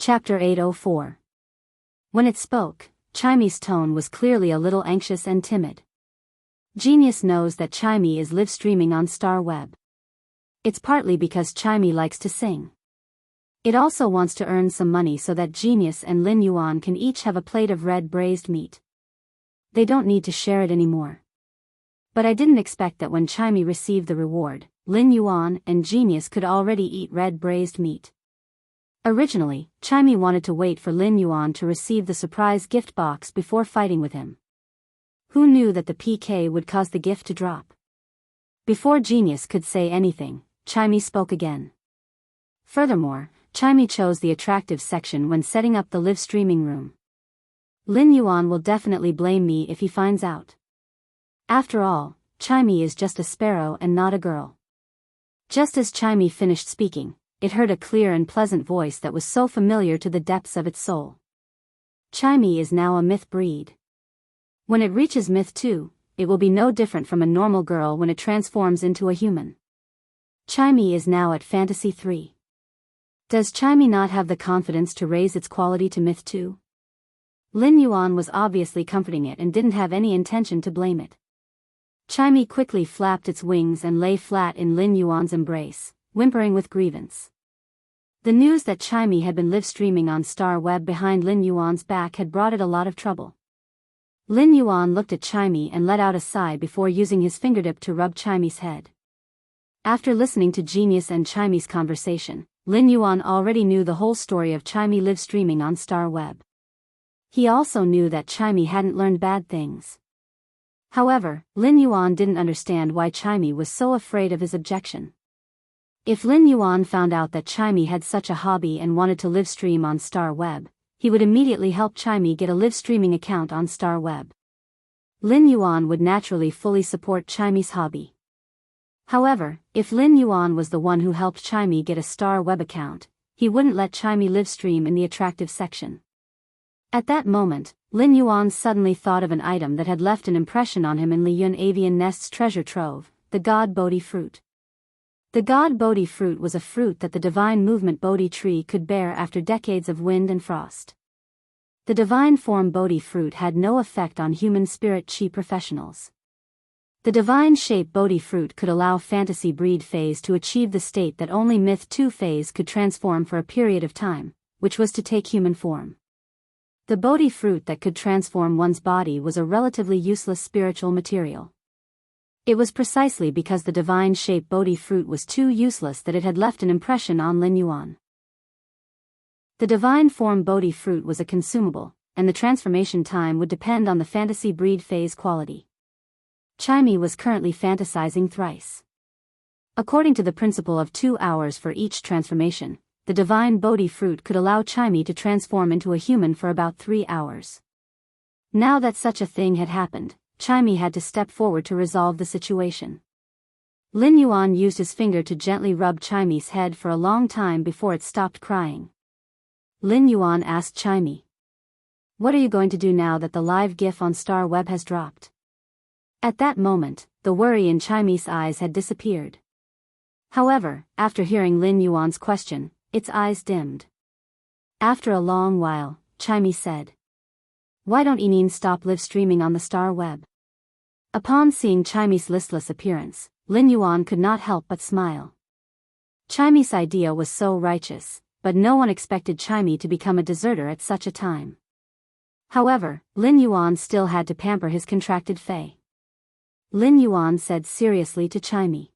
Chapter 804. When it spoke, Chimy's tone was clearly a little anxious and timid. Genius knows that Chimy is live streaming on Star Web. It's partly because Chimy likes to sing. It also wants to earn some money so that Genius and Lin Yuan can each have a plate of red braised meat. They don't need to share it anymore. But I didn't expect that when Chimy received the reward, Lin Yuan and Genius could already eat red braised meat. Originally, Chimy wanted to wait for Lin Yuan to receive the surprise gift box before fighting with him. Who knew that the PK would cause the gift to drop? Before Genius could say anything, Chimy spoke again. Furthermore, Chimy chose the attractive section when setting up the live streaming room. Lin Yuan will definitely blame me if he finds out. After all, Chimy is just a sparrow and not a girl. Just as Chimy finished speaking, it heard a clear and pleasant voice that was so familiar to the depths of its soul. Chimy is now a myth breed. When it reaches myth 2, it will be no different from a normal girl when it transforms into a human. Chimy is now at fantasy 3. Does Chimy not have the confidence to raise its quality to myth 2? Lin Yuan was obviously comforting it and didn't have any intention to blame it. Chimy quickly flapped its wings and lay flat in Lin Yuan's embrace, whimpering with grievance. The news that Chimy had been live streaming on Star Web behind Lin Yuan's back had brought it a lot of trouble. Lin Yuan looked at Chimy and let out a sigh before using his fingertip to rub Chimy's head. After listening to Genius and Chimy's conversation, Lin Yuan already knew the whole story of Chimy live streaming on Star Web. He also knew that Chimy hadn't learned bad things. However, Lin Yuan didn't understand why Chimy was so afraid of his objection. If Lin Yuan found out that Chimy had such a hobby and wanted to live stream on Star Web, he would immediately help Chimy get a live streaming account on Star Web. Lin Yuan would naturally fully support Chimy's hobby. However, if Lin Yuan was the one who helped Chimy get a Star Web account, he wouldn't let Chimy live stream in the attractive section. At that moment, Lin Yuan suddenly thought of an item that had left an impression on him in Li Yun Avian Nest's treasure trove, the God Bodhi fruit. The God Bodhi fruit was a fruit that the divine movement Bodhi tree could bear after decades of wind and frost. The divine form Bodhi fruit had no effect on human spirit chi professionals. The divine shape Bodhi fruit could allow fantasy breed phase to achieve the state that only myth 2 phase could transform for a period of time, which was to take human form. The Bodhi fruit that could transform one's body was a relatively useless spiritual material. It was precisely because the divine shape Bodhi fruit was too useless that it had left an impression on Lin Yuan. The divine form Bodhi fruit was a consumable, and the transformation time would depend on the fantasy breed phase quality. Chimy was currently fantasizing thrice. According to the principle of 2 hours for each transformation, the divine Bodhi fruit could allow Chimy to transform into a human for about 3 hours. Now that such a thing had happened, Chimy had to step forward to resolve the situation. Lin Yuan used his finger to gently rub Chimy's head for a long time before it stopped crying. Lin Yuan asked Chimy, "What are you going to do now that the live GIF on Star Web has dropped?" At that moment, the worry in Chimy's eyes had disappeared. However, after hearing Lin Yuan's question, its eyes dimmed. After a long while, Chimy said, "Why don't Enin stop live streaming on the Star Web?" Upon seeing Chimy's listless appearance, Lin Yuan could not help but smile. Chimy's idea was so righteous, but no one expected Chimy to become a deserter at such a time. However, Lin Yuan still had to pamper his contracted fae. Lin Yuan said seriously to Chimy,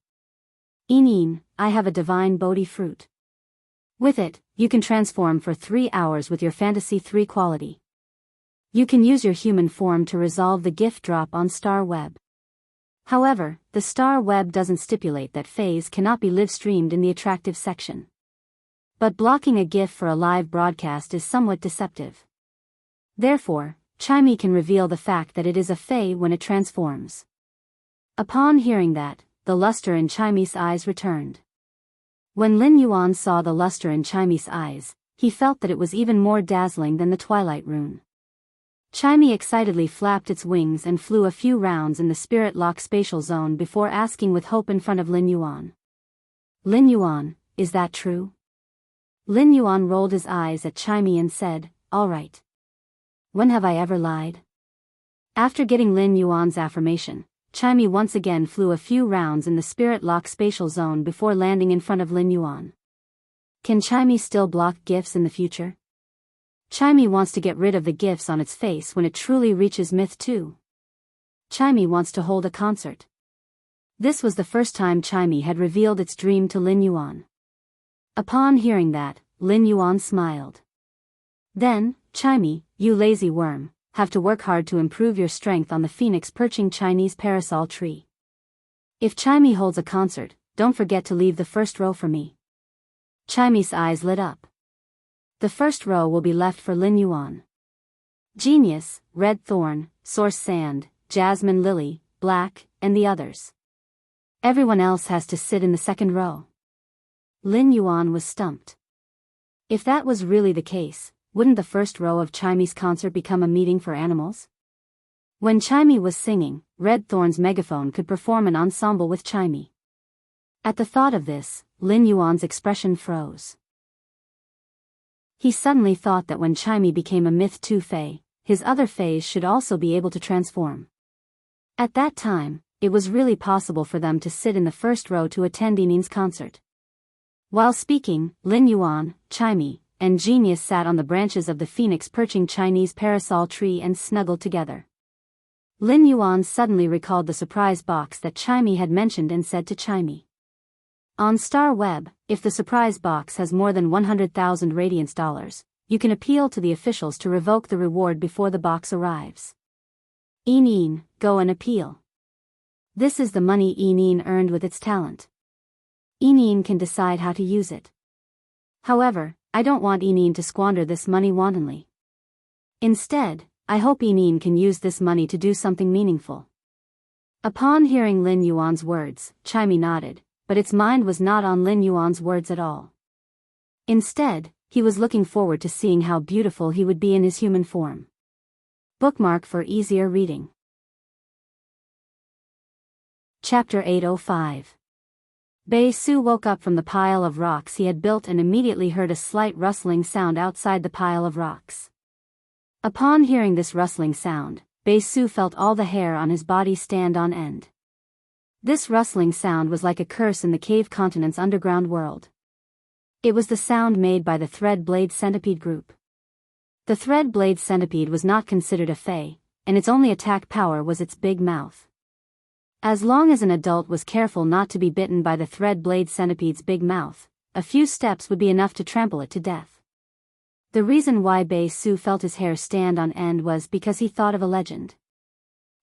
"Enin, I have a divine Bodhi fruit. With it, you can transform for 3 hours with your fantasy 3 quality. You can use your human form to resolve the gift drop on Star Web. However, the Star Web doesn't stipulate that phase cannot be live streamed in the attractive section. But blocking a GIF for a live broadcast is somewhat deceptive. Therefore, Chimy can reveal the fact that it is a fae when it transforms." Upon hearing that, the luster in Chimy's eyes returned. When Lin Yuan saw the luster in Chimy's eyes, he felt that it was even more dazzling than the Twilight Rune. Chimy excitedly flapped its wings and flew a few rounds in the spirit lock spatial zone before asking with hope in front of Lin Yuan, "Lin Yuan, is that true?" Lin Yuan rolled his eyes at Chimey and said, "All right. When have I ever lied?" After getting Lin Yuan's affirmation, Chimey once again flew a few rounds in the spirit lock spatial zone before landing in front of Lin Yuan. Can Chimey still block gifts in the future? Chimey wants to get rid of the gifts on its face when it truly reaches Myth 2. Chimey wants to hold a concert. This was the first time Chimey had revealed its dream to Lin Yuan. Upon hearing that, Lin Yuan smiled. Then, Chimey, you lazy worm, have to work hard to improve your strength on the phoenix perching Chinese parasol tree. If Chimey holds a concert, don't forget to leave the first row for me. Chimey's eyes lit up. The first row will be left for Lin Yuan. Genius, Red Thorn, Source Sand, Jasmine Lily, Black, and the others. Everyone else has to sit in the second row. Lin Yuan was stumped. If that was really the case, wouldn't the first row of Chimey's concert become a meeting for animals? When Chimey was singing, Red Thorn's megaphone could perform an ensemble with Chimey. At the thought of this, Lin Yuan's expression froze. He suddenly thought that when Chimey became a Myth 2 Fae, his other Faes should also be able to transform. At that time, it was really possible for them to sit in the first row to attend Yinin's concert. While speaking, Lin Yuan, Chimey, and Genius sat on the branches of the phoenix perching Chinese parasol tree and snuggled together. Lin Yuan suddenly recalled the surprise box that Chimey had mentioned and said to Chimey. On Star Web, if the surprise box has more than 100,000 radiance dollars, you can appeal to the officials to revoke the reward before the box arrives. Yinin, go and appeal. This is the money Yinin earned with its talent. Yinin can decide how to use it. However, I don't want Yinin to squander this money wantonly. Instead, I hope Yinin can use this money to do something meaningful. Upon hearing Lin Yuan's words, Chimey nodded, but its mind was not on Lin Yuan's words at all. Instead, he was looking forward to seeing how beautiful he would be in his human form. Bookmark for easier reading. Chapter 805. Bei Su woke up from the pile of rocks he had built and immediately heard a slight rustling sound outside the pile of rocks. Upon hearing this rustling sound, Bei Su felt all the hair on his body stand on end. This rustling sound was like a curse in the cave continent's underground world. It was the sound made by the Thread Blade Centipede group. The Thread Blade Centipede was not considered a Fae, and its only attack power was its big mouth. As long as an adult was careful not to be bitten by the Thread Blade Centipede's big mouth, a few steps would be enough to trample it to death. The reason why Bei Su felt his hair stand on end was because he thought of a legend.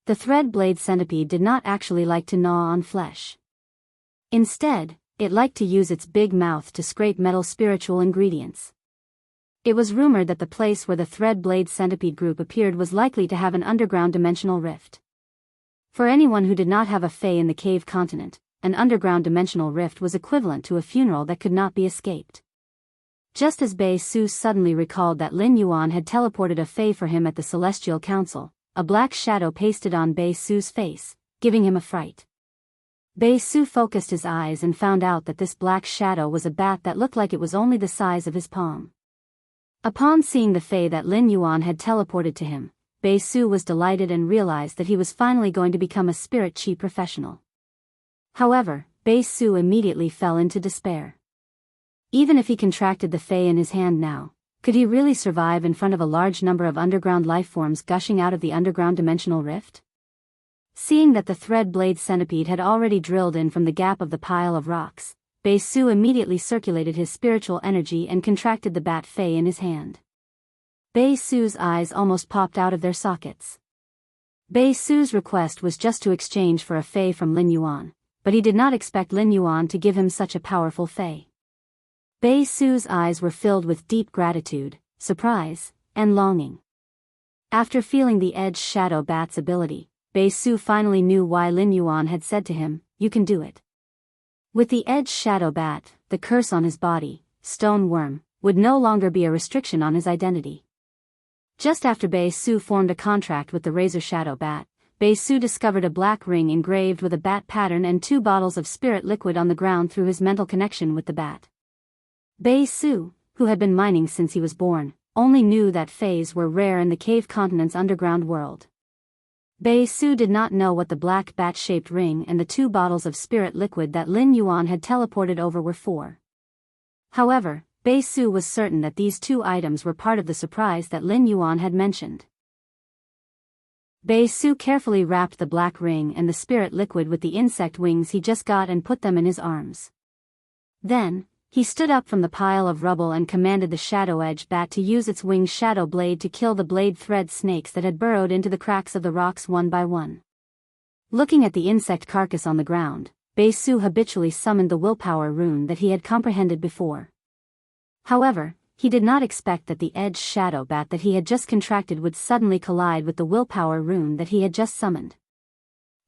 The Thread Blade Centipede did not actually like to gnaw on flesh. Instead, it liked to use its big mouth to scrape metal spiritual ingredients. It was rumored that the place where the Thread Blade Centipede group appeared was likely to have an underground dimensional rift. For anyone who did not have a Fae in the cave continent, an underground dimensional rift was equivalent to a funeral that could not be escaped. Just as Bei Su suddenly recalled that Lin Yuan had teleported a Fae for him at the Celestial Council, a black shadow pasted on Bei Su's face, giving him a fright. Bei Su focused his eyes and found out that this black shadow was a bat that looked like it was only the size of his palm. Upon seeing the Fae that Lin Yuan had teleported to him, Bei Su was delighted and realized that he was finally going to become a spirit chi professional. However, Bei Su immediately fell into despair. Even if he contracted the Fae in his hand now, could he really survive in front of a large number of underground lifeforms gushing out of the underground dimensional rift? Seeing that the Thread Blade Centipede had already drilled in from the gap of the pile of rocks, Bei Su immediately circulated his spiritual energy and contracted the bat Fae in his hand. Bei Su's eyes almost popped out of their sockets. Bei Su's request was just to exchange for a Fae from Lin Yuan, but he did not expect Lin Yuan to give him such a powerful Fae. Bei Su's eyes were filled with deep gratitude, surprise, and longing. After feeling the Edge Shadow Bat's ability, Bei Su finally knew why Lin Yuan had said to him, "You can do it." With the Edge Shadow Bat, the curse on his body, Stone Worm, would no longer be a restriction on his identity. Just after Bei Su formed a contract with the Razor Shadow Bat, Bei Su discovered a black ring engraved with a bat pattern and 2 bottles of spirit liquid on the ground through his mental connection with the bat. Bei Su, who had been mining since he was born, only knew that fays were rare in the cave continent's underground world. Beisu did not know what the black bat-shaped ring and the 2 bottles of spirit liquid that Lin Yuan had teleported over were for. However, Beisu was certain that these 2 items were part of the surprise that Lin Yuan had mentioned. Beisu carefully wrapped the black ring and the spirit liquid with the insect wings he just got and put them in his arms. Then, he stood up from the pile of rubble and commanded the Shadow Edge Bat to use its winged shadow blade to kill the blade thread snakes that had burrowed into the cracks of the rocks one by one. Looking at the insect carcass on the ground, Beisu habitually summoned the willpower rune that he had comprehended before. However, he did not expect that the Edge Shadow Bat that he had just contracted would suddenly collide with the willpower rune that he had just summoned.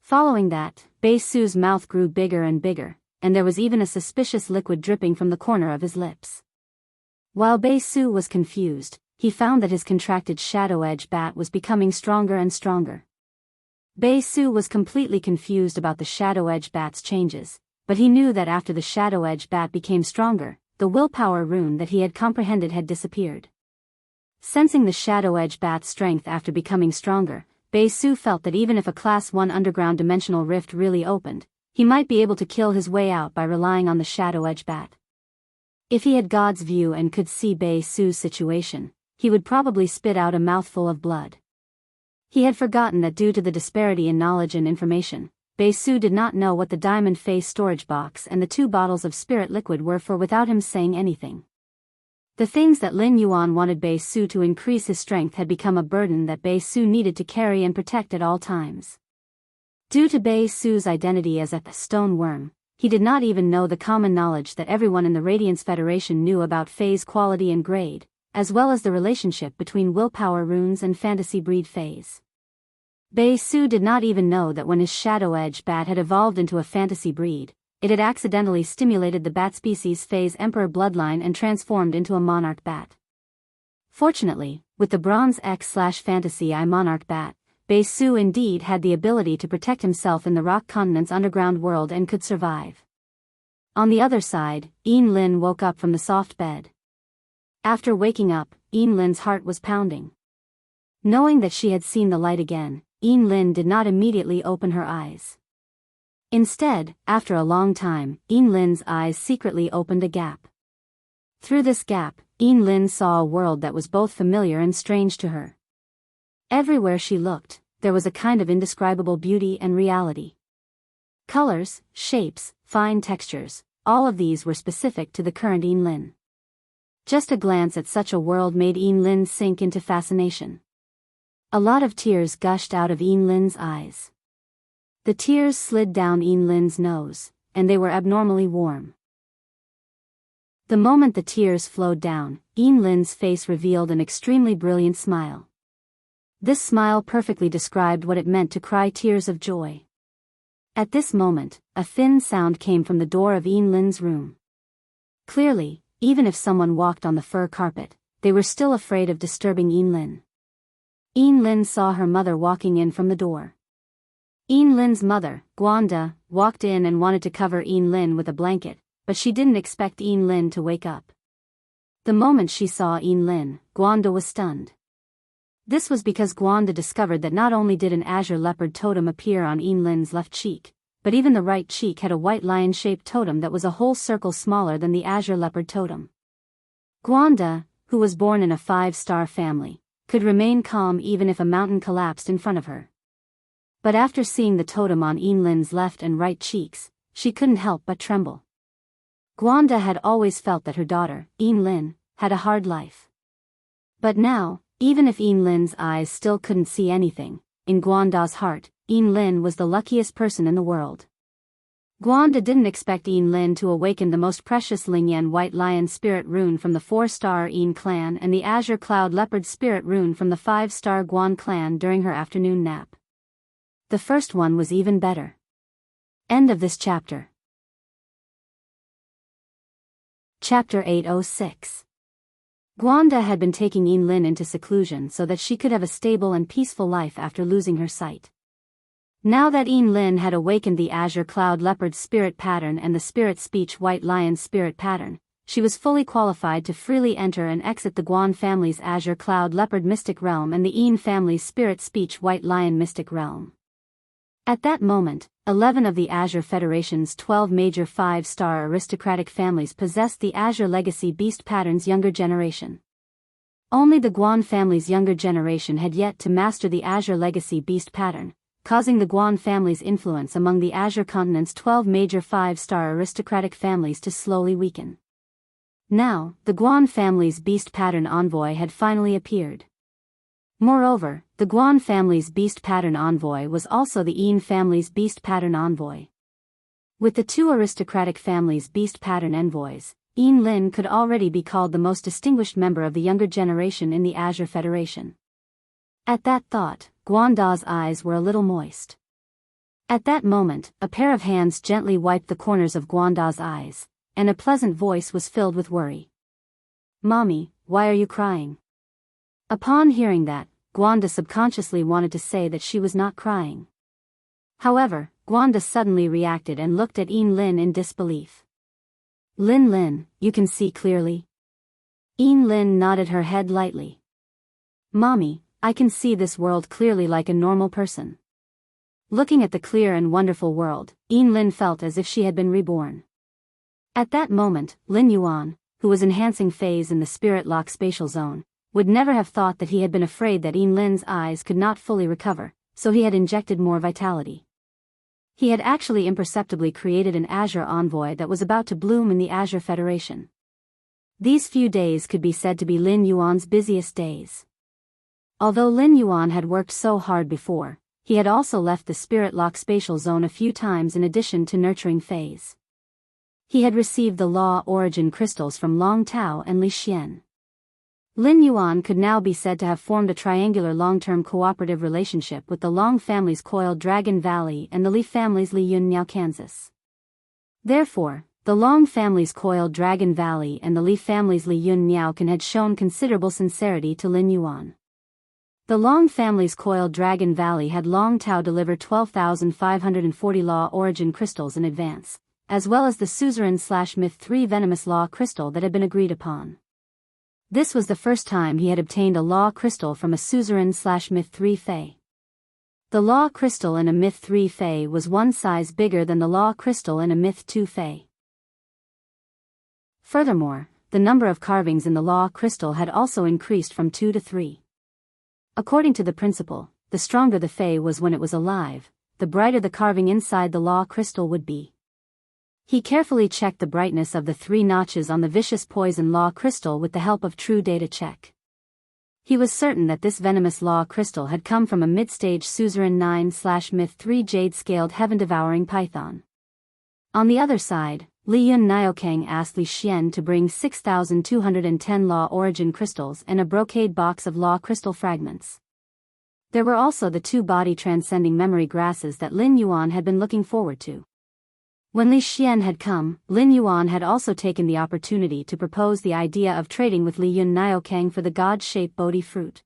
Following that, Beisu's mouth grew bigger and bigger, and there was even a suspicious liquid dripping from the corner of his lips. While Beisu was confused, he found that his contracted Shadow Edge Bat was becoming stronger and stronger. Beisu was completely confused about the Shadow Edge Bat's changes, but he knew that after the Shadow Edge Bat became stronger, the willpower rune that he had comprehended had disappeared. Sensing the Shadow Edge Bat's strength after becoming stronger, Beisu felt that even if a Class 1 underground dimensional rift really opened, he might be able to kill his way out by relying on the Shadow Edge Bat. If he had God's view and could see Beisu's situation, he would probably spit out a mouthful of blood. He had forgotten that due to the disparity in knowledge and information, Beisu did not know what the diamond face storage box and the 2 bottles of spirit liquid were for without him saying anything. The things that Lin Yuan wanted Beisu to increase his strength had become a burden that Beisu needed to carry and protect at all times. Due to Beisu's identity as a stone worm, he did not even know the common knowledge that everyone in the Radiance Federation knew about phase quality and grade, as well as the relationship between willpower runes and fantasy breed phase. Beisu did not even know that when his Shadow Edge Bat had evolved into a fantasy breed, it had accidentally stimulated the bat species phase Emperor bloodline and transformed into a monarch bat. Fortunately, with the Bronze X/Fantasy I Monarch Bat, Beisu indeed had the ability to protect himself in the rock continent's underground world and could survive. On the other side, Yin Lin woke up from the soft bed. After waking up, Yin Lin's heart was pounding. Knowing that she had seen the light again, Yin Lin did not immediately open her eyes. Instead, after a long time, Yin Lin's eyes secretly opened a gap. Through this gap, Yin Lin saw a world that was both familiar and strange to her. Everywhere she looked, there was a kind of indescribable beauty and reality. Colors, shapes, fine textures, all of these were specific to the current Yin Lin. Just a glance at such a world made Yin Lin sink into fascination. A lot of tears gushed out of Yin Lin's eyes. The tears slid down Yin Lin's nose, and they were abnormally warm. The moment the tears flowed down, Yin Lin's face revealed an extremely brilliant smile. This smile perfectly described what it meant to cry tears of joy. At this moment, a thin sound came from the door of Yin Lin's room. Clearly, even if someone walked on the fur carpet, they were still afraid of disturbing Yin Lin. Yin Lin saw her mother walking in from the door. Yin Lin's mother, Guanda, walked in and wanted to cover Yin Lin with a blanket, but she didn't expect Yin Lin to wake up. The moment she saw Yin Lin, Guanda was stunned. This was because Guanda discovered that not only did an azure leopard totem appear on Yin Lin's left cheek, but even the right cheek had a white lion-shaped totem that was a whole circle smaller than the azure leopard totem. Guanda, who was born in a 5-star family, could remain calm even if a mountain collapsed in front of her. But after seeing the totem on Yin Lin's left and right cheeks, she couldn't help but tremble. Guanda had always felt that her daughter, Yin Lin, had a hard life. But now, even if Yin Lin's eyes still couldn't see anything, in Guanda's heart, Yin Lin was the luckiest person in the world. Guanda didn't expect Yin Lin to awaken the most precious Lingyan White Lion Spirit Rune from the 4-star Yin clan and the Azure Cloud Leopard Spirit Rune from the 5-star Guan clan during her afternoon nap. The first one was even better. End of this chapter. Chapter 806. Guanda had been taking Yin Lin into seclusion so that she could have a stable and peaceful life after losing her sight. Now that Yin Lin had awakened the Azure Cloud Leopard Spirit Pattern and the Spirit Speech White Lion Spirit Pattern, she was fully qualified to freely enter and exit the Guan family's Azure Cloud Leopard mystic realm and the Yin family's Spirit Speech White Lion mystic realm. At that moment, 11 of the Azure Federation's 12 major 5-star aristocratic families possessed the Azure Legacy Beast Pattern's younger generation. Only the Guan family's younger generation had yet to master the Azure Legacy Beast Pattern, causing the Guan family's influence among the Azure continent's 12 major 5-star aristocratic families to slowly weaken. Now, the Guan family's Beast Pattern envoy had finally appeared. Moreover, the Guan family's Beast Pattern envoy was also the Yin family's Beast Pattern envoy. With the two aristocratic families' Beast Pattern envoys, Yin Lin could already be called the most distinguished member of the younger generation in the Azure Federation. At that thought, Guan Da's eyes were a little moist. At that moment, a pair of hands gently wiped the corners of Guan Da's eyes, and a pleasant voice was filled with worry. "Mommy, why are you crying?" Upon hearing that, Guanda subconsciously wanted to say that she was not crying. However, Guanda suddenly reacted and looked at Yin Lin in disbelief. Lin, you can see clearly?" Yin Lin nodded her head lightly. "Mommy, I can see this world clearly like a normal person." Looking at the clear and wonderful world, Yin Lin felt as if she had been reborn. At that moment, Lin Yuan, who was enhancing phase in the spirit lock spatial zone, would never have thought that he had been afraid that Yin Lin's eyes could not fully recover, so he had injected more vitality. He had actually imperceptibly created an Azure envoy that was about to bloom in the Azure Federation. These few days could be said to be Lin Yuan's busiest days. Although Lin Yuan had worked so hard before, he had also left the spirit lock spatial zone a few times in addition to nurturing phase. He had received the law origin crystals from Long Tao and Li Xian. Lin Yuan could now be said to have formed a triangular long-term cooperative relationship with the Long family's Coiled Dragon Valley and the Li family's Li Yun Niao Kansas. Therefore, the Long family's Coiled Dragon Valley and the Li family's Li Yun Niao Kan had shown considerable sincerity to Lin Yuan. The Long family's Coiled Dragon Valley had Long Tao deliver 12,540 law origin crystals in advance, as well as the Suzerain/Myth 3 venomous law crystal that had been agreed upon. This was the first time he had obtained a law crystal from a Suzerain/Myth 3 Fey. The law crystal in a Myth 3 Fey was one size bigger than the law crystal in a Myth 2 Fey. Furthermore, the number of carvings in the law crystal had also increased from 2 to 3. According to the principle, the stronger the Fey was when it was alive, the brighter the carving inside the law crystal would be. He carefully checked the brightness of the 3 notches on the vicious poison law crystal with the help of True Data Check. He was certain that this venomous law crystal had come from a mid-stage Suzerain 9/Myth 3 jade-scaled heaven-devouring python. On the other side, Li Yun Niaokang asked Li Xian to bring 6,210 law origin crystals and a brocade box of law crystal fragments. There were also the 2 body transcending memory grasses that Lin Yuan had been looking forward to. When Li Xian had come, Lin Yuan had also taken the opportunity to propose the idea of trading with Li Yun Niaokang for the God-shaped Bodhi fruit.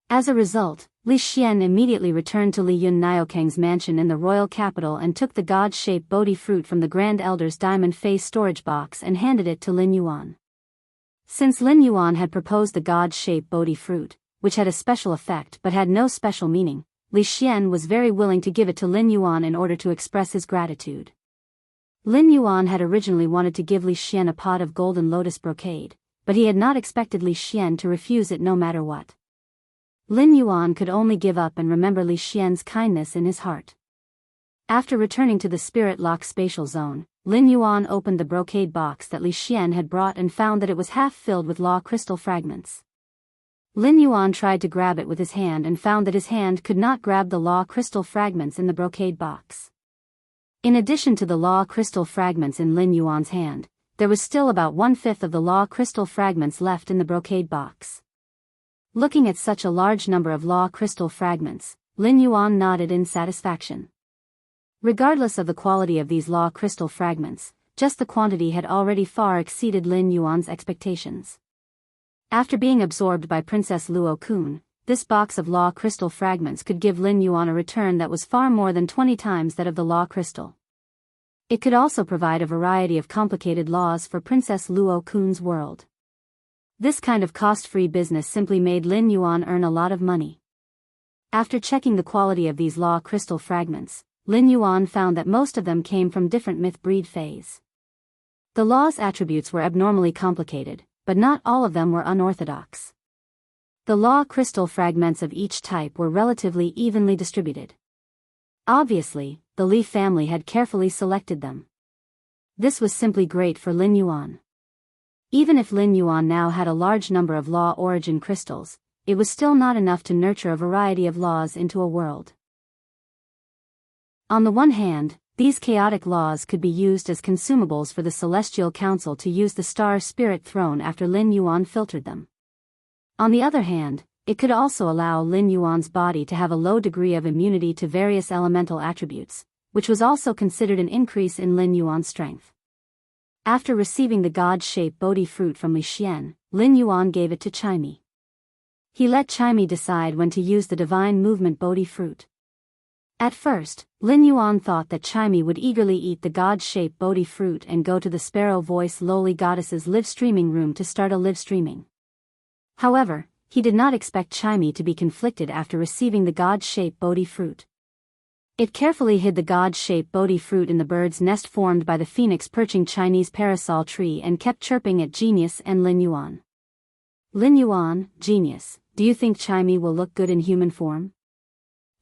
As a result, Li Xian immediately returned to Li Yun Niaokang's mansion in the royal capital and took the God-shaped Bodhi fruit from the Grand Elder's diamond face storage box and handed it to Lin Yuan. Since Lin Yuan had proposed the God-shaped Bodhi fruit, which had a special effect but had no special meaning, Li Xian was very willing to give it to Lin Yuan in order to express his gratitude. Lin Yuan had originally wanted to give Li Xian a pot of golden lotus brocade, but he had not expected Li Xian to refuse it no matter what. Lin Yuan could only give up and remember Li Xian's kindness in his heart. After returning to the spirit lock spatial zone, Lin Yuan opened the brocade box that Li Xian had brought and found that it was half filled with law crystal fragments. Lin Yuan tried to grab it with his hand and found that his hand could not grab the law crystal fragments in the brocade box. In addition to the law crystal fragments in Lin Yuan's hand, there was still about 1/5 of the law crystal fragments left in the brocade box. Looking at such a large number of law crystal fragments, Lin Yuan nodded in satisfaction. Regardless of the quality of these law crystal fragments, just the quantity had already far exceeded Lin Yuan's expectations. After being absorbed by Princess Luo Kun, this box of law crystal fragments could give Lin Yuan a return that was far more than 20 times that of the law crystal. It could also provide a variety of complicated laws for Princess Luo Kun's world. This kind of cost-free business simply made Lin Yuan earn a lot of money. After checking the quality of these law crystal fragments, Lin Yuan found that most of them came from different myth breed phase. The law's attributes were abnormally complicated, but not all of them were unorthodox. The law crystal fragments of each type were relatively evenly distributed. Obviously, the Li family had carefully selected them. This was simply great for Lin Yuan. Even if Lin Yuan now had a large number of law origin crystals, it was still not enough to nurture a variety of laws into a world. On the one hand, these chaotic laws could be used as consumables for the Celestial Council to use the Star Spirit Throne after Lin Yuan filtered them. On the other hand, it could also allow Lin Yuan's body to have a low degree of immunity to various elemental attributes, which was also considered an increase in Lin Yuan's strength. After receiving the God-shaped Bodhi fruit from Li Xian, Lin Yuan gave it to Chaimi. He let Chaimi decide when to use the divine movement Bodhi fruit. At first, Lin Yuan thought that Chaimi would eagerly eat the God-shaped Bodhi fruit and go to the Sparrow Voice Lowly Goddess's live streaming room to start a live streaming. However, he did not expect Chaimi to be conflicted after receiving the God-shaped Bodhi fruit. It carefully hid the God-shaped Bodhi fruit in the bird's nest formed by the phoenix perching Chinese parasol tree and kept chirping at Genius and Lin Yuan. Lin Yuan, Genius, do you think Chaimi will look good in human form?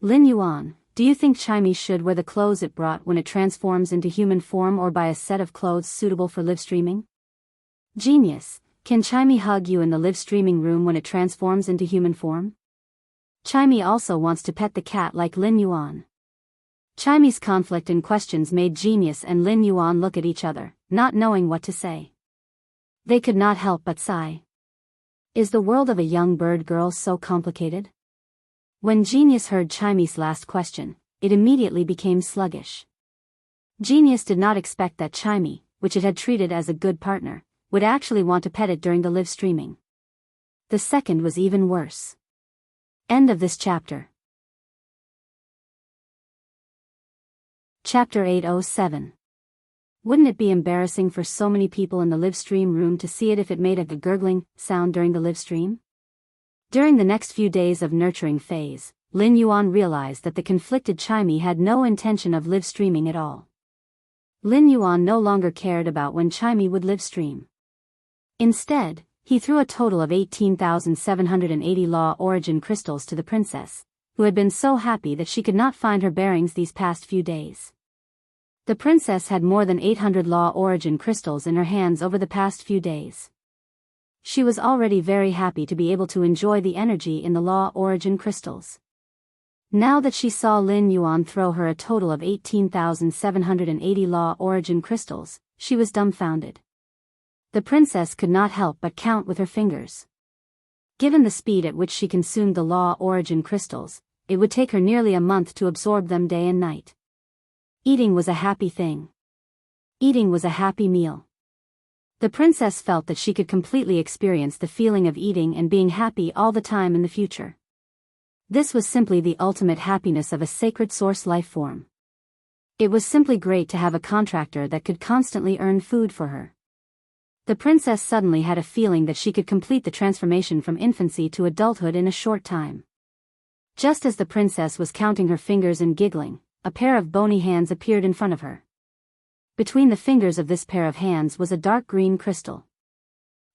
Lin Yuan, do you think Chaimi should wear the clothes it brought when it transforms into human form or buy a set of clothes suitable for live streaming? Genius, can Chaimi hug you in the live streaming room when it transforms into human form? Chaimi also wants to pet the cat like Lin Yuan. Chaimi's conflict and questions made Genius and Lin Yuan look at each other, not knowing what to say. They could not help but sigh. Is the world of a young bird girl so complicated? When Genius heard Chaimi's last question, it immediately became sluggish. Genius did not expect that Chaimi, which it had treated as a good partner, would actually want to pet it during the live streaming. The second was even worse. End of this chapter. Chapter 807. Wouldn't it be embarrassing for so many people in the live stream room to see it if it made a gurgling sound during the live stream? During the next few days of nurturing phase, Lin Yuan realized that the conflicted Chaimi had no intention of live streaming at all. Lin Yuan no longer cared about when Chaimi would live stream. Instead, he threw a total of 18,780 law origin crystals to the princess, who had been so happy that she could not find her bearings these past few days. The princess had more than 800 law origin crystals in her hands over the past few days. She was already very happy to be able to enjoy the energy in the law origin crystals. Now that she saw Lin Yuan throw her a total of 18,780 law origin crystals, she was dumbfounded. The princess could not help but count with her fingers. Given the speed at which she consumed the law origin crystals, it would take her nearly a month to absorb them day and night. Eating was a happy thing. Eating was a happy meal. The princess felt that she could completely experience the feeling of eating and being happy all the time in the future. This was simply the ultimate happiness of a sacred source life form. It was simply great to have a contractor that could constantly earn food for her. The princess suddenly had a feeling that she could complete the transformation from infancy to adulthood in a short time. Just as the princess was counting her fingers and giggling, a pair of bony hands appeared in front of her. Between the fingers of this pair of hands was a dark green crystal.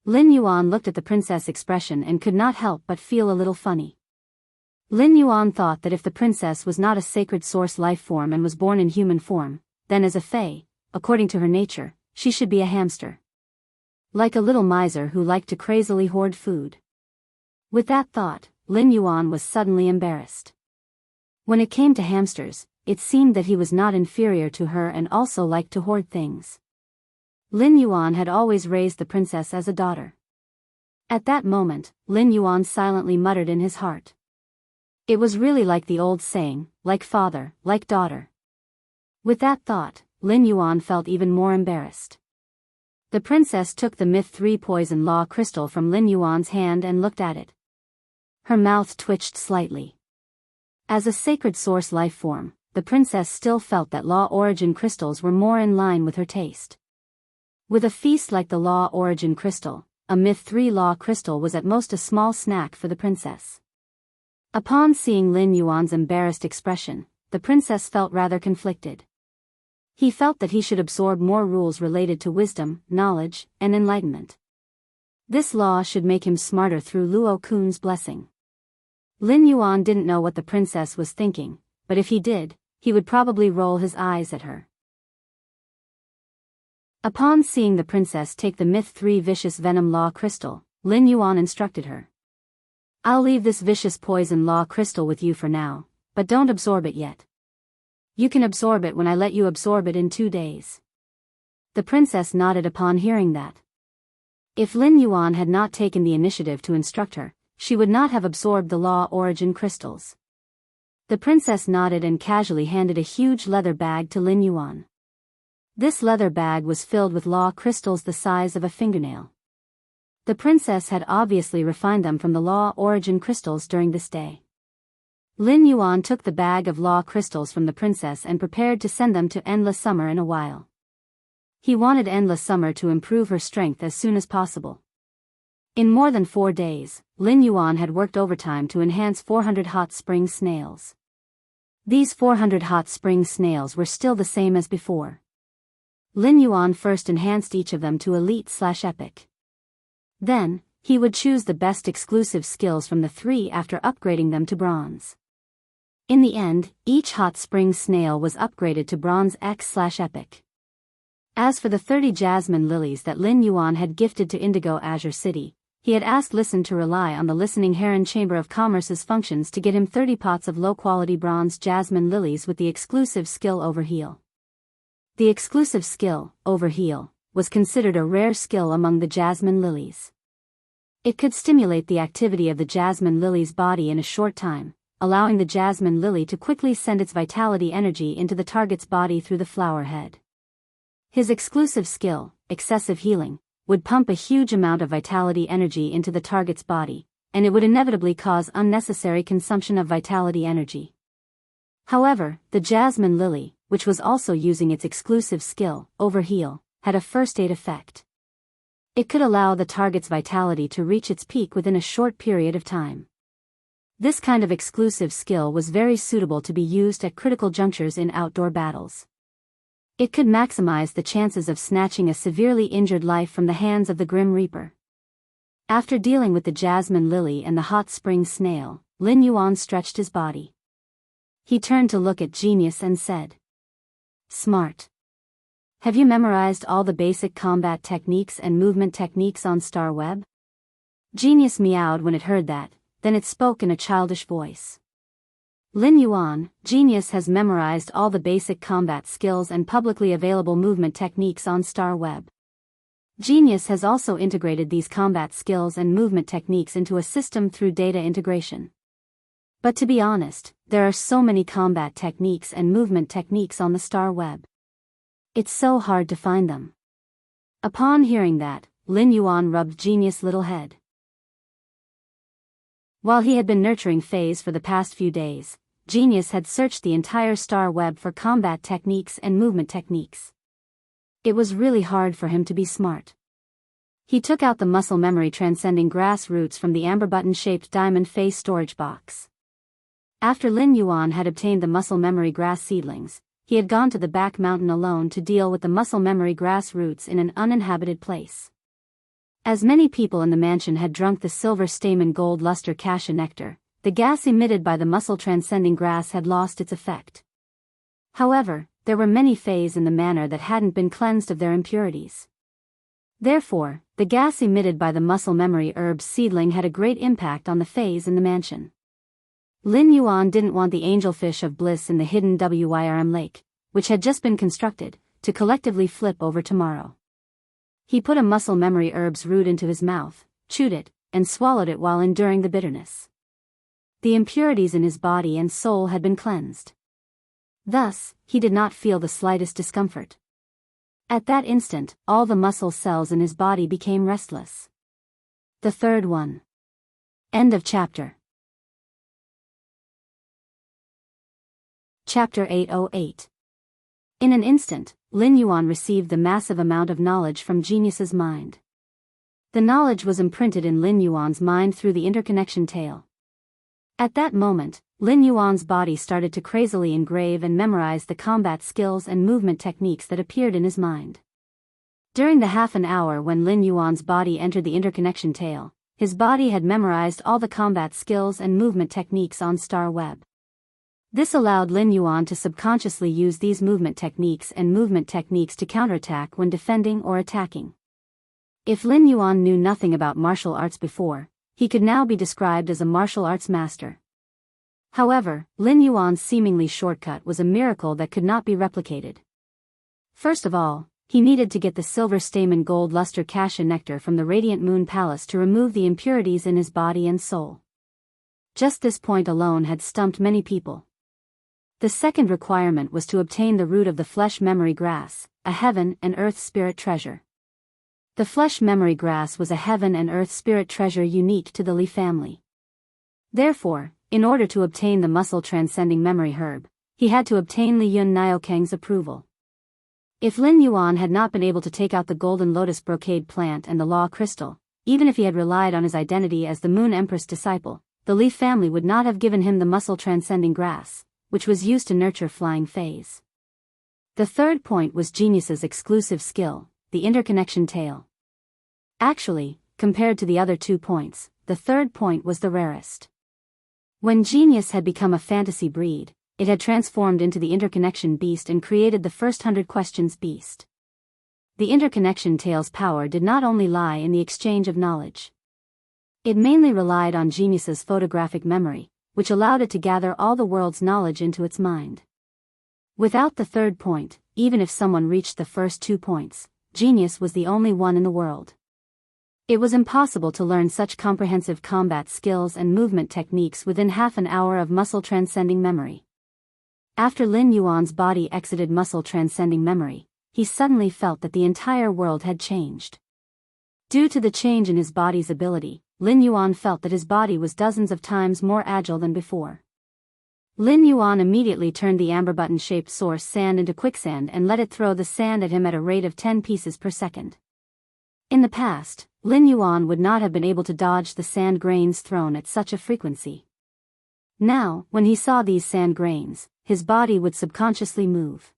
Lin Yuan looked at the princess' expression and could not help but feel a little funny. Lin Yuan thought that if the princess was not a sacred source life form and was born in human form, then as a fae, according to her nature, she should be a hamster. Like a little miser who liked to crazily hoard food. With that thought, Lin Yuan was suddenly embarrassed. When it came to hamsters, it seemed that he was not inferior to her and also liked to hoard things. Lin Yuan had always raised the princess as a daughter. At that moment, Lin Yuan silently muttered in his heart. It was really like the old saying, like father, like daughter. With that thought, Lin Yuan felt even more embarrassed. The princess took the Myth 3 Poison Law crystal from Lin Yuan's hand and looked at it. Her mouth twitched slightly. As a sacred source life form, the princess still felt that Law Origin crystals were more in line with her taste. With a feast like the Law Origin crystal, a Myth 3 Law crystal was at most a small snack for the princess. Upon seeing Lin Yuan's embarrassed expression, the princess felt rather conflicted. He felt that he should absorb more rules related to wisdom, knowledge, and enlightenment. This law should make him smarter through Luo Kun's blessing. Lin Yuan didn't know what the princess was thinking, but if he did, he would probably roll his eyes at her. Upon seeing the princess take the Myth 3 Vicious Venom Law crystal, Lin Yuan instructed her. I'll leave this Vicious Poison Law crystal with you for now, but don't absorb it yet. You can absorb it when I let you absorb it in 2 days. The princess nodded upon hearing that. If Lin Yuan had not taken the initiative to instruct her, she would not have absorbed the Law Origin crystals. The princess nodded and casually handed a huge leather bag to Lin Yuan. This leather bag was filled with law crystals the size of a fingernail. The princess had obviously refined them from the Law Origin crystals during this day. Lin Yuan took the bag of law crystals from the princess and prepared to send them to Endless Summer in a while. He wanted Endless Summer to improve her strength as soon as possible. In more than 4 days, Lin Yuan had worked overtime to enhance 400 hot spring snails. These 400 hot spring snails were still the same as before. Lin Yuan first enhanced each of them to Elite/Epic. Then, he would choose the best exclusive skills from the 3 after upgrading them to Bronze. In the end, each hot spring snail was upgraded to Bronze X/Epic. As for the 30 jasmine lilies that Lin Yuan had gifted to Indigo Azure City, he had asked Listen to rely on the Listening Heron Chamber of Commerce's functions to get him 30 pots of low-quality bronze jasmine lilies with the exclusive skill Overheal. The exclusive skill, Overheal, was considered a rare skill among the jasmine lilies. It could stimulate the activity of the jasmine lily's body in a short time, allowing the jasmine lily to quickly send its vitality energy into the target's body through the flower head. His exclusive skill, Excessive Healing, would pump a huge amount of vitality energy into the target's body, and it would inevitably cause unnecessary consumption of vitality energy. However, the jasmine lily, which was also using its exclusive skill, Overheal, had a first aid effect. It could allow the target's vitality to reach its peak within a short period of time. This kind of exclusive skill was very suitable to be used at critical junctures in outdoor battles. It could maximize the chances of snatching a severely injured life from the hands of the Grim Reaper. After dealing with the jasmine lily and the hot spring snail, Lin Yuan stretched his body. He turned to look at Genius and said, "Smart. Have you memorized all the basic combat techniques and movement techniques on Star Web?" Genius meowed when it heard that, then it spoke in a childish voice. Lin Yuan, Genius has memorized all the basic combat skills and publicly available movement techniques on Star Web. Genius has also integrated these combat skills and movement techniques into a system through data integration. But to be honest, there are so many combat techniques and movement techniques on the Star Web. It's so hard to find them. Upon hearing that, Lin Yuan rubbed Genius' little head. While he had been nurturing Phase for the past few days, Genius had searched the entire Star Web for combat techniques and movement techniques. It was really hard for him to be smart. He took out the muscle memory transcending grass roots from the amber button-shaped diamond face storage box. After Lin Yuan had obtained the muscle memory grass seedlings, he had gone to the back mountain alone to deal with the muscle memory grass roots in an uninhabited place. As many people in the mansion had drunk the silver stamen gold luster cassia nectar, the gas emitted by the muscle-transcending grass had lost its effect. However, there were many Fays in the manor that hadn't been cleansed of their impurities. Therefore, the gas emitted by the muscle memory herb's seedling had a great impact on the Fays in the mansion. Lin Yuan didn't want the angelfish of bliss in the hidden Wyrm lake, which had just been constructed, to collectively flip over tomorrow. He put a muscle memory herb's root into his mouth, chewed it, and swallowed it while enduring the bitterness. The impurities in his body and soul had been cleansed. Thus, he did not feel the slightest discomfort. At that instant, all the muscle cells in his body became restless. The third one. End of chapter. Chapter 808. In an instant, Lin Yuan received the massive amount of knowledge from Genius's mind. The knowledge was imprinted in Lin Yuan's mind through the interconnection tail. At that moment, Lin Yuan's body started to crazily engrave and memorize the combat skills and movement techniques that appeared in his mind. During the half an hour when Lin Yuan's body entered the interconnection tail, his body had memorized all the combat skills and movement techniques on Star Web. This allowed Lin Yuan to subconsciously use these movement techniques to counterattack when defending or attacking. If Lin Yuan knew nothing about martial arts before, he could now be described as a martial arts master. However, Lin Yuan's seemingly shortcut was a miracle that could not be replicated. First of all, he needed to get the silver stamen gold luster cassia nectar from the Radiant Moon Palace to remove the impurities in his body and soul. Just this point alone had stumped many people. The second requirement was to obtain the root of the flesh memory grass, a heaven and earth spirit treasure. The flesh memory grass was a heaven and earth spirit treasure unique to the Li family. Therefore, in order to obtain the muscle transcending memory herb, he had to obtain Li Yun Niokang's approval. If Lin Yuan had not been able to take out the golden lotus brocade plant and the law crystal, even if he had relied on his identity as the Moon Empress disciple, the Li family would not have given him the muscle transcending grass, which was used to nurture flying phase. The third point was Genius's exclusive skill, the interconnection tail. Actually, compared to the other 2 points, the third point was the rarest. When Genius had become a fantasy breed, it had transformed into the interconnection beast and created the first 100 questions beast. The interconnection tail's power did not only lie in the exchange of knowledge. It mainly relied on Genius's photographic memory, which allowed it to gather all the world's knowledge into its mind. Without the third point, even if someone reached the first 2 points, Genius was the only one in the world. It was impossible to learn such comprehensive combat skills and movement techniques within half an hour of muscle transcending memory. After Lin Yuan's body exited muscle transcending memory, he suddenly felt that the entire world had changed. Due to the change in his body's ability, Lin Yuan felt that his body was dozens of times more agile than before. Lin Yuan immediately turned the amber button-shaped source sand into quicksand and let it throw the sand at him at a rate of 10 pieces per second. In the past, Lin Yuan would not have been able to dodge the sand grains thrown at such a frequency. Now, when he saw these sand grains, his body would subconsciously move.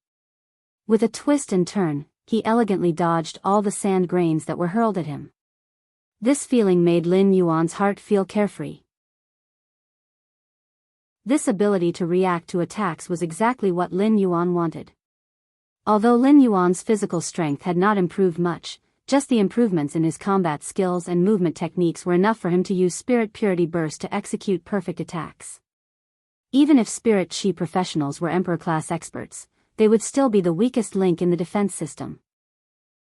With a twist and turn, he elegantly dodged all the sand grains that were hurled at him. This feeling made Lin Yuan's heart feel carefree. This ability to react to attacks was exactly what Lin Yuan wanted. Although Lin Yuan's physical strength had not improved much, just the improvements in his combat skills and movement techniques were enough for him to use Spirit Purity Burst to execute perfect attacks. Even if Spirit Chi professionals were Emperor-class experts, they would still be the weakest link in the defense system.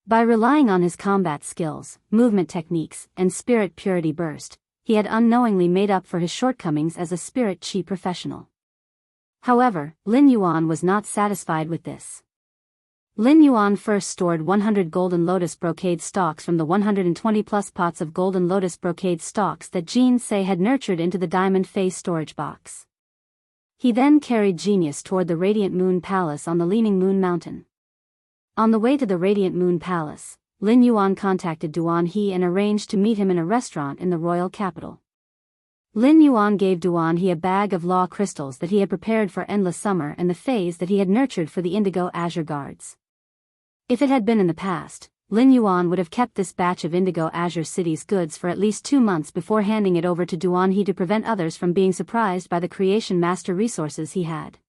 By relying on his combat skills, movement techniques, and Spirit Purity Burst, he had unknowingly made up for his shortcomings as a Spirit Chi professional. However, Lin Yuan was not satisfied with this. Lin Yuan first stored 100 golden lotus brocade stalks from the 120-plus pots of golden lotus brocade stalks that Jin Se had nurtured into the diamond face storage box. He then carried Genius toward the Radiant Moon Palace on the Leaning Moon Mountain. On the way to the Radiant Moon Palace, Lin Yuan contacted Duan He and arranged to meet him in a restaurant in the royal capital. Lin Yuan gave Duan He a bag of law crystals that he had prepared for Endless Summer and the phase that he had nurtured for the Indigo Azure Guards. If it had been in the past, Lin Yuan would have kept this batch of Indigo Azure City's goods for at least 2 months before handing it over to Duan He to prevent others from being surprised by the creation master resources he had.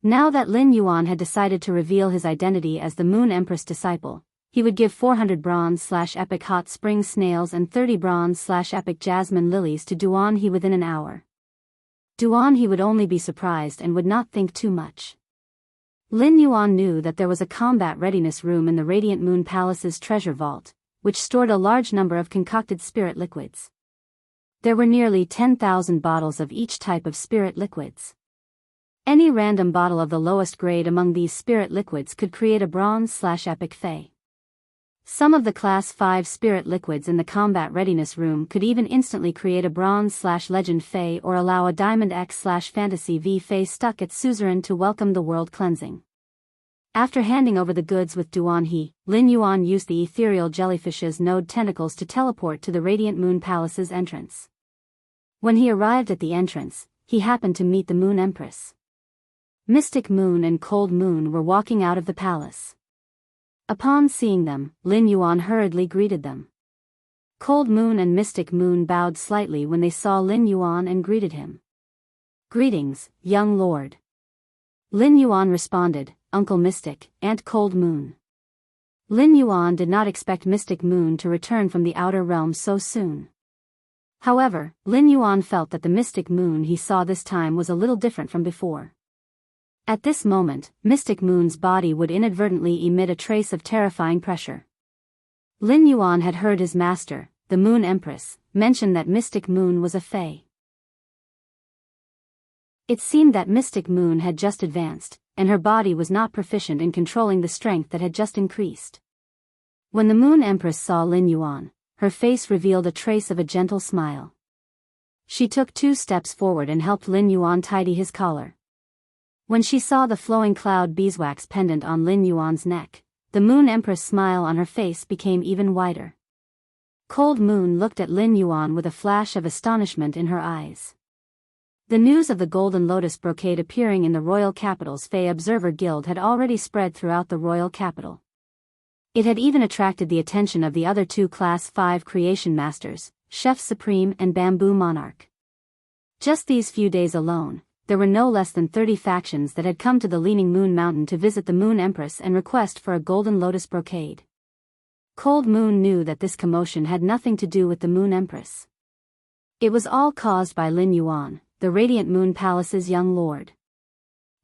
Now that Lin Yuan had decided to reveal his identity as the Moon Empress disciple, he would give 400 bronze/epic hot spring snails and 30 bronze/epic jasmine lilies to Duan He within an hour. Duan He would only be surprised and would not think too much. Lin Yuan knew that there was a combat readiness room in the Radiant Moon Palace's treasure vault, which stored a large number of concocted spirit liquids. There were nearly 10,000 bottles of each type of spirit liquids. Any random bottle of the lowest grade among these spirit liquids could create a bronze/epic fae. Some of the Class 5 spirit liquids in the combat readiness room could even instantly create a Bronze/Legend Fae or allow a Diamond X/Fantasy V Fae stuck at suzerain to welcome the world cleansing. After handing over the goods with Duan He, Lin Yuan used the ethereal jellyfish's node tentacles to teleport to the Radiant Moon Palace's entrance. When he arrived at the entrance, he happened to meet the Moon Empress. Mystic Moon and Cold Moon were walking out of the palace. Upon seeing them, Lin Yuan hurriedly greeted them. Cold Moon and Mystic Moon bowed slightly when they saw Lin Yuan and greeted him. "Greetings, young lord." Lin Yuan responded, "Uncle Mystic, Aunt Cold Moon." Lin Yuan did not expect Mystic Moon to return from the outer realm so soon. However, Lin Yuan felt that the Mystic Moon he saw this time was a little different from before. At this moment, Mystic Moon's body would inadvertently emit a trace of terrifying pressure. Lin Yuan had heard his master, the Moon Empress, mention that Mystic Moon was a Fae. It seemed that Mystic Moon had just advanced, and her body was not proficient in controlling the strength that had just increased. When the Moon Empress saw Lin Yuan, her face revealed a trace of a gentle smile. She took 2 steps forward and helped Lin Yuan tidy his collar. When she saw the flowing cloud beeswax pendant on Lin Yuan's neck, the Moon Empress' smile on her face became even wider. Cold Moon looked at Lin Yuan with a flash of astonishment in her eyes. The news of the Golden Lotus brocade appearing in the royal capital's Fae Observer Guild had already spread throughout the royal capital. It had even attracted the attention of the other 2 Class 5 creation masters, Chef Supreme and Bamboo Monarch. Just these few days alone, there were no less than 30 factions that had come to the Leaning Moon Mountain to visit the Moon Empress and request for a Golden Lotus brocade. Cold Moon knew that this commotion had nothing to do with the Moon Empress. It was all caused by Lin Yuan, the Radiant Moon Palace's young lord.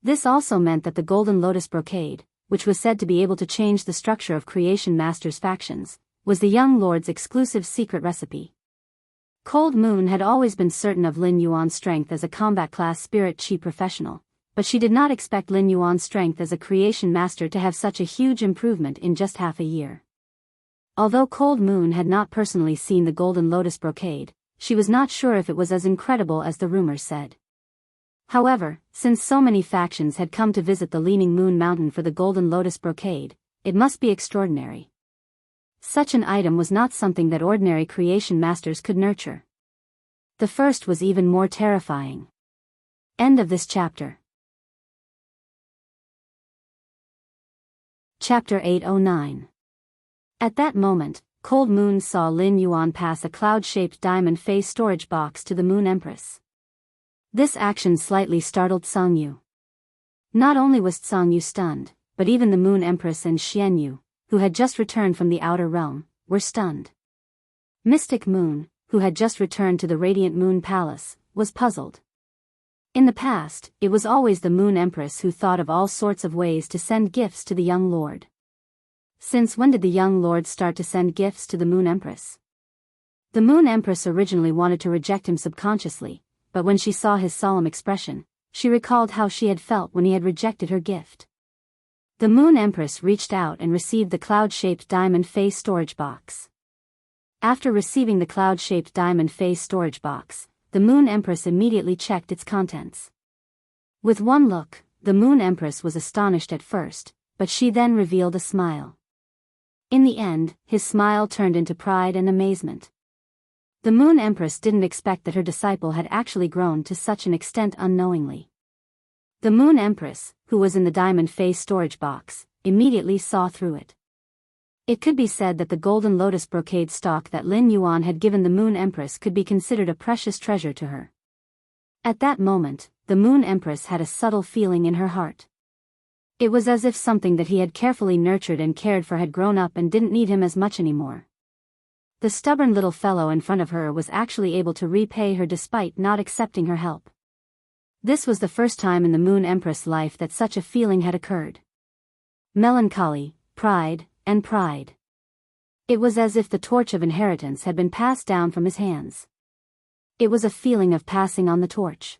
This also meant that the Golden Lotus brocade, which was said to be able to change the structure of Creation Master's factions, was the young lord's exclusive secret recipe. Cold Moon had always been certain of Lin Yuan's strength as a combat class spirit chi professional, but she did not expect Lin Yuan's strength as a Creation Master to have such a huge improvement in just half a year. Although Cold Moon had not personally seen the Golden Lotus brocade, she was not sure if it was as incredible as the rumors said. However, since so many factions had come to visit the Leaning Moon Mountain for the Golden Lotus brocade, it must be extraordinary. Such an item was not something that ordinary creation masters could nurture. The first was even more terrifying. End of this chapter. Chapter 809. At that moment, Cold Moon saw Lin Yuan pass a cloud-shaped diamond face storage box to the Moon Empress. This action slightly startled Song Yu. Not only was Song Yu stunned, but even the Moon Empress and Xian Yu, who had just returned from the outer realm, were stunned. Mystic Moon, who had just returned to the Radiant Moon Palace, was puzzled. In the past, it was always the Moon Empress who thought of all sorts of ways to send gifts to the young lord. Since when did the young lord start to send gifts to the Moon Empress? The Moon Empress originally wanted to reject him subconsciously, but when she saw his solemn expression, she recalled how she had felt when he had rejected her gift. The Moon Empress reached out and received the cloud-shaped diamond face storage box. After receiving the cloud-shaped diamond face storage box, the Moon Empress immediately checked its contents. With one look, the Moon Empress was astonished at first, but she then revealed a smile. In the end, his smile turned into pride and amazement. The Moon Empress didn't expect that her disciple had actually grown to such an extent unknowingly. The Moon Empress, who was in the diamond face storage box, immediately saw through it. It could be said that the Golden Lotus brocade stock that Lin Yuan had given the Moon Empress could be considered a precious treasure to her. At that moment, the Moon Empress had a subtle feeling in her heart. It was as if something that he had carefully nurtured and cared for had grown up and didn't need him as much anymore. The stubborn little fellow in front of her was actually able to repay her despite not accepting her help. This was the first time in the Moon Empress' life that such a feeling had occurred. Melancholy, pride, and pride. It was as if the torch of inheritance had been passed down from his hands. It was a feeling of passing on the torch.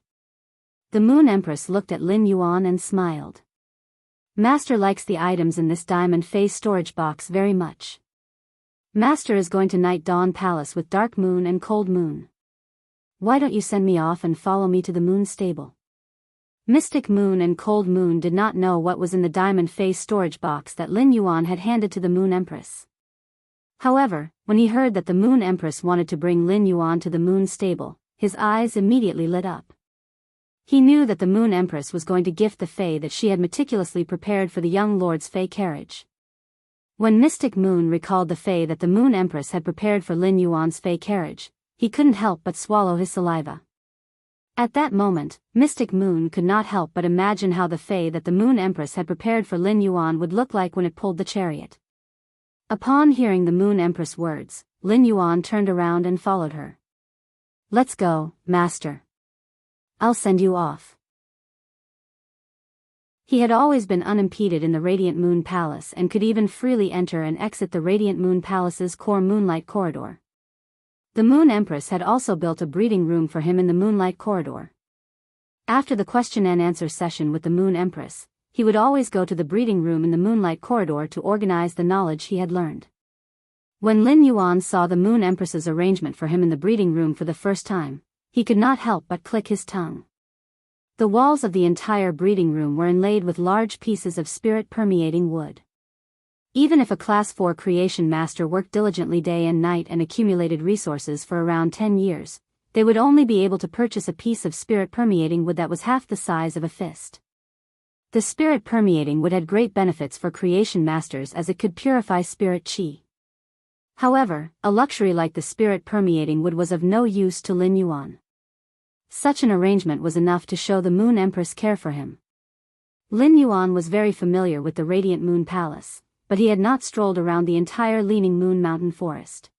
The Moon Empress looked at Lin Yuan and smiled. Master likes the items in this diamond face storage box very much. Master is going to Night Dawn Palace with Dark Moon and Cold Moon. Why don't you send me off and follow me to the Moon Stable? Mystic Moon and Cold Moon did not know what was in the diamond face storage box that Lin Yuan had handed to the Moon Empress. However, when he heard that the Moon Empress wanted to bring Lin Yuan to the Moon Stable, his eyes immediately lit up. He knew that the Moon Empress was going to gift the Fae that she had meticulously prepared for the young lord's Fae carriage. When Mystic Moon recalled the Fae that the Moon Empress had prepared for Lin Yuan's Fae carriage, he couldn't help but swallow his saliva. At that moment, Mystic Moon could not help but imagine how the Fae that the Moon Empress had prepared for Lin Yuan would look like when it pulled the chariot. Upon hearing the Moon Empress' words, Lin Yuan turned around and followed her. Let's go, Master. I'll send you off. He had always been unimpeded in the Radiant Moon Palace and could even freely enter and exit the Radiant Moon Palace's core Moonlight Corridor. The Moon Empress had also built a breeding room for him in the Moonlight Corridor. After the question and answer session with the Moon Empress, he would always go to the breeding room in the Moonlight Corridor to organize the knowledge he had learned. When Lin Yuan saw the Moon Empress's arrangement for him in the breeding room for the first time, he could not help but click his tongue. The walls of the entire breeding room were inlaid with large pieces of spirit-permeating wood. Even if a Class 4 creation master worked diligently day and night and accumulated resources for around 10 years, they would only be able to purchase a piece of spirit-permeating wood that was half the size of a fist. The spirit-permeating wood had great benefits for creation masters as it could purify spirit chi. However, a luxury like the spirit-permeating wood was of no use to Lin Yuan. Such an arrangement was enough to show the Moon Empress care for him. Lin Yuan was very familiar with the Radiant Moon Palace, but he had not strolled around the entire Leaning Moon Mountain forest.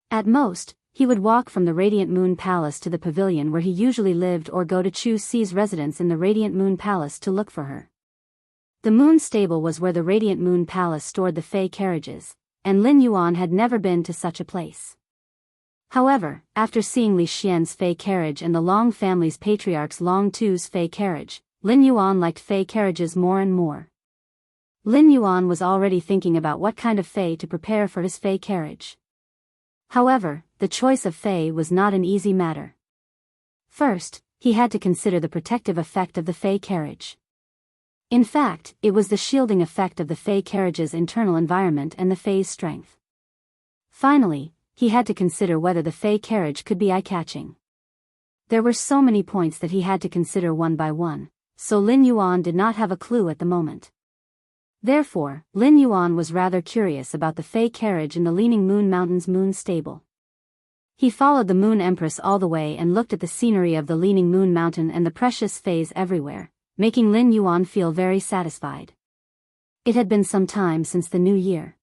At most, he would walk from the Radiant Moon Palace to the pavilion where he usually lived or go to Chu Si's residence in the Radiant Moon Palace to look for her. The Moon Stable was where the Radiant Moon Palace stored the Fae carriages, and Lin Yuan had never been to such a place. However, after seeing Li Xian's Fae carriage and the Long family's patriarch's Long Tu's Fae carriage, Lin Yuan liked Fae carriages more and more. Lin Yuan was already thinking about what kind of Fae to prepare for his Fae carriage. However, the choice of Fae was not an easy matter. First, he had to consider the protective effect of the Fae carriage. In fact, it was the shielding effect of the Fae carriage's internal environment and the Fae's strength. Finally, he had to consider whether the Fae carriage could be eye-catching. There were so many points that he had to consider one by one, so Lin Yuan did not have a clue at the moment. Therefore, Lin Yuan was rather curious about the Fae carriage in the Leaning Moon Mountain's Moon Stable. He followed the Moon Empress all the way and looked at the scenery of the Leaning Moon Mountain and the precious Faes everywhere, making Lin Yuan feel very satisfied. It had been some time since the new year.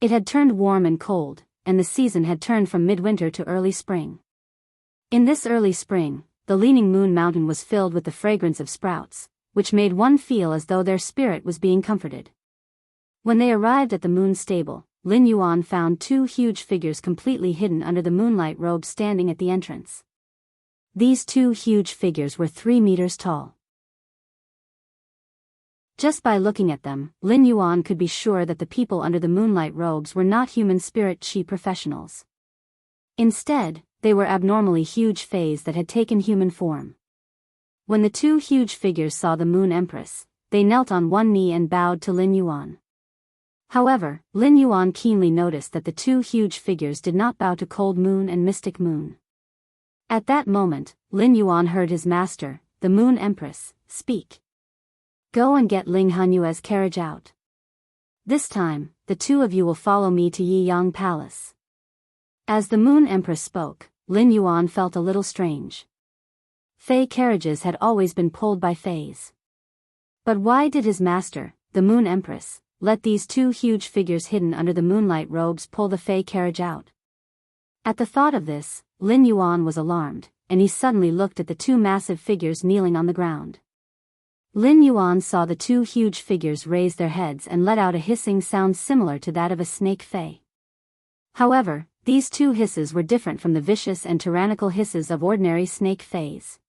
It had turned warm and cold, and the season had turned from midwinter to early spring. In this early spring, the Leaning Moon Mountain was filled with the fragrance of sprouts, which made one feel as though their spirit was being comforted. When they arrived at the Moon Stable, Lin Yuan found two huge figures completely hidden under the moonlight robe standing at the entrance. These two huge figures were 3 meters tall. Just by looking at them, Lin Yuan could be sure that the people under the moonlight robes were not human spirit chi professionals. Instead, they were abnormally huge Faes that had taken human form. When the two huge figures saw the Moon Empress, they knelt on one knee and bowed to Lin Yuan. However, Lin Yuan keenly noticed that the two huge figures did not bow to Cold Moon and Mystic Moon. At that moment, Lin Yuan heard his master, the Moon Empress, speak. Go and get Ling Hunyue's carriage out. This time, the two of you will follow me to Yiyang Palace. As the Moon Empress spoke, Lin Yuan felt a little strange. Fae carriages had always been pulled by Faes. But why did his master, the Moon Empress, let these two huge figures hidden under the moonlight robes pull the Fae carriage out? At the thought of this, Lin Yuan was alarmed, and he suddenly looked at the two massive figures kneeling on the ground. Lin Yuan saw the two huge figures raise their heads and let out a hissing sound similar to that of a snake Fae. However, these two hisses were different from the vicious and tyrannical hisses of ordinary snake Faes.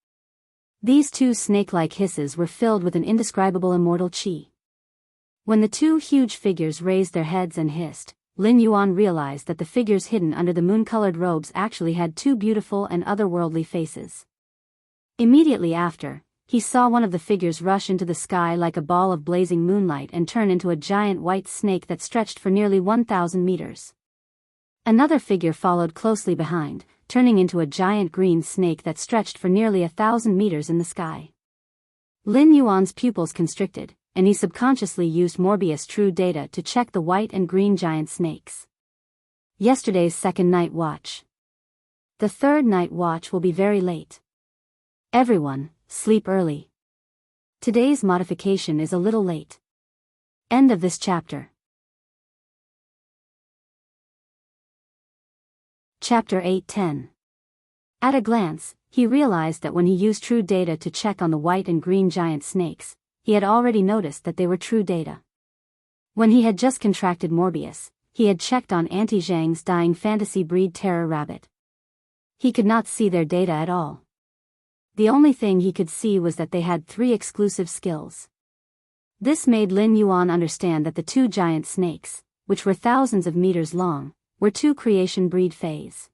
These two snake-like hisses were filled with an indescribable immortal chi. When the two huge figures raised their heads and hissed, Lin Yuan realized that the figures hidden under the moon-colored robes actually had two beautiful and otherworldly faces. Immediately after, he saw one of the figures rush into the sky like a ball of blazing moonlight and turn into a giant white snake that stretched for nearly 1,000 meters. Another figure followed closely behind, turning into a giant green snake that stretched for nearly 1,000 meters in the sky. Lin Yuan's pupils constricted, and he subconsciously used Morbius True Data to check the white and green giant snakes. Yesterday's second night watch. The third night watch will be very late. Everyone, sleep early. Today's modification is a little late. End of this chapter. Chapter 8:10. At a glance, he realized that when he used True Data to check on the white and green giant snakes, he had already noticed that they were True Data. When he had just contracted Morbius, he had checked on Auntie Zhang's dying fantasy breed terror rabbit. He could not see their data at all. The only thing he could see was that they had 3 exclusive skills. This made Lin Yuan understand that the 2 giant snakes, which were thousands of meters long, were 2 creation breed phase.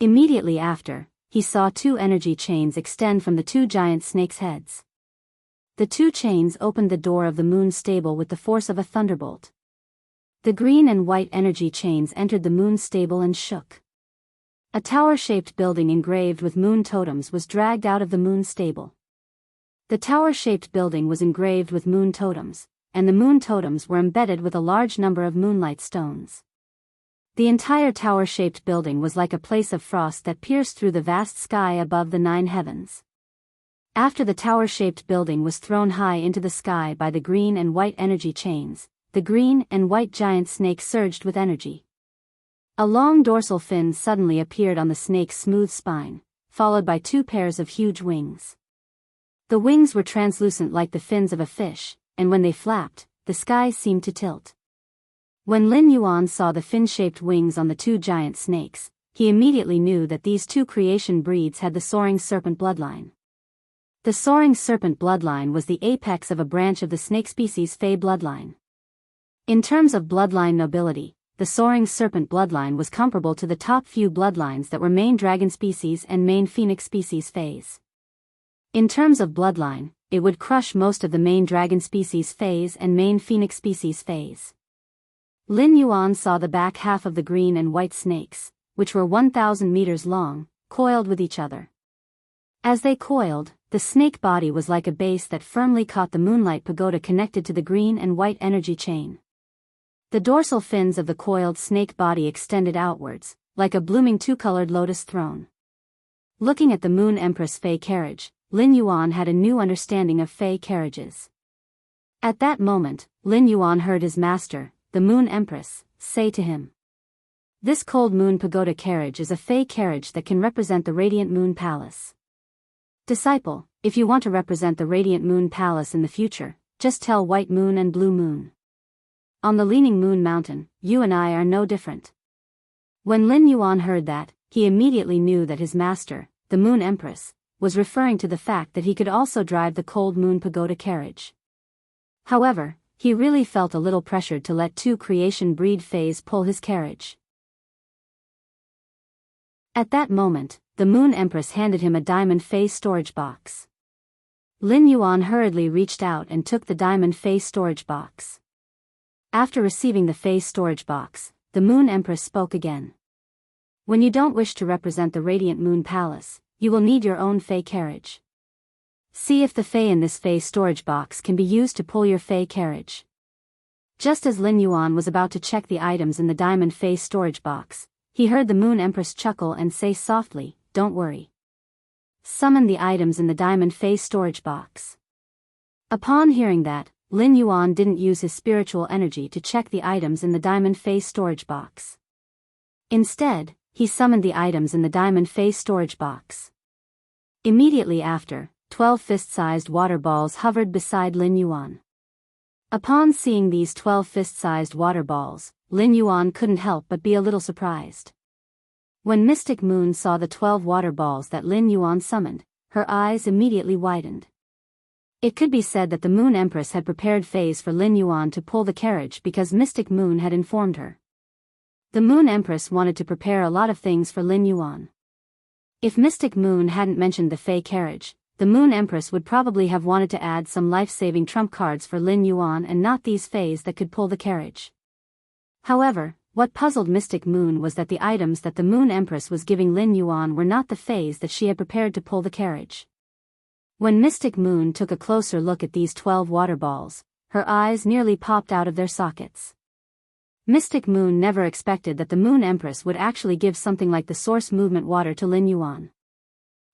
Immediately after, he saw 2 energy chains extend from the 2 giant snakes' heads. The 2 chains opened the door of the moon stable with the force of a thunderbolt. The green and white energy chains entered the moon stable and shook. A tower-shaped building engraved with moon totems was dragged out of the moon stable. The tower-shaped building was engraved with moon totems, and the moon totems were embedded with a large number of moonlight stones. The entire tower-shaped building was like a place of frost that pierced through the vast sky above the 9 heavens. After the tower-shaped building was thrown high into the sky by the green and white energy chains, the green and white giant snake surged with energy. A long dorsal fin suddenly appeared on the snake's smooth spine, followed by 2 pairs of huge wings. The wings were translucent like the fins of a fish, and when they flapped, the sky seemed to tilt. When Lin Yuan saw the fin-shaped wings on the 2 giant snakes, he immediately knew that these 2 creation breeds had the soaring serpent bloodline. The soaring serpent bloodline was the apex of a branch of the snake species Fey bloodline. In terms of bloodline nobility, the soaring serpent bloodline was comparable to the top few bloodlines that were main dragon species and main phoenix species Feys. In terms of bloodline, it would crush most of the main dragon species Feys and main phoenix species Feys. Lin Yuan saw the back half of the green and white snakes, which were 1,000 meters long, coiled with each other. As they coiled, the snake body was like a base that firmly caught the moonlight pagoda connected to the green and white energy chain. The dorsal fins of the coiled snake body extended outwards, like a blooming 2-colored lotus throne. Looking at the Moon Empress Fey carriage, Lin Yuan had a new understanding of Fey carriages. At that moment, Lin Yuan heard his master, the Moon Empress, say to him, "This cold moon pagoda carriage is a Fey carriage that can represent the radiant moon palace. Disciple, if you want to represent the radiant moon palace in the future, just tell White Moon and Blue Moon. On the leaning moon mountain, you and I are no different." When Lin Yuan heard that, he immediately knew that his master, the Moon Empress, was referring to the fact that he could also drive the cold moon pagoda carriage. However, he really felt a little pressured to let 2 creation breed Feys pull his carriage. At that moment, the Moon Empress handed him a diamond Fey storage box. Lin Yuan hurriedly reached out and took the diamond Fey storage box. After receiving the Fey storage box, the Moon Empress spoke again. "When you don't wish to represent the radiant moon palace, you will need your own Fey carriage. See if the Fey in this Fey storage box can be used to pull your Fey carriage." Just as Lin Yuan was about to check the items in the diamond Fey storage box, he heard the Moon Empress chuckle and say softly, "Don't worry. Summon the items in the diamond Fey storage box." Upon hearing that, Lin Yuan didn't use his spiritual energy to check the items in the diamond Fey storage box. Instead, he summoned the items in the diamond Fey storage box. Immediately after, 12 fist-sized water balls hovered beside Lin Yuan. Upon seeing these 12 fist-sized water balls, Lin Yuan couldn't help but be a little surprised. When Mystic Moon saw the 12 water balls that Lin Yuan summoned, her eyes immediately widened. It could be said that the Moon Empress had prepared Feys for Lin Yuan to pull the carriage because Mystic Moon had informed her. The Moon Empress wanted to prepare a lot of things for Lin Yuan. If Mystic Moon hadn't mentioned the Fey carriage, the Moon Empress would probably have wanted to add some life-saving trump cards for Lin Yuan and not these Feys that could pull the carriage. However, what puzzled Mystic Moon was that the items that the Moon Empress was giving Lin Yuan were not the Feys that she had prepared to pull the carriage. When Mystic Moon took a closer look at these 12 water balls, her eyes nearly popped out of their sockets. Mystic Moon never expected that the Moon Empress would actually give something like the Source Movement water to Lin Yuan.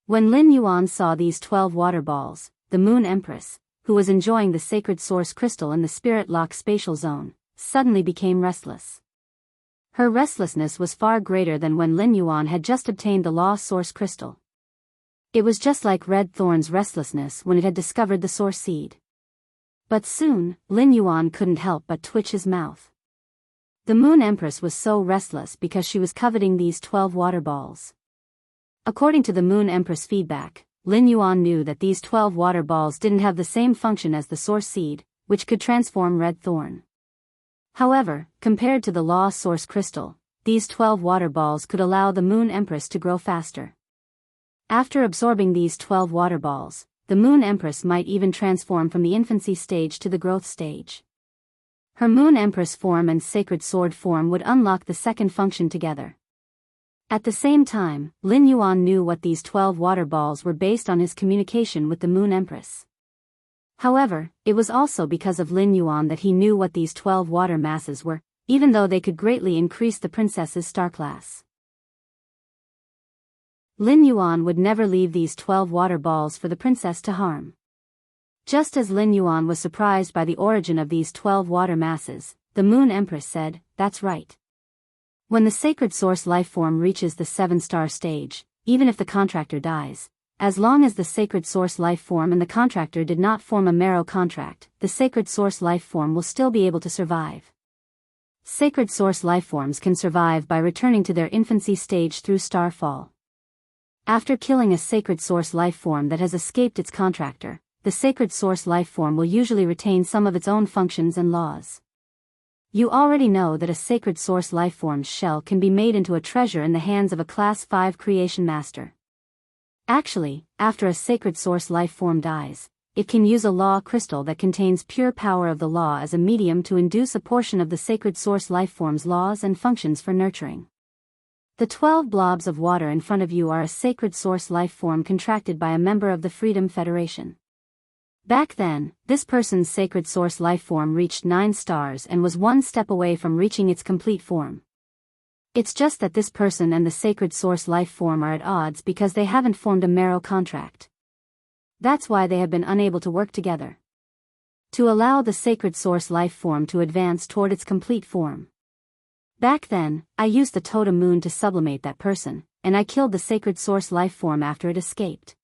When Lin Yuan saw these 12 water balls, the Moon Empress, who was enjoying the sacred source crystal in the Spirit Lock spatial zone, suddenly became restless. Her restlessness was far greater than when Lin Yuan had just obtained the Law Source crystal. It was just like Red Thorn's restlessness when it had discovered the Source Seed. But soon, Lin Yuan couldn't help but twitch his mouth. The Moon Empress was so restless because she was coveting these 12 water balls. According to the Moon Empress feedback, Lin Yuan knew that these 12 water balls didn't have the same function as the Source Seed, which could transform Red Thorn. However, compared to the Law Source crystal, these 12 water balls could allow the Moon Empress to grow faster. After absorbing these 12 water balls, the Moon Empress might even transform from the infancy stage to the growth stage. Her Moon Empress form and Sacred Sword form would unlock the second function together. At the same time, Lin Yuan knew what these 12 water balls were based on his communication with the Moon Empress. However, it was also because of Lin Yuan that he knew what these 12 water masses were, even though they could greatly increase the princess's star class. Lin Yuan would never leave these 12 water balls for the princess to harm. Just as Lin Yuan was surprised by the origin of these 12 water masses, the Moon Empress said, "That's right. When the sacred source lifeform reaches the 7-star stage, even if the contractor dies, as long as the sacred source lifeform and the contractor did not form a marrow contract, the sacred source lifeform will still be able to survive. Sacred source lifeforms can survive by returning to their infancy stage through starfall. After killing a sacred source lifeform that has escaped its contractor, the sacred source lifeform will usually retain some of its own functions and laws. You already know that a sacred source lifeform's shell can be made into a treasure in the hands of a Class 5 creation master. Actually, after a sacred source lifeform dies, it can use a law crystal that contains pure power of the law as a medium to induce a portion of the sacred source lifeform's laws and functions for nurturing. The 12 blobs of water in front of you are a sacred source lifeform contracted by a member of the Freedom Federation. Back then, this person's sacred source lifeform reached 9 stars and was one step away from reaching its complete form. It's just that this person and the sacred source lifeform are at odds because they haven't formed a marrow contract. That's why they have been unable to work together. To allow the sacred source lifeform to advance toward its complete form. Back then, I used the totem moon to sublimate that person, and I killed the sacred source lifeform after it escaped.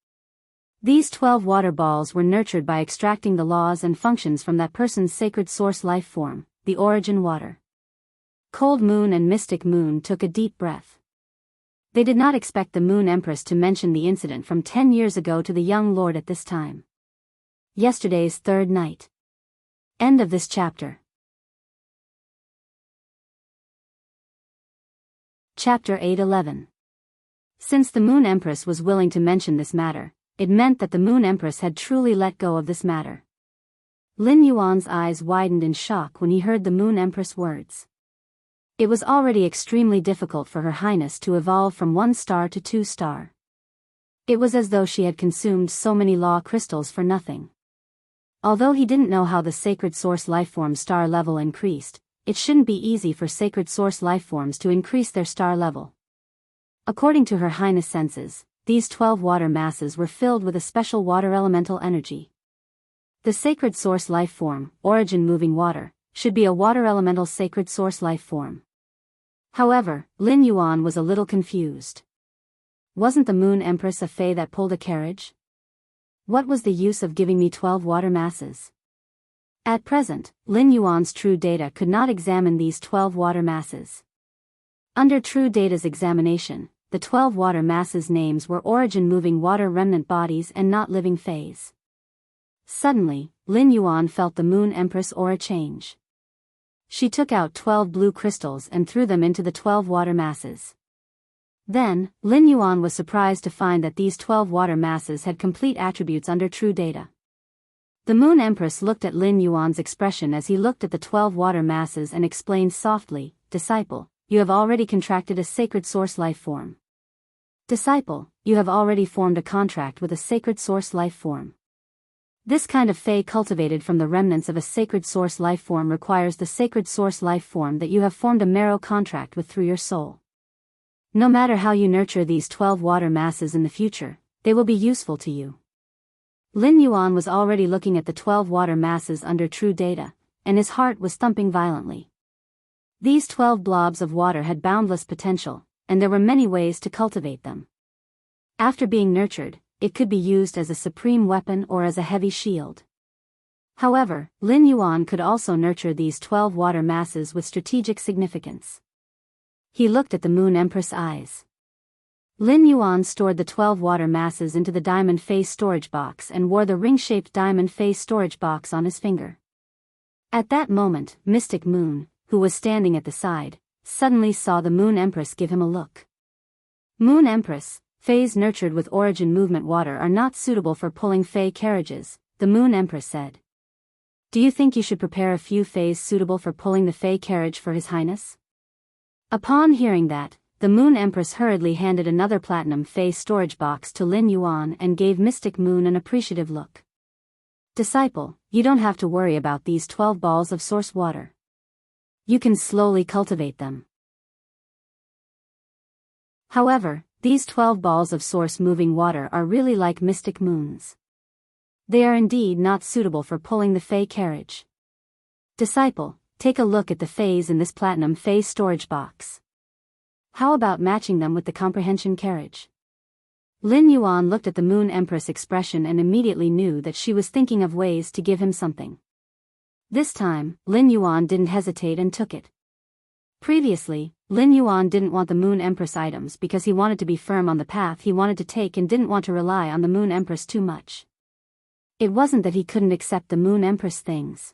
These 12 water balls were nurtured by extracting the laws and functions from that person's sacred source life form, the origin water. Cold Moon and Mystic Moon took a deep breath. They did not expect the Moon Empress to mention the incident from 10 years ago to the young lord at this time. Yesterday's third night. End of this chapter. Chapter 8:11. Since the Moon Empress was willing to mention this matter, it meant that the Moon Empress had truly let go of this matter. Lin Yuan's eyes widened in shock when he heard the Moon Empress' words. It was already extremely difficult for Her Highness to evolve from 1 star to 2 star. It was as though she had consumed so many law crystals for nothing. Although he didn't know how the sacred source lifeform star level increased, it shouldn't be easy for sacred source lifeforms to increase their star level. According to Her Highness' senses, these 12 water masses were filled with a special water elemental energy. The sacred source life form, origin moving water, should be a water elemental sacred source life form. However, Lin Yuan was a little confused. Wasn't the Moon Empress a Fey that pulled a carriage? What was the use of giving me 12 water masses? At present, Lin Yuan's true data could not examine these 12 water masses. Under true data's examination, the 12 water masses' names were origin-moving water remnant bodies and not living Feys. Suddenly, Lin Yuan felt the Moon Empress aura change. She took out 12 blue crystals and threw them into the 12 water masses. Then, Lin Yuan was surprised to find that these 12 water masses had complete attributes under true data. The Moon Empress looked at Lin Yuan's expression as he looked at the 12 water masses and explained softly, "Disciple, you have already contracted a sacred source life form. Disciple, you have already formed a contract with a sacred source life form. This kind of Fae cultivated from the remnants of a sacred source life form requires the sacred source life form that you have formed a marrow contract with through your soul. No matter how you nurture these 12 water masses in the future, they will be useful to you." Lin Yuan was already looking at the 12 water masses under true data, and his heart was thumping violently. These 12 blobs of water had boundless potential, and there were many ways to cultivate them. After being nurtured, it could be used as a supreme weapon or as a heavy shield. However, Lin Yuan could also nurture these 12 water masses with strategic significance. He looked at the Moon Empress' eyes. Lin Yuan stored the 12 water masses into the diamond face storage box and wore the ring-shaped diamond face storage box on his finger. At that moment, Mystic Moon, who was standing at the side, suddenly saw the Moon Empress give him a look. "Moon Empress, Fays nurtured with origin movement water are not suitable for pulling Fey carriages," the Moon Empress said. "Do you think you should prepare a few Fays suitable for pulling the Fey carriage for His Highness?" Upon hearing that, the Moon Empress hurriedly handed another platinum Fey storage box to Lin Yuan and gave Mystic Moon an appreciative look. "Disciple, you don't have to worry about these 12 balls of source water. You can slowly cultivate them. However, these 12 balls of source moving water are really like Mystic Moons. They are indeed not suitable for pulling the Fey carriage. Disciple, take a look at the Fays in this platinum Fey storage box. How about matching them with the comprehension carriage?" Lin Yuan looked at the Moon Empress' expression and immediately knew that she was thinking of ways to give him something. This time, Lin Yuan didn't hesitate and took it. Previously, Lin Yuan didn't want the Moon Empress items because he wanted to be firm on the path he wanted to take and didn't want to rely on the Moon Empress too much. It wasn't that he couldn't accept the Moon Empress things.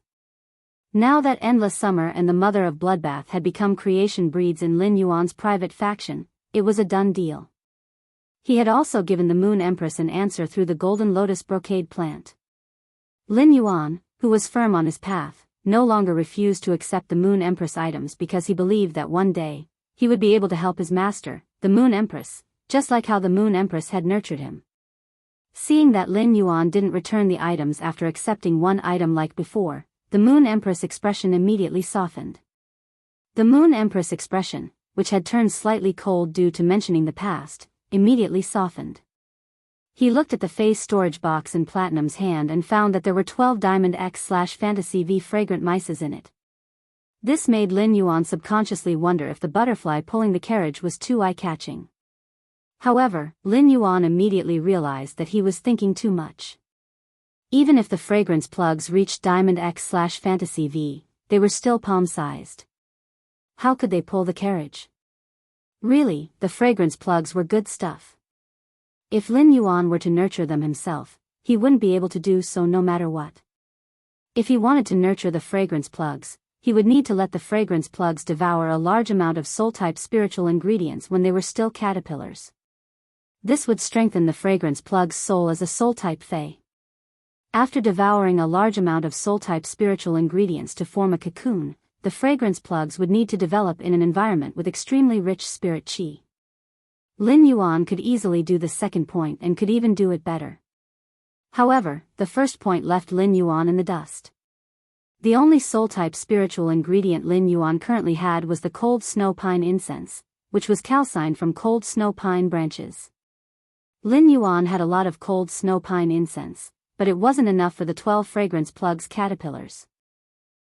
Now that Endless Summer and the Mother of Bloodbath had become creation breeds in Lin Yuan's private faction, it was a done deal. He had also given the Moon Empress an answer through the Golden Lotus brocade plant. Lin Yuan, who was firm on his path, no longer refused to accept the Moon Empress items because he believed that one day, he would be able to help his master, the Moon Empress, just like how the Moon Empress had nurtured him. Seeing that Lin Yuan didn't return the items after accepting one item like before, the Moon Empress expression immediately softened. The Moon Empress expression, which had turned slightly cold due to mentioning the past, immediately softened. He looked at the face storage box in Platinum's hand and found that there were 12 Diamond X/Fantasy V fragrant mices in it. This made Lin Yuan subconsciously wonder if the butterfly pulling the carriage was too eye-catching. However, Lin Yuan immediately realized that he was thinking too much. Even if the fragrance plugs reached Diamond X/Fantasy V, they were still palm-sized. How could they pull the carriage? Really, the fragrance plugs were good stuff. If Lin Yuan were to nurture them himself, he wouldn't be able to do so no matter what. If he wanted to nurture the fragrance plugs, he would need to let the fragrance plugs devour a large amount of soul-type spiritual ingredients when they were still caterpillars. This would strengthen the fragrance plug's soul as a soul-type Fae. After devouring a large amount of soul-type spiritual ingredients to form a cocoon, the fragrance plugs would need to develop in an environment with extremely rich spirit qi. Lin Yuan could easily do the second point and could even do it better. However, the first point left Lin Yuan in the dust. The only soul-type spiritual ingredient Lin Yuan currently had was the cold snow pine incense, which was calcined from cold snow pine branches. Lin Yuan had a lot of cold snow pine incense, but it wasn't enough for the 12 fragrance plugs caterpillars.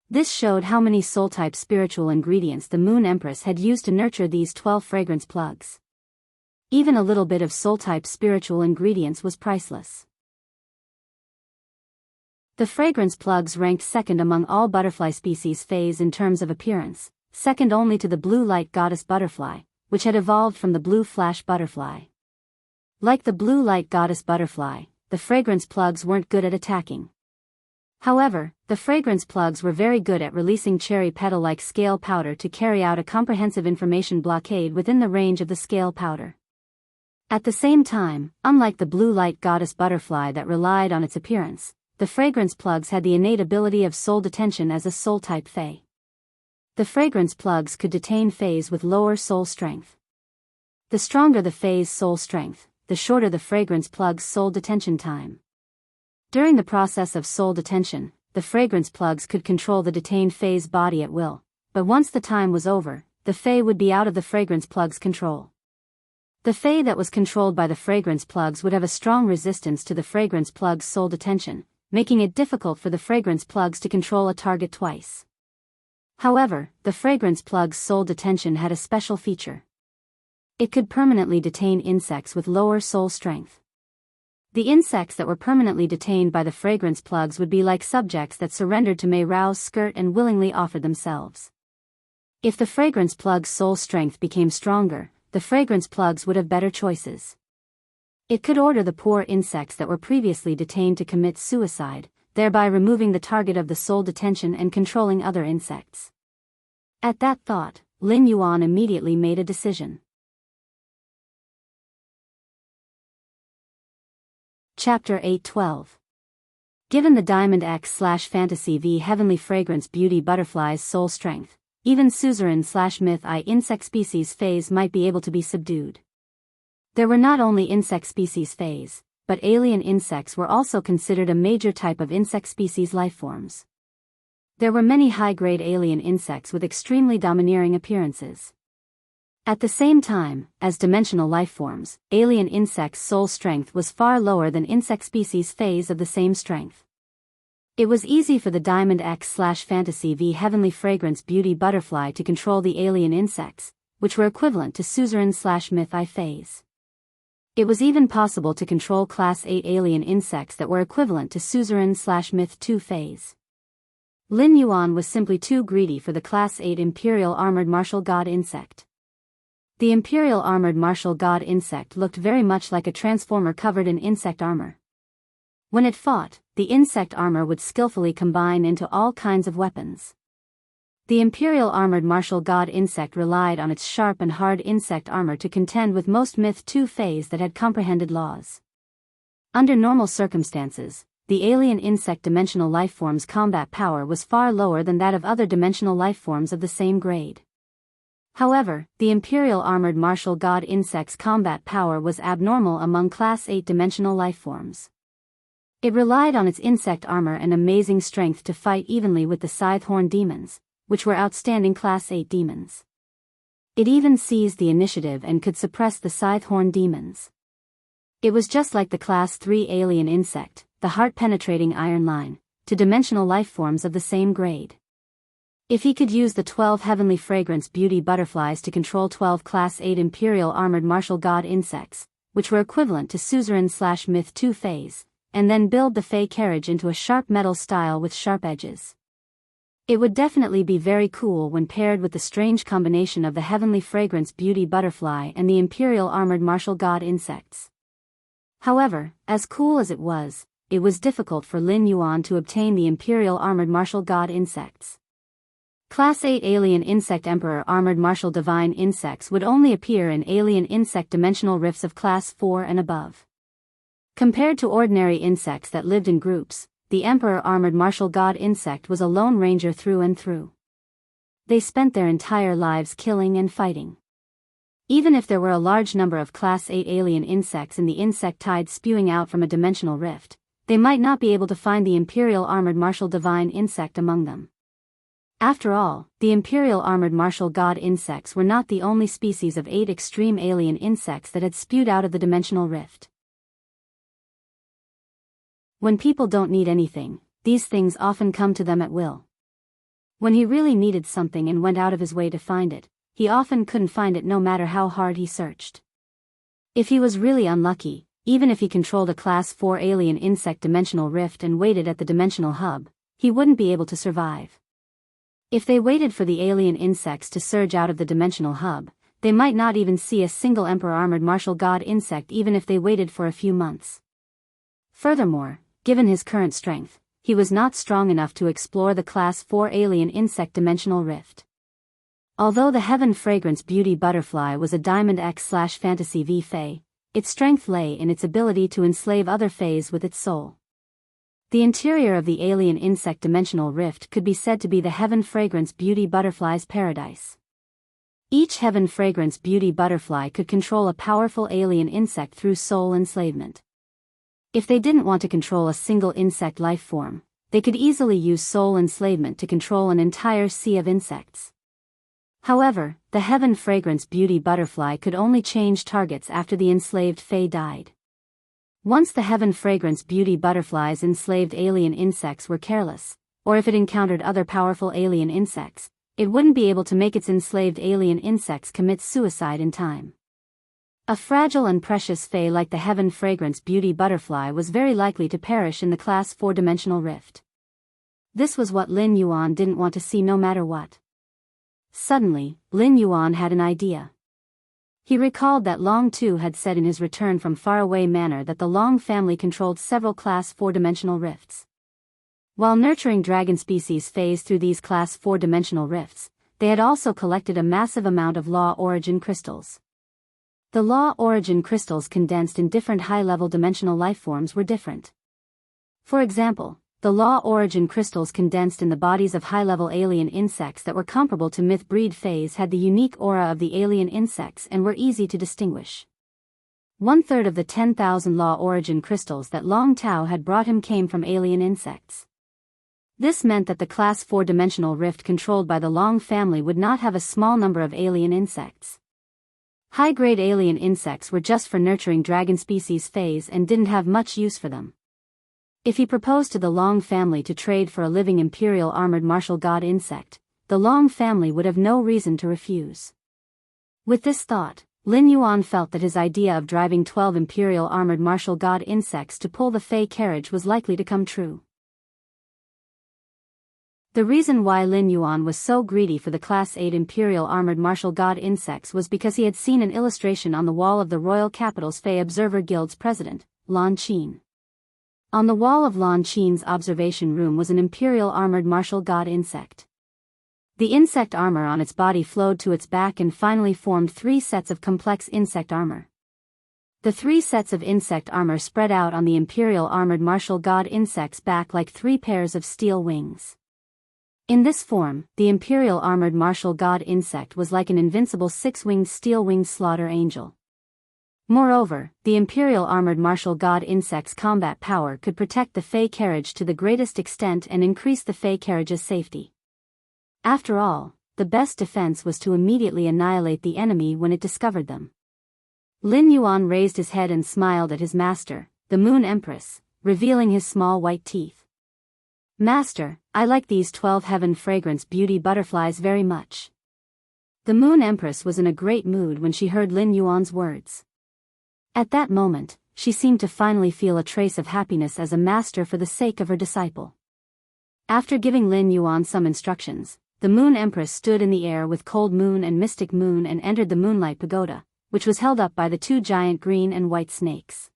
This showed how many soul-type spiritual ingredients the Moon Empress had used to nurture these 12 fragrance plugs. Even a little bit of soul-type spiritual ingredients was priceless. The fragrance plugs ranked second among all butterfly species Fays in terms of appearance, second only to the blue light goddess butterfly, which had evolved from the blue flash butterfly. Like the blue light goddess butterfly, the fragrance plugs weren't good at attacking. However, the fragrance plugs were very good at releasing cherry petal-like scale powder to carry out a comprehensive information blockade within the range of the scale powder. At the same time, unlike the blue light goddess butterfly that relied on its appearance, the fragrance plugs had the innate ability of soul detention as a soul-type fae. The fragrance plugs could detain faes with lower soul strength. The stronger the fae's soul strength, the shorter the fragrance plug's soul detention time. During the process of soul detention, the fragrance plugs could control the detained fae's body at will, but once the time was over, the fae would be out of the fragrance plug's control. The fae that was controlled by the fragrance plugs would have a strong resistance to the fragrance plug's soul detention, making it difficult for the fragrance plugs to control a target twice. However, the fragrance plug's soul detention had a special feature. It could permanently detain insects with lower soul strength. The insects that were permanently detained by the fragrance plugs would be like subjects that surrendered to Mei Rao's skirt and willingly offered themselves. If the fragrance plug's soul strength became stronger, the fragrance plugs would have better choices. It could order the poor insects that were previously detained to commit suicide, thereby removing the target of the soul detention and controlling other insects. At that thought, Lin Yuan immediately made a decision. Chapter 8:12. Given the Diamond X/Fantasy V Heavenly Fragrance Beauty Butterfly's soul strength, even suzerain/myth I insect species faes might be able to be subdued. There were not only insect species faes, but alien insects were also considered a major type of insect species lifeforms. There were many high-grade alien insects with extremely domineering appearances. At the same time, as dimensional lifeforms, alien insects' soul strength was far lower than insect species faes of the same strength. It was easy for the Diamond X/Fantasy V Heavenly Fragrance Beauty Butterfly to control the alien insects, which were equivalent to suzerain/myth I faes. It was even possible to control Class 8 alien insects that were equivalent to suzerain/myth II faes. Lin Yuan was simply too greedy for the Class 8 Imperial Armored Martial God insect. The Imperial Armored Martial God insect looked very much like a transformer covered in insect armor. When it fought, the insect armor would skillfully combine into all kinds of weapons. The Imperial Armored Martial God insect relied on its sharp and hard insect armor to contend with most Myth II faes that had comprehended laws. Under normal circumstances, the alien insect dimensional lifeform's combat power was far lower than that of other dimensional lifeforms of the same grade. However, the Imperial Armored Martial God insect's combat power was abnormal among Class 8 dimensional lifeforms. It relied on its insect armor and amazing strength to fight evenly with the Scythehorn demons, which were outstanding Class 8 demons. It even seized the initiative and could suppress the Scythehorn demons. It was just like the Class 3 alien insect, the heart-penetrating iron line, to dimensional lifeforms of the same grade. If he could use the 12 Heavenly Fragrance Beauty Butterflies to control 12 Class 8 Imperial Armored Martial God insects, which were equivalent to suzerain/myth II faes, and then build the Fey carriage into a sharp metal style with sharp edges. It would definitely be very cool when paired with the strange combination of the Heavenly Fragrance Beauty Butterfly and the Imperial Armored Martial God insects. However, as cool as it was difficult for Lin Yuan to obtain the Imperial Armored Martial God insects. Class 8 Alien Insect Emperor Armored Martial Divine Insects would only appear in alien insect dimensional rifts of Class 4 and above. Compared to ordinary insects that lived in groups, the Emperor Armored Martial God insect was a lone ranger through and through. They spent their entire lives killing and fighting. Even if there were a large number of Class 8 alien insects in the insect tide spewing out from a dimensional rift, they might not be able to find the Imperial Armored Martial Divine Insect among them. After all, the Imperial Armored Martial God insects were not the only species of 8 extreme alien insects that had spewed out of the dimensional rift. When people don't need anything, these things often come to them at will. When he really needed something and went out of his way to find it, he often couldn't find it no matter how hard he searched. If he was really unlucky, even if he controlled a Class 4 alien insect dimensional rift and waited at the dimensional hub, he wouldn't be able to survive. If they waited for the alien insects to surge out of the dimensional hub, they might not even see a single Emperor Armored Martial God insect even if they waited for a few months. Furthermore, given his current strength, he was not strong enough to explore the Class 4 alien insect dimensional rift. Although the Heaven Fragrance Beauty Butterfly was a Diamond X/Fantasy V Fae, its strength lay in its ability to enslave other Faes with its soul. The interior of the alien insect dimensional rift could be said to be the Heaven Fragrance Beauty Butterfly's paradise. Each Heaven Fragrance Beauty Butterfly could control a powerful alien insect through soul enslavement. If they didn't want to control a single insect life form, they could easily use soul enslavement to control an entire sea of insects. However, the Heaven Fragrance Beauty Butterfly could only change targets after the enslaved Fae died. Once the Heaven Fragrance Beauty Butterfly's enslaved alien insects were careless, or if it encountered other powerful alien insects, it wouldn't be able to make its enslaved alien insects commit suicide in time. A fragile and precious Fae like the Heaven Fragrance Beauty Butterfly was very likely to perish in the Class 4 dimensional rift. This was what Lin Yuan didn't want to see no matter what. Suddenly, Lin Yuan had an idea. He recalled that Long Tu had said in his Return from Faraway Manor that the Long family controlled several Class 4 dimensional rifts. While nurturing dragon species phase through these Class 4 dimensional rifts, they had also collected a massive amount of Law Origin crystals. The Law Origin crystals condensed in different high-level dimensional lifeforms were different. For example, the Law Origin crystals condensed in the bodies of high-level alien insects that were comparable to myth-breed Faes had the unique aura of the alien insects and were easy to distinguish. 1/3 of the 10,000 Law Origin crystals that Long Tao had brought him came from alien insects. This meant that the Class 4 dimensional rift controlled by the Long family would not have a small number of alien insects. High-grade alien insects were just for nurturing dragon species Faes and didn't have much use for them. If he proposed to the Long family to trade for a living Imperial Armored Martial God insect, the Long family would have no reason to refuse. With this thought, Lin Yuan felt that his idea of driving 12 Imperial Armored Martial God insects to pull the Fae carriage was likely to come true. The reason why Lin Yuan was so greedy for the Class 8 Imperial Armored Martial God insects was because he had seen an illustration on the wall of the Royal Capital's Fae Observer Guild's president, Lan Qin. On the wall of Lan Qin's observation room was an Imperial Armored Martial God insect. The insect armor on its body flowed to its back and finally formed 3 sets of complex insect armor. The 3 sets of insect armor spread out on the Imperial Armored Martial God insect's back like 3 pairs of steel wings. In this form, the Imperial Armored Martial God insect was like an invincible 6-winged steel-winged slaughter angel. Moreover, the Imperial Armored Martial God insect's combat power could protect the Fae carriage to the greatest extent and increase the Fae carriage's safety. After all, the best defense was to immediately annihilate the enemy when it discovered them. Lin Yuan raised his head and smiled at his master, the Moon Empress, revealing his small white teeth. "Master, I like these 12 Heaven Fragrance Beauty Butterflies very much." The Moon Empress was in a great mood when she heard Lin Yuan's words. At that moment, she seemed to finally feel a trace of happiness as a master for the sake of her disciple. After giving Lin Yuan some instructions, the Moon Empress stood in the air with Cold Moon and Mystic Moon and entered the Moonlight Pagoda, which was held up by the 2 giant green and white snakes.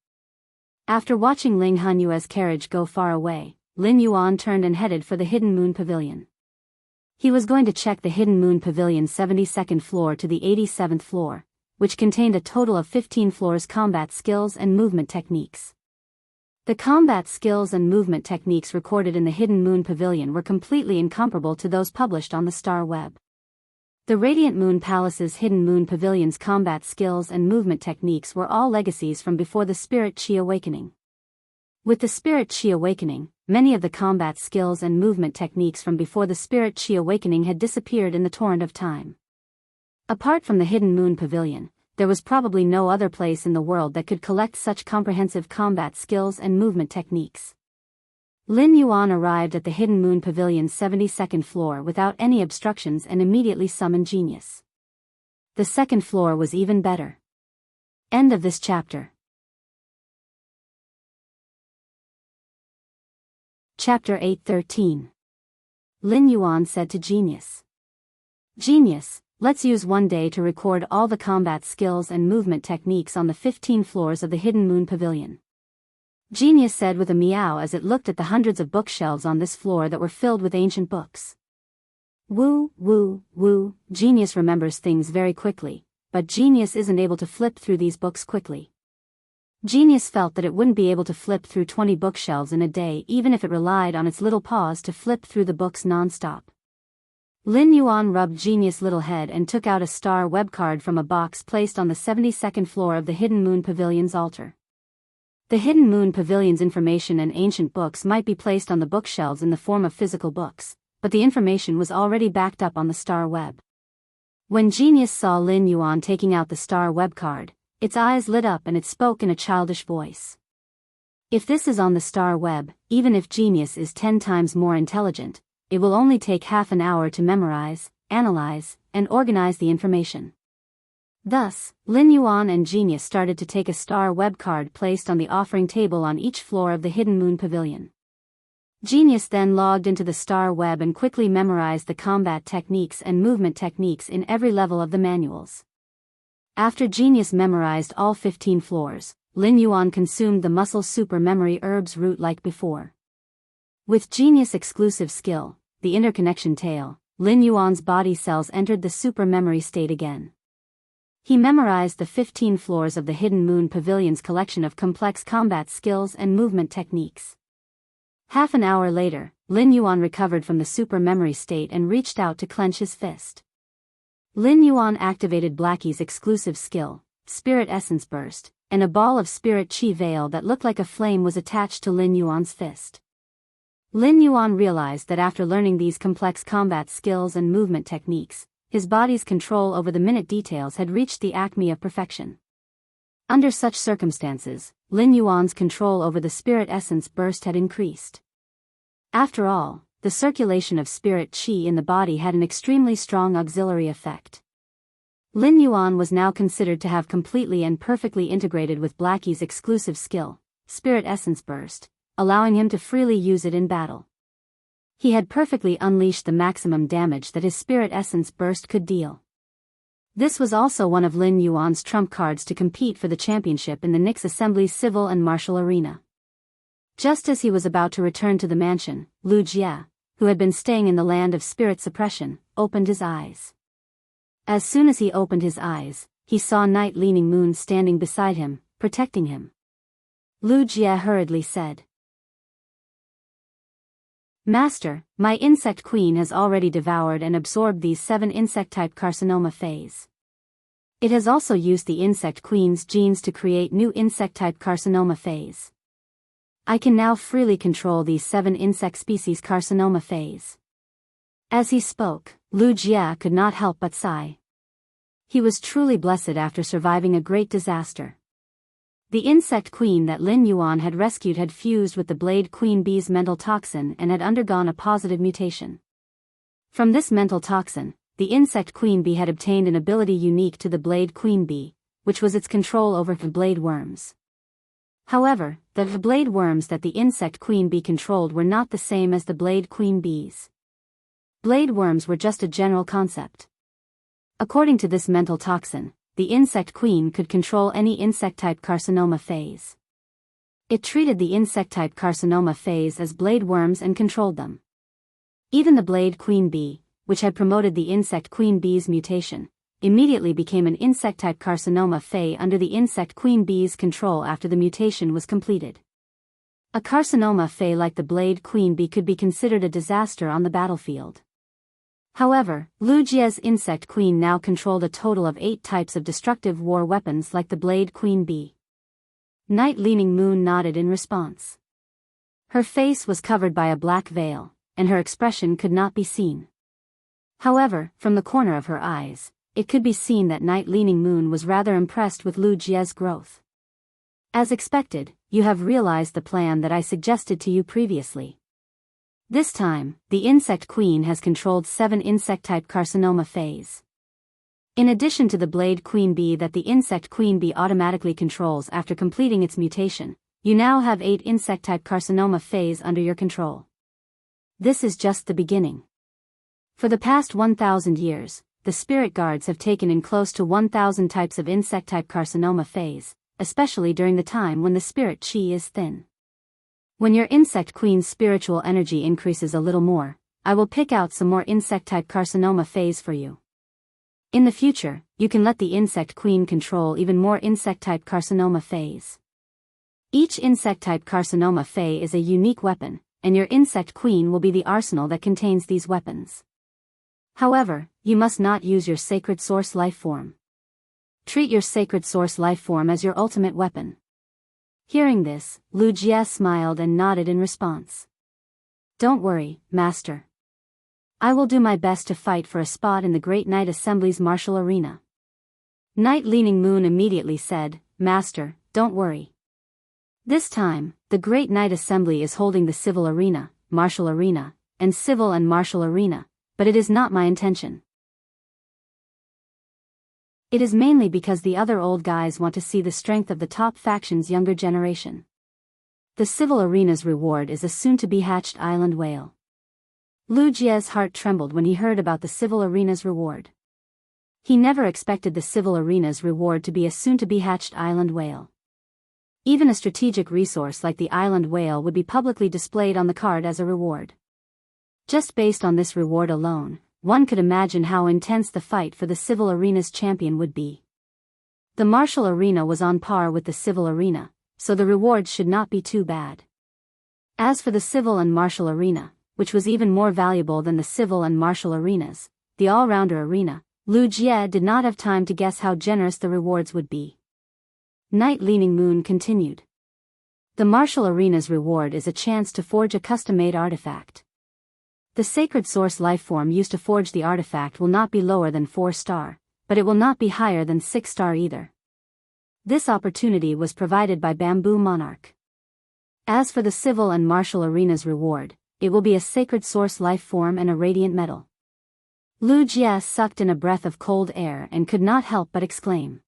After watching Ling Hanyue's carriage go far away, Lin Yuan turned and headed for the Hidden Moon Pavilion. He was going to check the Hidden Moon Pavilion's 72nd floor to the 87th floor, which contained a total of 15 floors combat skills and movement techniques. The combat skills and movement techniques recorded in the Hidden Moon Pavilion were completely incomparable to those published on the Star Web. The Radiant Moon Palace's Hidden Moon Pavilion's combat skills and movement techniques were all legacies from before the Spirit Chi Awakening. With the Spirit Chi Awakening, many of the combat skills and movement techniques from before the Spirit Chi Awakening had disappeared in the torrent of time. Apart from the Hidden Moon Pavilion, there was probably no other place in the world that could collect such comprehensive combat skills and movement techniques. Lin Yuan arrived at the Hidden Moon Pavilion's 72nd floor without any obstructions and immediately summoned Genius. The second floor was even better. End of this chapter. Chapter 8:13. Lin Yuan said to Genius. "Genius, let's use one day to record all the combat skills and movement techniques on the 15 floors of the Hidden Moon Pavilion." Genius said with a meow as it looked at the hundreds of bookshelves on this floor that were filled with ancient books. Woo, woo, woo, Genius remembers things very quickly, but Genius isn't able to flip through these books quickly. Genius felt that it wouldn't be able to flip through 20 bookshelves in a day even if it relied on its little paws to flip through the books non-stop. Lin Yuan rubbed Genius' little head and took out a star web card from a box placed on the 72nd floor of the Hidden Moon Pavilion's altar. The Hidden Moon Pavilion's information and ancient books might be placed on the bookshelves in the form of physical books, but the information was already backed up on the star web. When Genius saw Lin Yuan taking out the star web card, its eyes lit up and it spoke in a childish voice. If this is on the star web, even if Genius is 10 times more intelligent, it will only take half an hour to memorize, analyze, and organize the information. Thus, Lin Yuan and Genius started to take a star web card placed on the offering table on each floor of the Hidden Moon Pavilion. Genius then logged into the star web and quickly memorized the combat techniques and movement techniques in every level of the manuals. After Genius memorized all 15 floors, Lin Yuan consumed the muscle super memory herbs root like before. With Genius' exclusive skill, the interconnection tail, Lin Yuan's body cells entered the super memory state again. He memorized the 15 floors of the Hidden Moon Pavilion's collection of complex combat skills and movement techniques. Half an hour later, Lin Yuan recovered from the super memory state and reached out to clench his fist. Lin Yuan activated Blackie's exclusive skill, Spirit Essence Burst, and a ball of Spirit Chi Veil that looked like a flame was attached to Lin Yuan's fist. Lin Yuan realized that after learning these complex combat skills and movement techniques, his body's control over the minute details had reached the acme of perfection. Under such circumstances, Lin Yuan's control over the Spirit Essence Burst had increased. After all, the circulation of Spirit Qi in the body had an extremely strong auxiliary effect. Lin Yuan was now considered to have completely and perfectly integrated with Blackie's exclusive skill, Spirit Essence Burst, allowing him to freely use it in battle. He had perfectly unleashed the maximum damage that his Spirit Essence Burst could deal. This was also one of Lin Yuan's trump cards to compete for the championship in the Nix Assembly's civil and martial arena. Just as he was about to return to the mansion, Lu Jie, who had been staying in the land of spirit suppression, opened his eyes. As soon as he opened his eyes, he saw Night Leaning Moon standing beside him, protecting him. Lu Jie hurriedly said, "Master, my insect queen has already devoured and absorbed these 7 insect-type carcinoma phase. It has also used the insect queen's genes to create new insect-type carcinoma phase. I can now freely control these 7 insect species carcinoma phase." As he spoke, Lu Jie could not help but sigh. He was truly blessed after surviving a great disaster. The insect queen that Lin Yuan had rescued had fused with the Blade Queen Bee's mental toxin and had undergone a positive mutation. From this mental toxin, the insect queen bee had obtained an ability unique to the Blade Queen Bee, which was its control over the blade worms. However, the blade worms that the insect queen bee controlled were not the same as the Blade Queen Bees. Blade worms were just a general concept. According to this mental toxin, the insect queen could control any insect-type carcinoma phase. It treated the insect-type carcinoma phase as blade worms and controlled them. Even the Blade Queen Bee, which had promoted the insect queen bee's mutation, immediately became an insect-type carcinoma phase under the insect queen bee's control after the mutation was completed. A carcinoma phase like the Blade Queen Bee could be considered a disaster on the battlefield. However, Lu Jie's insect queen now controlled a total of 8 types of destructive war weapons like the Blade Queen Bee. Night Leaning Moon nodded in response. Her face was covered by a black veil, and her expression could not be seen. However, from the corner of her eyes, it could be seen that Night Leaning Moon was rather impressed with Lu Jie's growth. As expected, you have realized the plan that I suggested to you previously. This time, the insect queen has controlled 7 insect-type carcinoma phase. In addition to the Blade Queen Bee that the insect queen bee automatically controls after completing its mutation, you now have 8 insect-type carcinoma phase under your control. This is just the beginning. For the past 1,000 years, the spirit guards have taken in close to 1,000 types of insect-type carcinoma phase, especially during the time when the spirit chi is thin. When your insect queen's spiritual energy increases a little more, I will pick out some more insect-type carcinoma phase for you. In the future, you can let the insect queen control even more insect-type carcinoma phase. Each insect-type carcinoma phase is a unique weapon, and your insect queen will be the arsenal that contains these weapons. However, you must not use your sacred source life form. Treat your sacred source life form as your ultimate weapon. Hearing this, Lu Jie smiled and nodded in response. Don't worry, Master. I will do my best to fight for a spot in the Great Knight Assembly's martial arena. Knight Leaning Moon immediately said, Master, don't worry. This time, the Great Knight Assembly is holding the civil arena, martial arena, and civil and martial arena, but it is not my intention. It is mainly because the other old guys want to see the strength of the top faction's younger generation. The civil arena's reward is a soon-to-be hatched island whale. Lu Jie's heart trembled when he heard about the civil arena's reward. He never expected the civil arena's reward to be a soon-to-be hatched island whale. Even a strategic resource like the island whale would be publicly displayed on the card as a reward. Just based on this reward alone, one could imagine how intense the fight for the civil arena's champion would be. The martial arena was on par with the civil arena, so the rewards should not be too bad. As for the civil and martial arena, which was even more valuable than the civil and martial arenas, the all-rounder arena, Lu Jie did not have time to guess how generous the rewards would be. Knight Leaning Moon continued. The martial arena's reward is a chance to forge a custom-made artifact. The sacred source lifeform used to forge the artifact will not be lower than 4-star, but it will not be higher than 6-star either. This opportunity was provided by Bamboo Monarch. As for the civil and martial arena's reward, it will be a sacred source lifeform and a radiant metal. Lu Jie sucked in a breath of cold air and could not help but exclaim.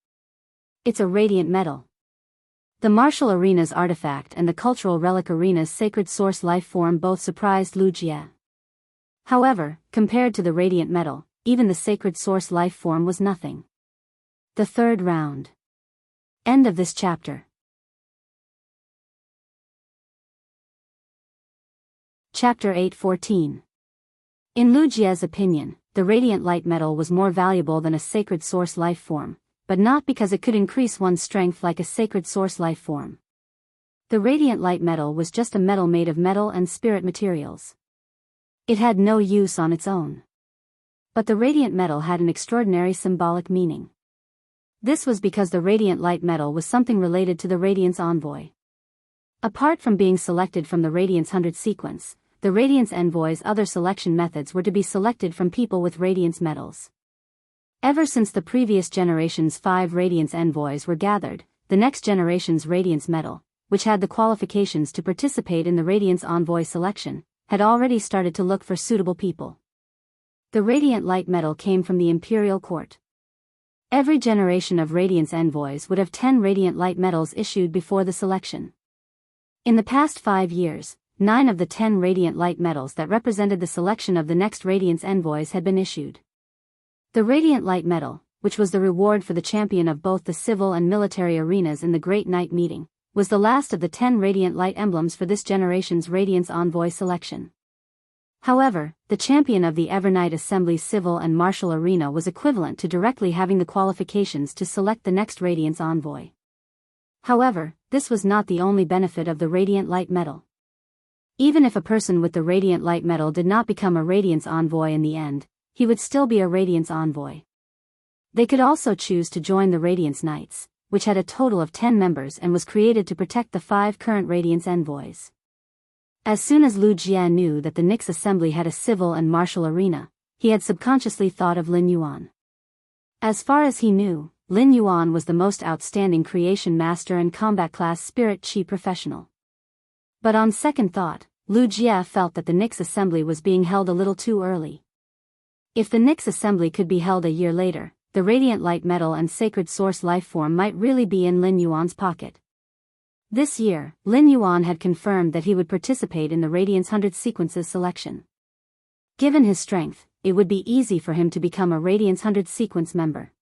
It's a radiant metal. The martial arena's artifact and the cultural relic arena's sacred source lifeform both surprised Lu Jie. However, compared to the radiant metal, even the sacred source life form was nothing. The third round. End of this chapter. Chapter 8:14. In Lu Jie's opinion, the radiant light metal was more valuable than a sacred source life form, but not because it could increase one's strength like a sacred source life form. The radiant light metal was just a metal made of metal and spirit materials. It had no use on its own. But the radiant metal had an extraordinary symbolic meaning. This was because the radiant light metal was something related to the Radiance Envoy. Apart from being selected from the Radiance 100 sequence, the Radiance Envoy's other selection methods were to be selected from people with Radiance medals. Ever since the previous generation's 5 Radiance Envoys were gathered, the next generation's Radiance medal, which had the qualifications to participate in the Radiance Envoy selection, had already started to look for suitable people. The radiant light metal came from the Imperial Court. Every generation of Radiance Envoys would have 10 radiant light medals issued before the selection. In the past 5 years, 9 of the 10 radiant light medals that represented the selection of the next Radiance Envoys had been issued. The radiant light medal, which was the reward for the champion of both the civil and military arenas in the Great Knight meeting, was the last of the 10 radiant light emblems for this generation's Radiance Envoy selection. However, the champion of the Evernight Assembly's civil and martial arena was equivalent to directly having the qualifications to select the next Radiance Envoy. However, this was not the only benefit of the radiant light medal. Even if a person with the radiant light medal did not become a Radiance Envoy in the end, he would still be a Radiance Envoy. They could also choose to join the Radiance Knights, which had a total of 10 members and was created to protect the 5 current Radiance Envoys. As soon as Lu Jie knew that the Nyx Assembly had a civil and martial arena, he had subconsciously thought of Lin Yuan. As far as he knew, Lin Yuan was the most outstanding creation master and combat class spirit chi professional. But on second thought, Lu Jie felt that the Nyx Assembly was being held a little too early. If the Nyx Assembly could be held a year later, the radiant light metal and sacred source lifeform might really be in Lin Yuan's pocket. This year, Lin Yuan had confirmed that he would participate in the Radiance 100 sequences selection. Given his strength, it would be easy for him to become a Radiance 100 sequence member.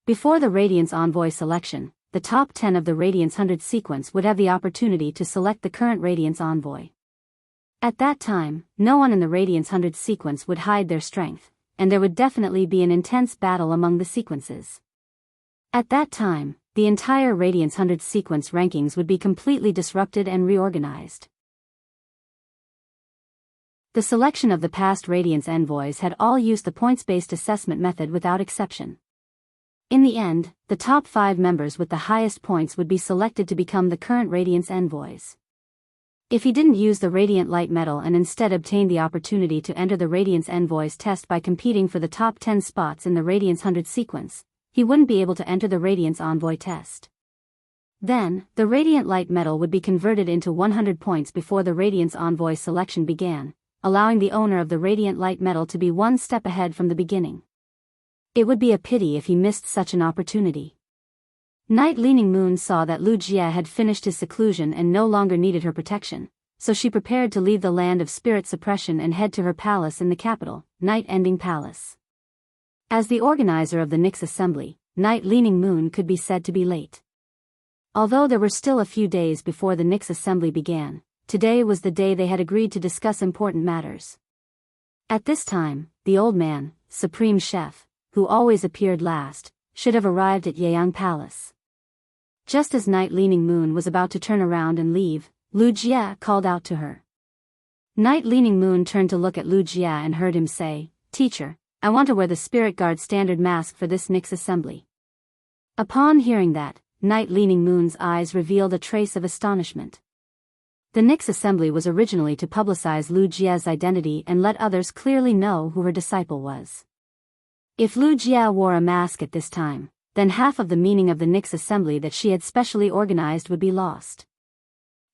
Before the Radiance Envoy selection, the top 10 of the Radiance 100 sequence would have the opportunity to select the current Radiance envoy. At that time, no one in the Radiance 100 sequence would hide their strength, and there would definitely be an intense battle among the sequences. At that time, the entire Radiance 100 sequence rankings would be completely disrupted and reorganized. The selection of the past Radiance envoys had all used the points-based assessment method without exception. In the end, the top 5 members with the highest points would be selected to become the current Radiance envoys. If he didn't use the Radiant Light Medal and instead obtained the opportunity to enter the Radiance envoys test by competing for the top 10 spots in the Radiance 100 sequence, he wouldn't be able to enter the Radiance envoy test. Then, the Radiant Light Medal would be converted into 100 points before the Radiance envoy selection began, allowing the owner of the Radiant Light Medal to be one step ahead from the beginning. It would be a pity if he missed such an opportunity. Night Leaning Moon saw that Lu Jie had finished his seclusion and no longer needed her protection, so she prepared to leave the land of spirit suppression and head to her palace in the capital, Night Ending Palace. As the organizer of the Nyx Assembly, Night Leaning Moon could be said to be late. Although there were still a few days before the Nyx Assembly began, today was the day they had agreed to discuss important matters. At this time, the old man, Supreme Chef, who always appeared last, should have arrived at Yeyang Palace. Just as Night Leaning Moon was about to turn around and leave, Lu Jie called out to her. Night Leaning Moon turned to look at Lu Jie and heard him say, "Teacher, I want to wear the Spirit Guard standard mask for this Nyx Assembly." Upon hearing that, Night Leaning Moon's eyes revealed a trace of astonishment. The Nyx Assembly was originally to publicize Lu Jie's identity and let others clearly know who her disciple was. If Lu Jie wore a mask at this time, then half of the meaning of the Nyx Assembly that she had specially organized would be lost.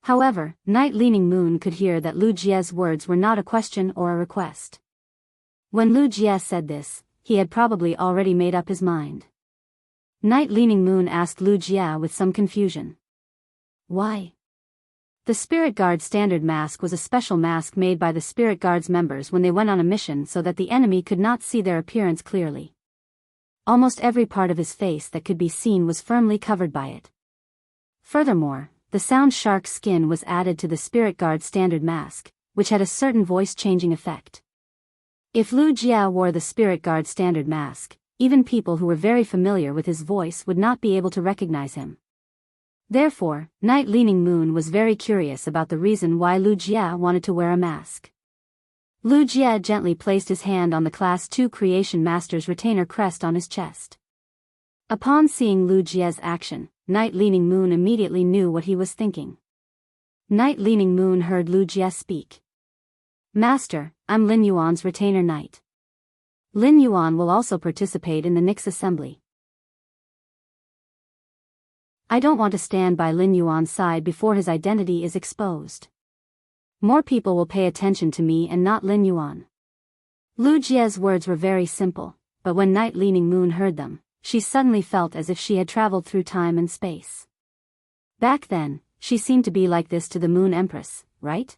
However, Night Leaning Moon could hear that Lu Jie's words were not a question or a request. When Lu Jie said this, he had probably already made up his mind. Night Leaning Moon asked Lu Jie with some confusion. Why? The Spirit Guard standard mask was a special mask made by the Spirit Guard's members when they went on a mission so that the enemy could not see their appearance clearly. Almost every part of his face that could be seen was firmly covered by it. Furthermore, the sound shark skin was added to the Spirit Guard standard mask, which had a certain voice-changing effect. If Lu Jie wore the Spirit Guard standard mask, even people who were very familiar with his voice would not be able to recognize him. Therefore, Night Leaning Moon was very curious about the reason why Lu Jie wanted to wear a mask. Lu Jie gently placed his hand on the Class 2 Creation Master's retainer crest on his chest. Upon seeing Lu Jie's action, Night Leaning Moon immediately knew what he was thinking. Night Leaning Moon heard Lu Jie speak. "Master, I'm Lin Yuan's retainer knight. Lin Yuan will also participate in the Nyx Assembly. I don't want to stand by Lin Yuan's side before his identity is exposed. More people will pay attention to me and not Lin Yuan." Lu Jie's words were very simple, but when Night Leaning Moon heard them, she suddenly felt as if she had traveled through time and space. Back then, she seemed to be like this to the Moon Empress, right?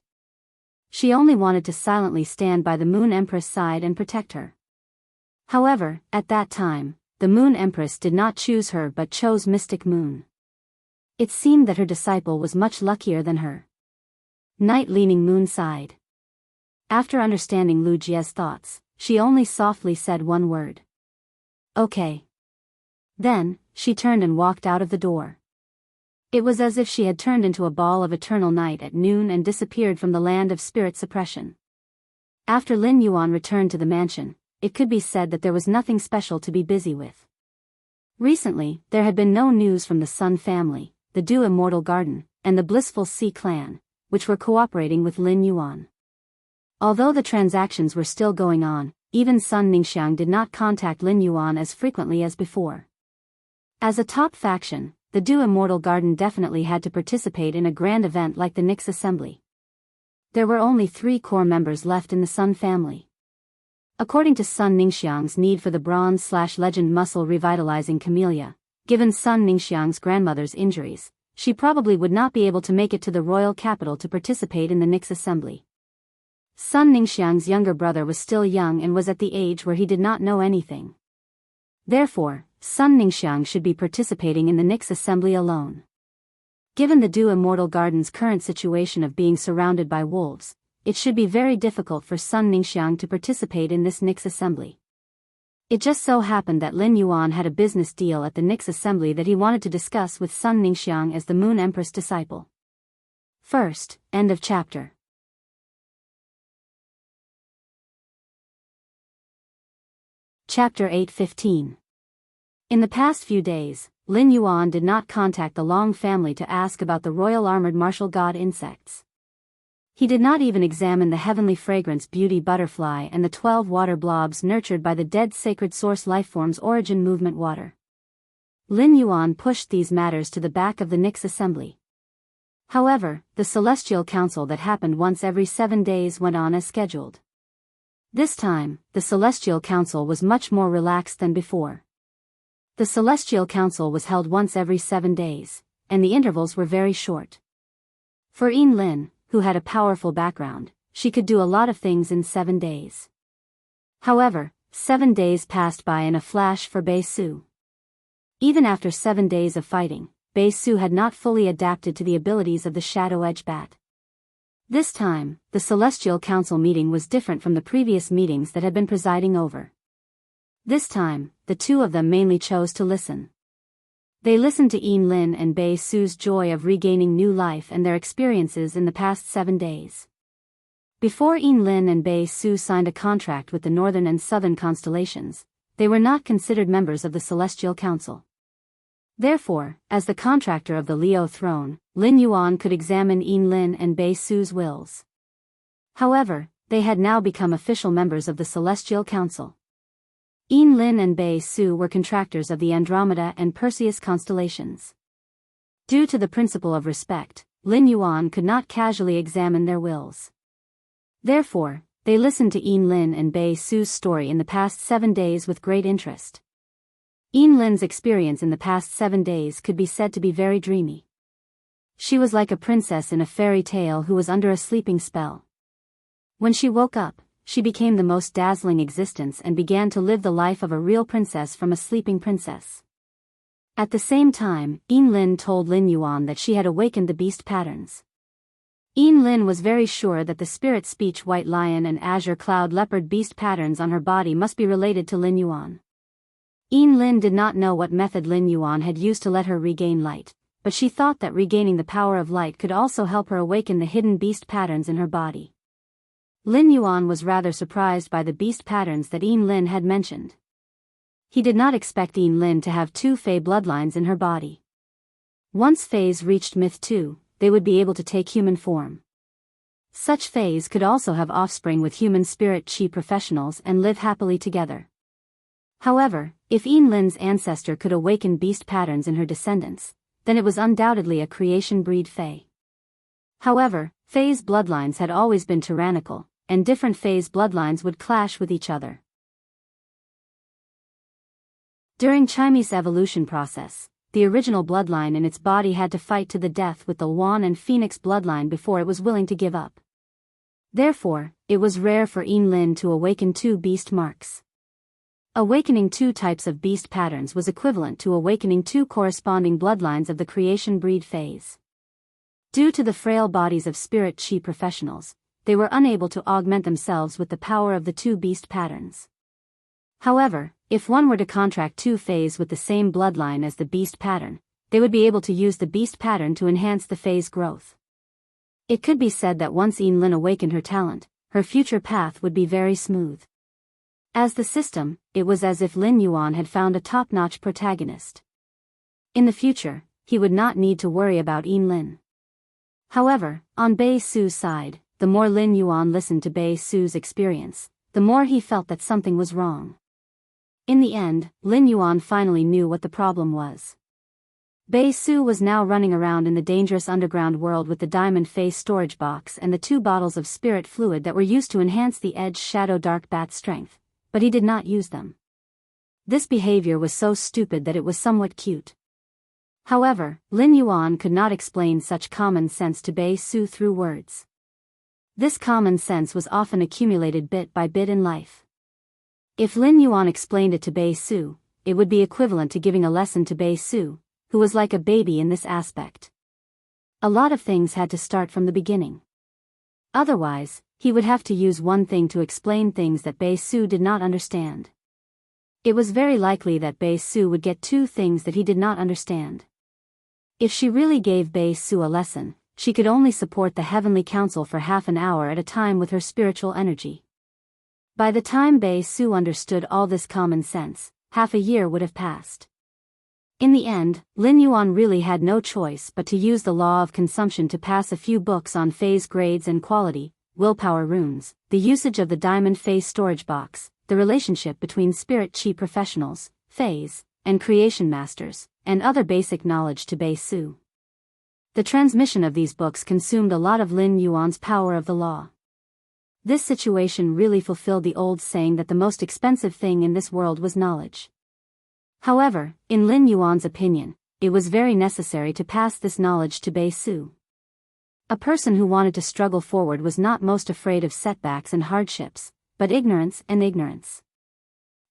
She only wanted to silently stand by the Moon Empress' side and protect her. However, at that time, the Moon Empress did not choose her but chose Mystic Moon. It seemed that her disciple was much luckier than her. Night Leaning Moon sighed. After understanding Lu Jie's thoughts, she only softly said one word. "Okay." Then, she turned and walked out of the door. It was as if she had turned into a ball of eternal night at noon and disappeared from the land of spirit suppression. After Lin Yuan returned to the mansion, it could be said that there was nothing special to be busy with. Recently, there had been no news from the Sun family, the Dew Immortal Garden, and the Blissful Sea clan, which were cooperating with Lin Yuan. Although the transactions were still going on, even Sun Ningxiang did not contact Lin Yuan as frequently as before. As a top faction, the Dew Immortal Garden definitely had to participate in a grand event like the Nyx Assembly. There were only 3 core members left in the Sun family. According to Sun Ningxiang's need for the bronze/legend muscle revitalizing camellia, given Sun Ningxiang's grandmother's injuries, she probably would not be able to make it to the royal capital to participate in the Nyx Assembly. Sun Ningxiang's younger brother was still young and was at the age where he did not know anything. Therefore, Sun Ningxiang should be participating in the Nix assembly alone. Given the Du Immortal Garden's current situation of being surrounded by wolves, it should be very difficult for Sun Ningxiang to participate in this Nix assembly. It just so happened that Lin Yuan had a business deal at the Nix assembly that he wanted to discuss with Sun Ningxiang as the Moon Empress disciple. First, end of chapter. Chapter 8:15. In the past few days, Lin Yuan did not contact the Long family to ask about the royal armored martial god insects. He did not even examine the heavenly fragrance beauty butterfly and the 12 water blobs nurtured by the dead sacred source lifeform's origin movement water. Lin Yuan pushed these matters to the back of the Nix assembly. However, the Celestial Council that happened once every 7 days went on as scheduled. This time, the Celestial Council was much more relaxed than before. The Celestial Council was held once every 7 days, and the intervals were very short. For Yin Lin, who had a powerful background, she could do a lot of things in 7 days. However, 7 days passed by in a flash for Bei Su. Even after 7 days of fighting, Bei Su had not fully adapted to the abilities of the Shadow Edge Bat. This time, the Celestial Council meeting was different from the previous meetings that had been presiding over. This time, the two of them mainly chose to listen. They listened to Yin Lin and Bei Su's joy of regaining new life and their experiences in the past 7 days. Before Yin Lin and Bei Su signed a contract with the Northern and Southern constellations, they were not considered members of the Celestial Council. Therefore, as the contractor of the Leo throne, Lin Yuan could examine Yin Lin and Bei Su's wills. However, they had now become official members of the Celestial Council. Yin Lin and Bei Su were contractors of the Andromeda and Perseus constellations. Due to the principle of respect, Lin Yuan could not casually examine their wills. Therefore, they listened to Yin Lin and Bei Su's story in the past 7 days with great interest. Yin Lin's experience in the past 7 days could be said to be very dreamy. She was like a princess in a fairy tale who was under a sleeping spell. When she woke up, she became the most dazzling existence and began to live the life of a real princess from a sleeping princess. At the same time, Yin Lin told Lin Yuan that she had awakened the beast patterns. Yin Lin was very sure that the spirit speech white lion and azure cloud leopard beast patterns on her body must be related to Lin Yuan. Yin Lin did not know what method Lin Yuan had used to let her regain light, but she thought that regaining the power of light could also help her awaken the hidden beast patterns in her body. Lin Yuan was rather surprised by the beast patterns that Yin Lin had mentioned. He did not expect Yin Lin to have 2 Fey bloodlines in her body. Once Feys reached Myth 2, they would be able to take human form. Such Feys could also have offspring with human spirit chi professionals and live happily together. However, if Yin Lin's ancestor could awaken beast patterns in her descendants, then it was undoubtedly a creation breed Fey. However, Fey's bloodlines had always been tyrannical, and different Fey's bloodlines would clash with each other. During Chaime's evolution process, the original bloodline in its body had to fight to the death with the Wan and Phoenix bloodline before it was willing to give up. Therefore, it was rare for Yin Lin to awaken 2 beast marks. Awakening 2 types of beast patterns was equivalent to awakening 2 corresponding bloodlines of the creation breed phase. Due to the frail bodies of spirit chi professionals, they were unable to augment themselves with the power of the 2 beast patterns. However, if one were to contract 2 Feys with the same bloodline as the beast pattern, they would be able to use the beast pattern to enhance the Fey's growth. It could be said that once Yin Lin awakened her talent, her future path would be very smooth. As the system, it was as if Lin Yuan had found a top-notch protagonist. In the future, he would not need to worry about Yin Lin. However, on Bei Su's side, the more Lin Yuan listened to Bei Su's experience, the more he felt that something was wrong. In the end, Lin Yuan finally knew what the problem was. Bei Su was now running around in the dangerous underground world with the diamond face storage box and the 2 bottles of spirit fluid that were used to enhance the Edge Shadow Dark Bat's strength, but he did not use them. This behavior was so stupid that it was somewhat cute. However, Lin Yuan could not explain such common sense to Bei Su through words. This common sense was often accumulated bit by bit in life. If Lin Yuan explained it to Bei Su, it would be equivalent to giving a lesson to Bei Su, who was like a baby in this aspect. A lot of things had to start from the beginning. Otherwise, he would have to use one thing to explain things that Bei Su did not understand. It was very likely that Bei Su would get two things that he did not understand. If she really gave Bei Su a lesson, she could only support the Heavenly Council for half an hour at a time with her spiritual energy. By the time Bei Su understood all this common sense, half a year would have passed. In the end, Lin Yuan really had no choice but to use the law of consumption to pass a few books on phase grades and quality, willpower runes, the usage of the diamond phase storage box, the relationship between spirit chi professionals, phase, and creation masters, and other basic knowledge to Bei Su. The transmission of these books consumed a lot of Lin Yuan's power of the law. This situation really fulfilled the old saying that the most expensive thing in this world was knowledge. However, in Lin Yuan's opinion, it was very necessary to pass this knowledge to Bei Su. A person who wanted to struggle forward was not most afraid of setbacks and hardships, but ignorance and ignorance.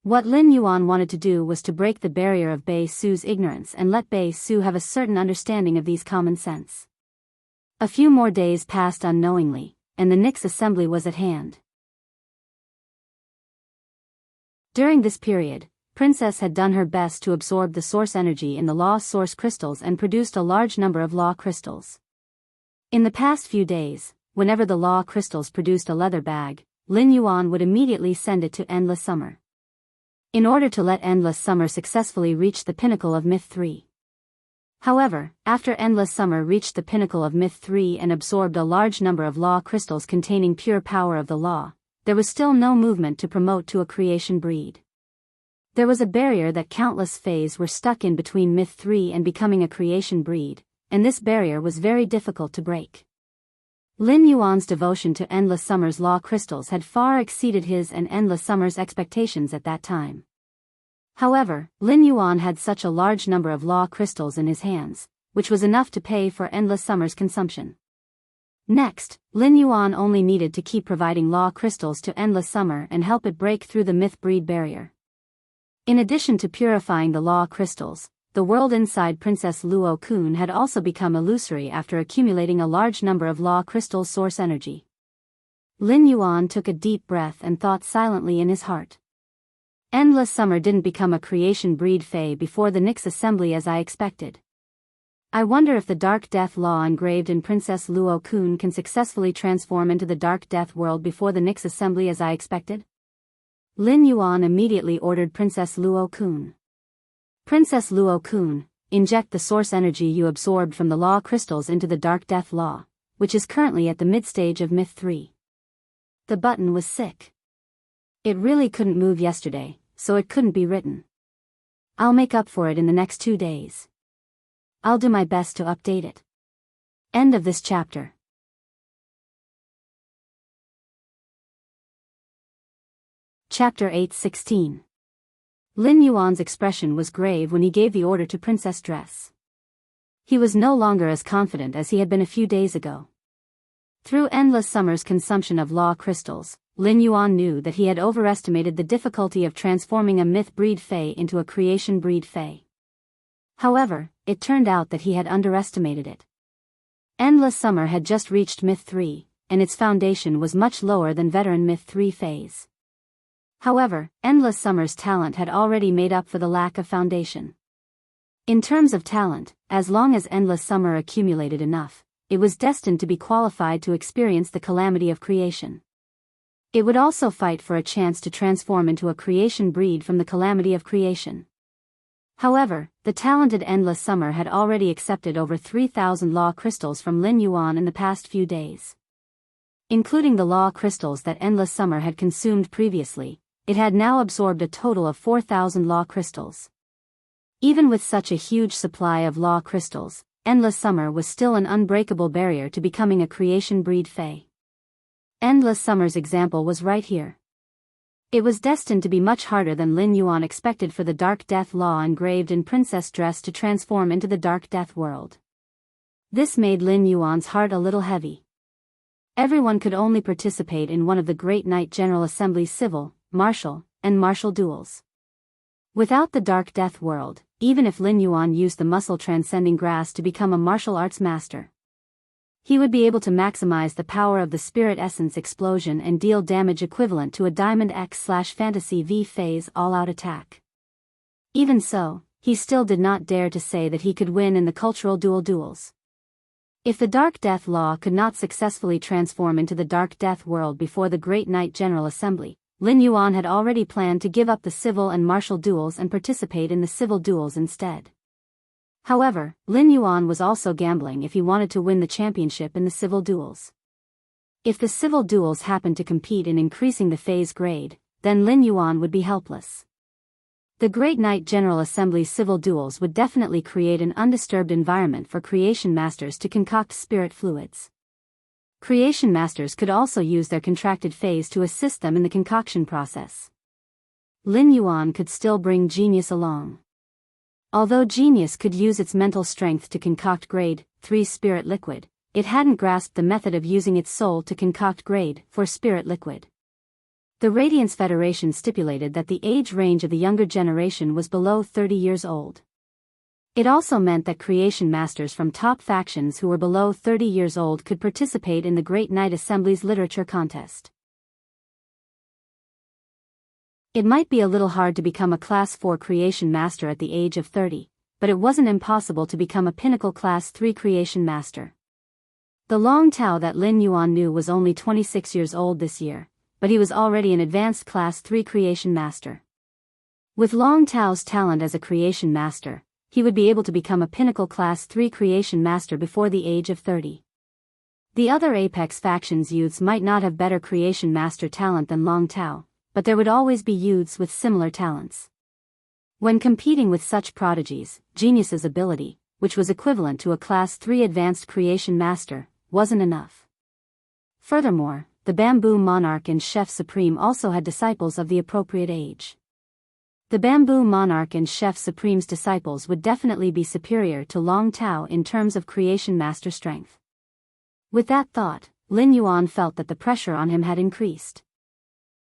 What Lin Yuan wanted to do was to break the barrier of Bei Su's ignorance and let Bei Su have a certain understanding of these common sense. A few more days passed unknowingly, and the Nix assembly was at hand. During this period, Princess had done her best to absorb the source energy in the law source crystals and produced a large number of law crystals. In the past few days, whenever the law crystals produced a leather bag, Lin Yuan would immediately send it to Endless Summer. In order to let Endless Summer successfully reach the pinnacle of Myth 3. However, after Endless Summer reached the pinnacle of Myth 3 and absorbed a large number of law crystals containing pure power of the law, there was still no movement to promote to a creation breed. There was a barrier that countless phase were stuck in between Myth 3 and becoming a creation breed, and this barrier was very difficult to break. Lin Yuan's devotion to Endless Summer's law crystals had far exceeded his and Endless Summer's expectations at that time. However, Lin Yuan had such a large number of law crystals in his hands, which was enough to pay for Endless Summer's consumption. Next, Lin Yuan only needed to keep providing law crystals to Endless Summer and help it break through the myth breed barrier. In addition to purifying the law crystals, the world inside Princess Luo Kun had also become illusory after accumulating a large number of law crystal source energy. Lin Yuan took a deep breath and thought silently in his heart. Endless Summer didn't become a creation breed Fae before the Nix assembly as I expected. I wonder if the Dark Death Law engraved in Princess Luo Kun can successfully transform into the Dark Death world before the Nix assembly as I expected? Lin Yuan immediately ordered Princess Luo Kun. Princess Luo Kun, inject the source energy you absorbed from the law crystals into the Dark Death Law, which is currently at the mid-stage of Myth 3. The button was sick. It really couldn't move yesterday, so it couldn't be written. I'll make up for it in the next 2 days. I'll do my best to update it. End of this chapter. Chapter 8:16. Lin Yuan's expression was grave when he gave the order to Princess Dress. He was no longer as confident as he had been a few days ago. Through Endless Summer's consumption of law crystals, Lin Yuan knew that he had overestimated the difficulty of transforming a myth breed Fae into a creation breed Fae. However, it turned out that he had underestimated it. Endless Summer had just reached Myth 3, and its foundation was much lower than veteran Myth 3 Faes. However, Endless Summer's talent had already made up for the lack of foundation. In terms of talent, as long as Endless Summer accumulated enough, it was destined to be qualified to experience the calamity of creation. It would also fight for a chance to transform into a creation breed from the calamity of creation. However, the talented Endless Summer had already accepted over 3,000 law crystals from Lin Yuan in the past few days. Including the law crystals that Endless Summer had consumed previously, it had now absorbed a total of 4,000 law crystals. Even with such a huge supply of law crystals, Endless Summer was still an unbreakable barrier to becoming a creation breed Fae. Endless Summer's example was right here. It was destined to be much harder than Lin Yuan expected for the Dark Death Law engraved in Princess Dress to transform into the Dark Death world. This made Lin Yuan's heart a little heavy. Everyone could only participate in one of the Great Knight General Assembly's civil, martial, and martial duels. Without the Dark Death world, even if Lin Yuan used the muscle-transcending grass to become a martial arts master, he would be able to maximize the power of the spirit essence explosion and deal damage equivalent to a Diamond X/Fantasy V phase all-out attack. Even so, he still did not dare to say that he could win in the cultural duels. If the Dark Death Law could not successfully transform into the Dark Death world before the Great Knight General Assembly, Lin Yuan had already planned to give up the civil and martial duels and participate in the civil duels instead. However, Lin Yuan was also gambling if he wanted to win the championship in the civil duels. If the civil duels happened to compete in increasing the phase grade, then Lin Yuan would be helpless. The Great Knight General Assembly's civil duels would definitely create an undisturbed environment for creation masters to concoct spirit fluids. Creation masters could also use their contracted phase to assist them in the concoction process. Lin Yuan could still bring genius along. Although genius could use its mental strength to concoct grade 3 spirit liquid, it hadn't grasped the method of using its soul to concoct grade 4 spirit liquid. The Radiance Federation stipulated that the age range of the younger generation was below 30 years old. It also meant that creation masters from top factions who were below 30 years old could participate in the Great Knight Assembly's literature contest. It might be a little hard to become a Class 4 creation master at the age of 30, but it wasn't impossible to become a pinnacle Class 3 creation master. The Long Tao that Lin Yuan knew was only 26 years old this year, but he was already an advanced Class 3 creation master. With Long Tao's talent as a creation master, he would be able to become a pinnacle Class 3 creation master before the age of 30. The other Apex factions youths might not have better creation master talent than Long Tao, but there would always be youths with similar talents. When competing with such prodigies, Genius's ability, which was equivalent to a Class 3 advanced creation master, wasn't enough. Furthermore, the Bamboo Monarch and Chef Supreme also had disciples of the appropriate age. The Bamboo Monarch and Chef Supreme's disciples would definitely be superior to Long Tao in terms of creation master strength. With that thought, Lin Yuan felt that the pressure on him had increased.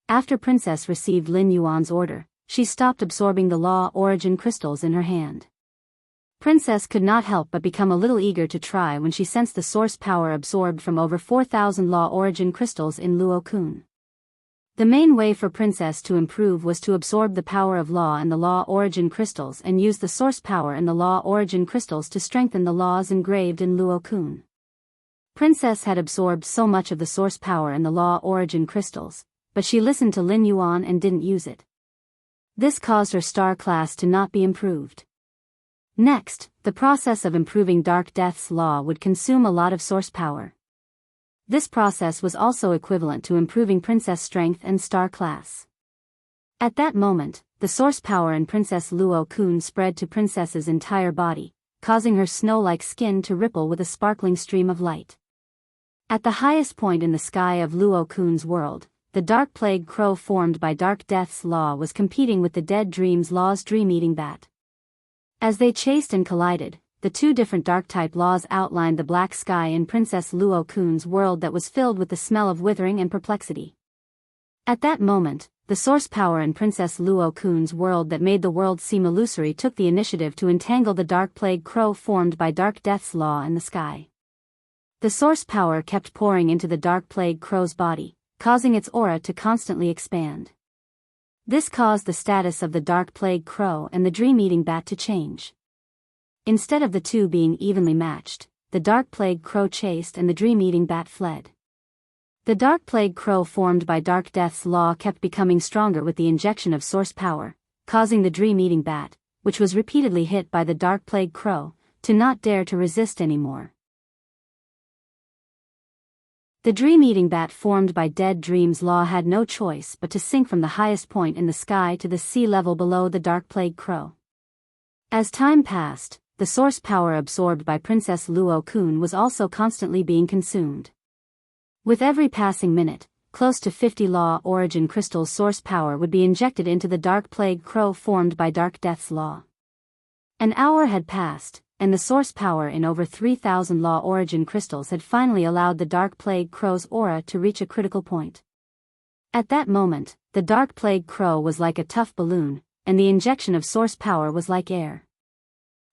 After Princess received Lin Yuan's order, she stopped absorbing the law origin crystals in her hand. Princess could not help but become a little eager to try when she sensed the source power absorbed from over 4,000 law origin crystals in Luo Kun. The main way for Princess to improve was to absorb the power of law and the law origin crystals and use the source power in the law origin crystals to strengthen the laws engraved in Luo Kun. Princess had absorbed so much of the source power in the law origin crystals, but she listened to Lin Yuan and didn't use it. This caused her star class to not be improved. Next, the process of improving Dark Death's law would consume a lot of source power. This process was also equivalent to improving Princess strength and star class. At that moment, the source power in Princess Luo Kun spread to Princess's entire body, causing her snow-like skin to ripple with a sparkling stream of light. At the highest point in the sky of Luo Kun's world, the Dark Plague Crow formed by Dark Death's law was competing with the Dead Dream's law's dream-eating bat. As they chased and collided, the two different dark-type laws outlined the black sky in Princess Luo Kun's world that was filled with the smell of withering and perplexity. At that moment, the source power in Princess Luo Kun's world that made the world seem illusory took the initiative to entangle the Dark Plague Crow formed by Dark Death's law in the sky. The source power kept pouring into the Dark Plague Crow's body, causing its aura to constantly expand. This caused the status of the Dark Plague Crow and the Dream-Eating Bat to change. Instead of the two being evenly matched, the Dark Plague Crow chased and the Dream-Eating Bat fled. The Dark Plague Crow formed by Dark Death's law kept becoming stronger with the injection of source power, causing the Dream-Eating Bat, which was repeatedly hit by the Dark Plague Crow, to not dare to resist anymore. The Dream-Eating Bat formed by Dead Dream's law had no choice but to sink from the highest point in the sky to the sea level below the Dark Plague Crow. As time passed, the source power absorbed by Princess Luo Kun was also constantly being consumed. With every passing minute, close to 50 law origin crystals source power would be injected into the Dark Plague Crow formed by Dark Death's law. An hour had passed, and the source power in over 3,000 law origin crystals had finally allowed the Dark Plague Crow's aura to reach a critical point. At that moment, the Dark Plague Crow was like a tough balloon, and the injection of source power was like air.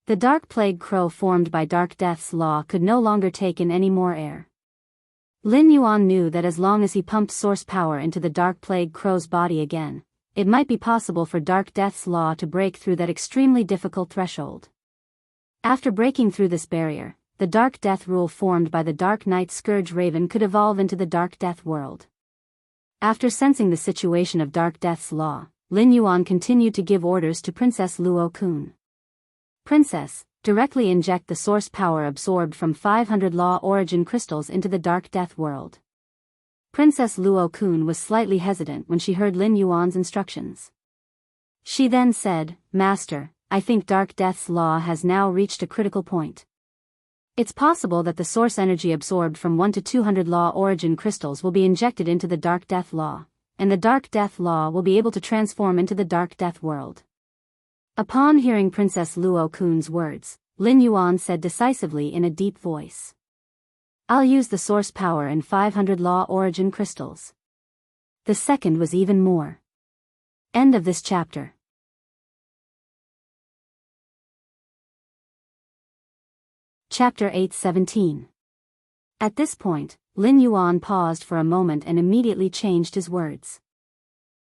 The dark plague crow formed by Dark Death's law could no longer take in any more air. Lin Yuan knew that as long as he pumped source power into the dark plague crow's body again, it might be possible for Dark Death's law to break through that extremely difficult threshold. After breaking through this barrier, the Dark Death rule formed by the Dark Knight Scourge Raven could evolve into the Dark Death world. After sensing the situation of Dark Death's law, Lin Yuan continued to give orders to Princess Luo Kun. Princess, directly inject the source power absorbed from 500 law origin crystals into the Dark Death world. Princess Luo Kun was slightly hesitant when she heard Lin Yuan's instructions. She then said, "Master, I think Dark Death's law has now reached a critical point. It's possible that the source energy absorbed from 1 to 200 law origin crystals will be injected into the Dark Death law, and the Dark Death law will be able to transform into the Dark Death world." Upon hearing Princess Luo Kun's words, Lin Yuan said decisively in a deep voice, "I'll use the source power in 500 law origin crystals." The second was even more. End of this chapter. Chapter 8:17. At this point, Lin Yuan paused for a moment and immediately changed his words.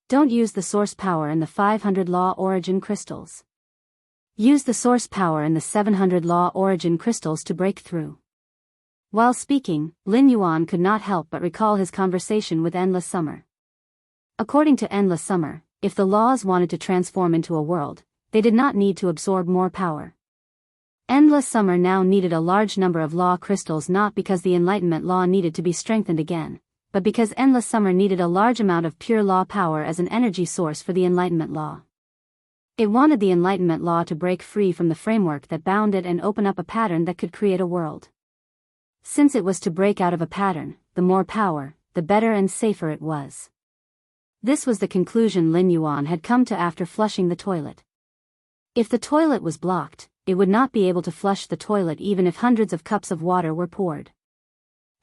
"Don't use the source power in the 500 law origin crystals. Use the source power in the 700 law origin crystals to break through." While speaking, Lin Yuan could not help but recall his conversation with Endless Summer. According to Endless Summer, if the laws wanted to transform into a world, they did not need to absorb more power. Endless Summer now needed a large number of law crystals, not because the Enlightenment law needed to be strengthened again, but because Endless Summer needed a large amount of pure law power as an energy source for the Enlightenment law. It wanted the Enlightenment law to break free from the framework that bound it and open up a pattern that could create a world. Since it was to break out of a pattern, the more power, the better and safer it was. This was the conclusion Lin Yuan had come to after flushing the toilet. If the toilet was blocked, it would not be able to flush the toilet even if hundreds of cups of water were poured.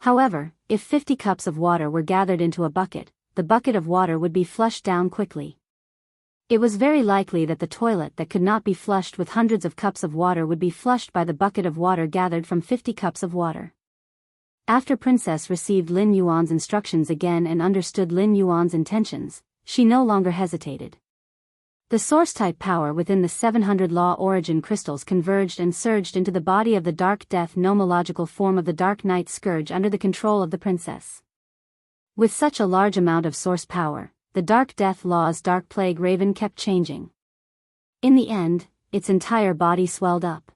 However, if 50 cups of water were gathered into a bucket, the bucket of water would be flushed down quickly. It was very likely that the toilet that could not be flushed with hundreds of cups of water would be flushed by the bucket of water gathered from 50 cups of water. After Princess received Lin Yuan's instructions again and understood Lin Yuan's intentions, she no longer hesitated. The source-type power within the 700 law origin crystals converged and surged into the body of the Dark Death nomological form of the Dark Knight Scourge under the control of the princess. With such a large amount of source power, the Dark Death law's Dark Plague Raven kept changing. In the end, its entire body swelled up.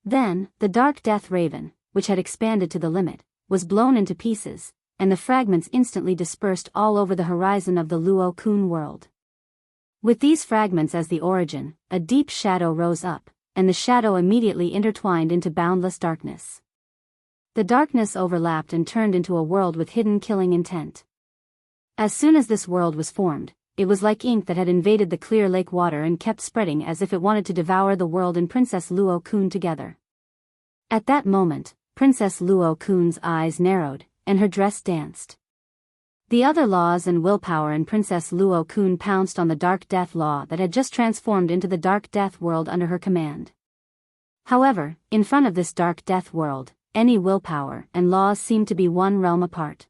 Then, the Dark Death Raven, which had expanded to the limit, was blown into pieces, and the fragments instantly dispersed all over the horizon of the Luo Kun world. With these fragments as the origin, a deep shadow rose up, and the shadow immediately intertwined into boundless darkness. The darkness overlapped and turned into a world with hidden killing intent. As soon as this world was formed, it was like ink that had invaded the clear lake water and kept spreading as if it wanted to devour the world and Princess Luo Kun together. At that moment, Princess Luo Kun's eyes narrowed, and her dress danced. The other laws and willpower in Princess Luo Kun pounced on the Dark Death law that had just transformed into the Dark Death world under her command. However, in front of this Dark Death world, any willpower and laws seemed to be one realm apart.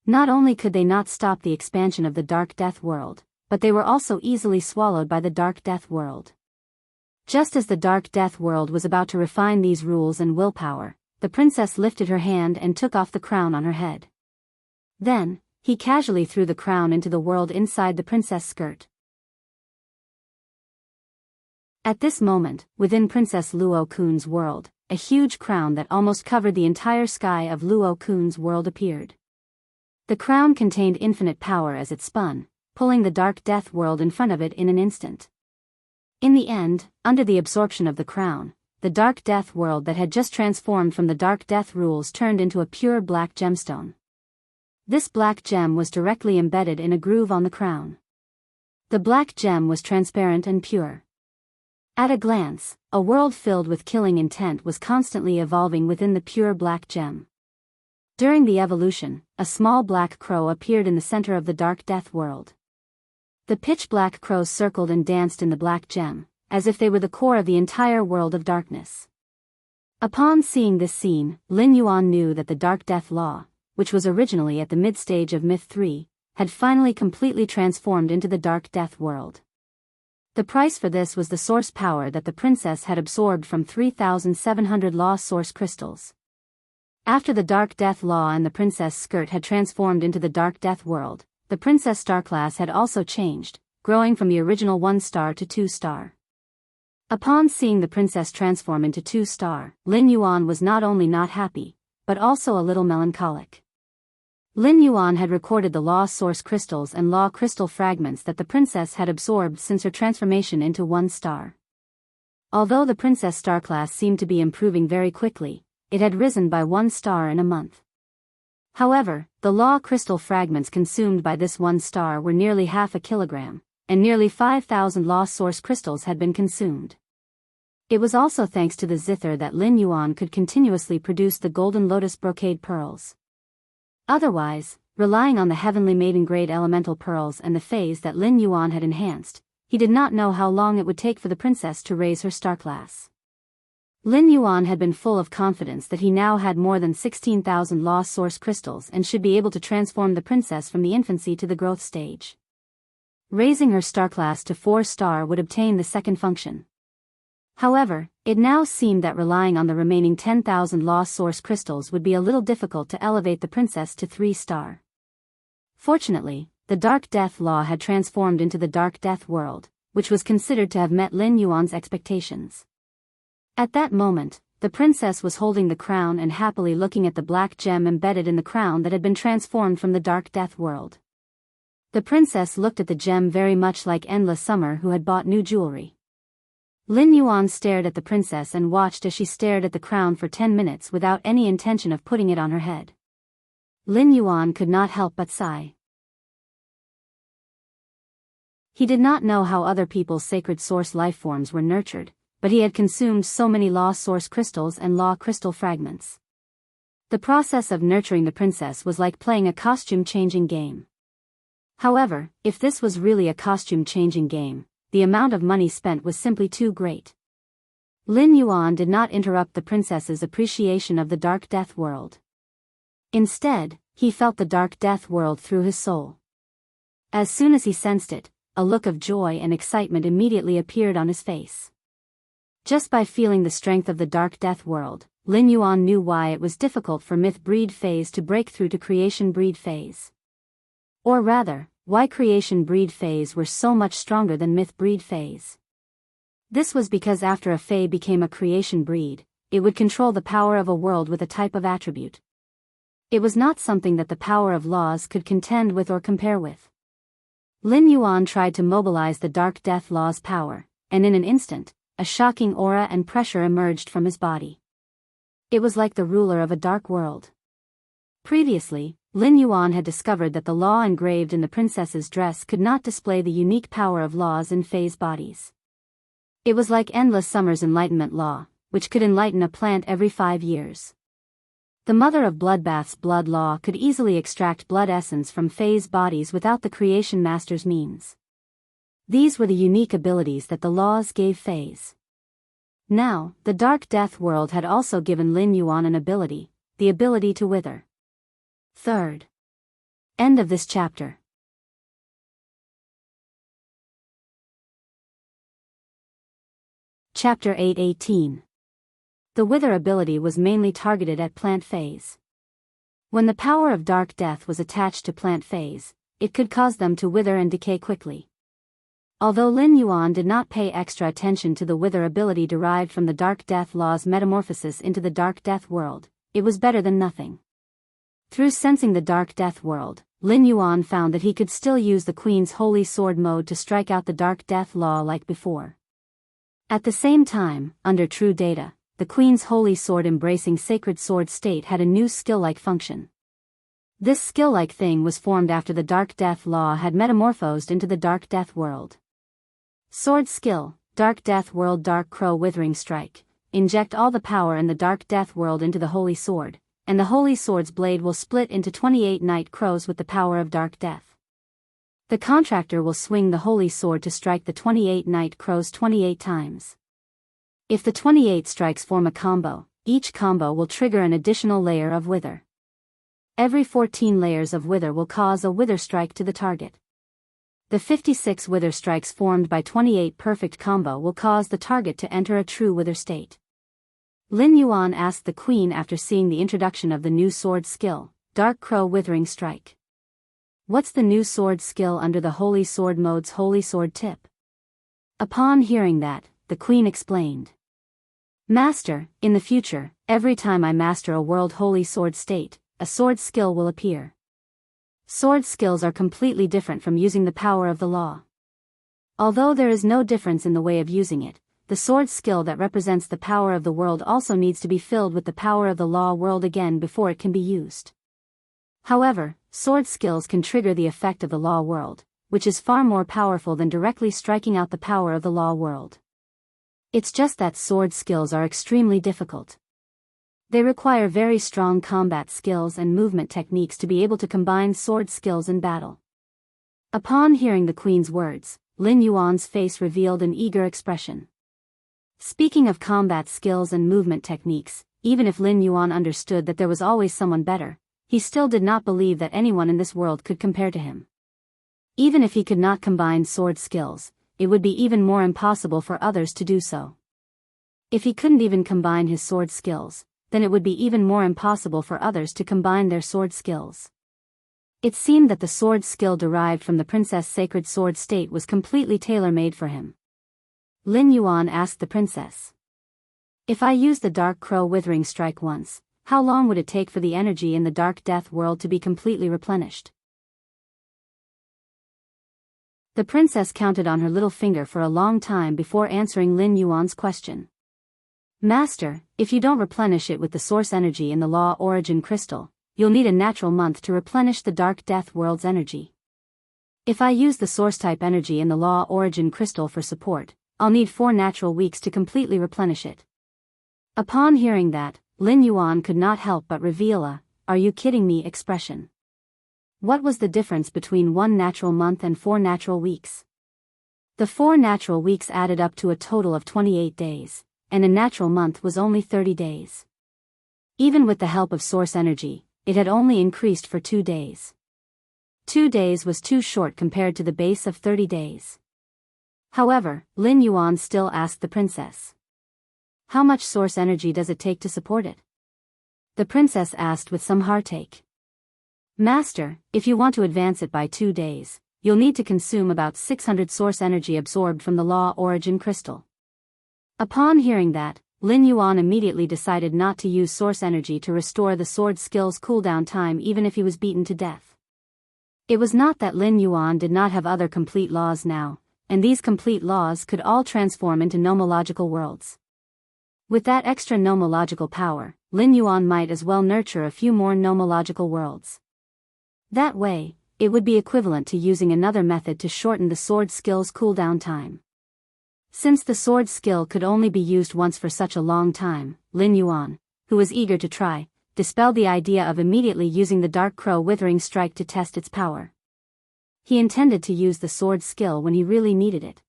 Not only could they not stop the expansion of the Dark Death world, but they were also easily swallowed by the Dark Death world. Just as the Dark Death world was about to refine these rules and willpower, the princess lifted her hand and took off the crown on her head. Then, he casually threw the crown into the world inside the princess' skirt. At this moment, within Princess Luo Kun's world, a huge crown that almost covered the entire sky of Luo Kun's world appeared. The crown contained infinite power as it spun, pulling the Dark Death world in front of it in an instant. In the end, under the absorption of the crown, the Dark Death world that had just transformed from the Dark Death rules turned into a pure black gemstone. This black gem was directly embedded in a groove on the crown. The black gem was transparent and pure. At a glance, a world filled with killing intent was constantly evolving within the pure black gem. During the evolution, a small black crow appeared in the center of the Dark Death world. The pitch-black crows circled and danced in the black gem, as if they were the core of the entire world of darkness. Upon seeing this scene, Lin Yuan knew that the Dark Death Law, which was originally at the mid-stage of Myth 3, had finally completely transformed into the Dark Death world. The price for this was the source power that the princess had absorbed from 3,700 Law Source crystals. After the Dark Death Law and the princess skirt had transformed into the Dark Death world, the princess star class had also changed, growing from the original 1-star to 2-star. Upon seeing the princess transform into 2-star, Lin Yuan was not only not happy, but also a little melancholic. Lin Yuan had recorded the Law Source crystals and Law crystal fragments that the princess had absorbed since her transformation into 1-star. Although the princess star class seemed to be improving very quickly, it had risen by 1-star in a month. However, the Law crystal fragments consumed by this 1-star were nearly half a kilogram, and nearly 5,000 Law Source crystals had been consumed. It was also thanks to the zither that Lin Yuan could continuously produce the golden lotus brocade pearls. Otherwise, relying on the heavenly maiden grade elemental pearls and the phase that Lin Yuan had enhanced, he did not know how long it would take for the princess to raise her star class. Lin Yuan had been full of confidence that he now had more than 16,000 Law Source crystals and should be able to transform the princess from the infancy to the growth stage. Raising her star class to 4-star would obtain the second function. However, it now seemed that relying on the remaining 10,000 Law Source crystals would be a little difficult to elevate the princess to 3-star. Fortunately, the Dark Death Law had transformed into the Dark Death world, which was considered to have met Lin Yuan's expectations. At that moment, the princess was holding the crown and happily looking at the black gem embedded in the crown that had been transformed from the Dark Death world. The princess looked at the gem very much like Endless Summer who had bought new jewelry. Lin Yuan stared at the princess and watched as she stared at the crown for 10 minutes without any intention of putting it on her head. Lin Yuan could not help but sigh. He did not know how other people's sacred source lifeforms were nurtured, but he had consumed so many Law Source crystals and Law crystal fragments. The process of nurturing the princess was like playing a costume-changing game. However, if this was really a costume-changing game, the amount of money spent was simply too great. Lin Yuan did not interrupt the princess's appreciation of the Dark Death world. Instead, he felt the Dark Death world through his soul. As soon as he sensed it, a look of joy and excitement immediately appeared on his face. Just by feeling the strength of the Dark Death world, Lin Yuan knew why it was difficult for Myth Breed phase to break through to Creation Breed phase. Or rather, why Creation Breed phase were so much stronger than Myth Breed phase. This was because after a Fae became a Creation Breed, it would control the power of a world with a type of attribute. It was not something that the power of laws could contend with or compare with. Lin Yuan tried to mobilize the Dark Death Law's power, and in an instant, a shocking aura and pressure emerged from his body. It was like the ruler of a dark world. Previously, Lin Yuan had discovered that the law engraved in the princess's dress could not display the unique power of laws in Fae's bodies. It was like Endless Summer's enlightenment law, which could enlighten a plant every 5 years. The mother of bloodbath's blood law could easily extract blood essence from Fae's bodies without the creation master's means. These were the unique abilities that the laws gave Faes. Now, the Dark Death world had also given Lin Yuan an ability, the ability to wither. Third. End of this chapter. Chapter 8:18. The wither ability was mainly targeted at plant phase. When the power of Dark Death was attached to plant phase, it could cause them to wither and decay quickly. Although Lin Yuan did not pay extra attention to the wither ability derived from the Dark Death Law's metamorphosis into the Dark Death world, it was better than nothing. Through sensing the Dark Death world, Lin Yuan found that he could still use the Queen's Holy Sword mode to strike out the Dark Death Law like before. At the same time, under True Data, the Queen's Holy Sword embracing Sacred Sword state had a new skill-like function. This skill-like thing was formed after the Dark Death Law had metamorphosed into the Dark Death world. Sword skill, Dark Death World Dark Crow Withering Strike. Inject all the power in the Dark Death world into the Holy Sword, and the Holy Sword's blade will split into 28 night crows with the power of Dark Death. The contractor will swing the holy sword to strike the 28 night crows 28 times. If the 28 strikes form a combo, each combo will trigger an additional layer of wither. Every 14 layers of wither will cause a wither strike to the target. The 56 wither strikes formed by 28 perfect combo will cause the target to enter a true wither state. Lin Yuan asked the queen after seeing the introduction of the new sword skill, Dark Crow Withering Strike. What's the new sword skill under the Holy Sword mode's Holy Sword tip? Upon hearing that, the queen explained. Master, in the future, every time I master a world Holy Sword state, a sword skill will appear. Sword skills are completely different from using the power of the law. Although there is no difference in the way of using it, the sword skill that represents the power of the world also needs to be filled with the power of the law world again before it can be used. However, sword skills can trigger the effect of the law world, which is far more powerful than directly striking out the power of the law world. It's just that sword skills are extremely difficult. They require very strong combat skills and movement techniques to be able to combine sword skills in battle. Upon hearing the queen's words, Lin Yuan's face revealed an eager expression. Speaking of combat skills and movement techniques, even if Lin Yuan understood that there was always someone better, he still did not believe that anyone in this world could compare to him. Even if he could not combine sword skills, it would be even more impossible for others to do so. If he couldn't even combine his sword skills, then it would be even more impossible for others to combine their sword skills. It seemed that the sword skill derived from the princess' sacred sword state was completely tailor-made for him. Lin Yuan asked the princess. If I use the Dark Crow Withering Strike once, how long would it take for the energy in the Dark Death world to be completely replenished? The princess counted on her little finger for a long time before answering Lin Yuan's question. Master, if you don't replenish it with the source energy in the Law Origin Crystal, you'll need a natural month to replenish the Dark Death world's energy. If I use the source type energy in the Law Origin Crystal for support, I'll need 4 natural weeks to completely replenish it. Upon hearing that, Lin Yuan could not help but reveal a, "Are you kidding me?" expression. What was the difference between 1 natural month and 4 natural weeks? The 4 natural weeks added up to a total of 28 days. And a natural month was only 30 days. Even with the help of source energy, it had only increased for 2 days. 2 days was too short compared to the base of 30 days. However, Lin Yuan still asked the princess. How much source energy does it take to support it? The princess asked with some heartache. Master, if you want to advance it by 2 days, you'll need to consume about 600 source energy absorbed from the Law Origin Crystal. Upon hearing that, Lin Yuan immediately decided not to use source energy to restore the sword skill's cooldown time even if he was beaten to death. It was not that Lin Yuan did not have other complete laws now, and these complete laws could all transform into nomological worlds. With that extra nomological power, Lin Yuan might as well nurture a few more nomological worlds. That way, it would be equivalent to using another method to shorten the sword skill's cooldown time. Since the sword skill could only be used once for such a long time, Lin Yuan, who was eager to try, dispelled the idea of immediately using the Dark Crow Withering Strike to test its power. He intended to use the sword skill when he really needed it.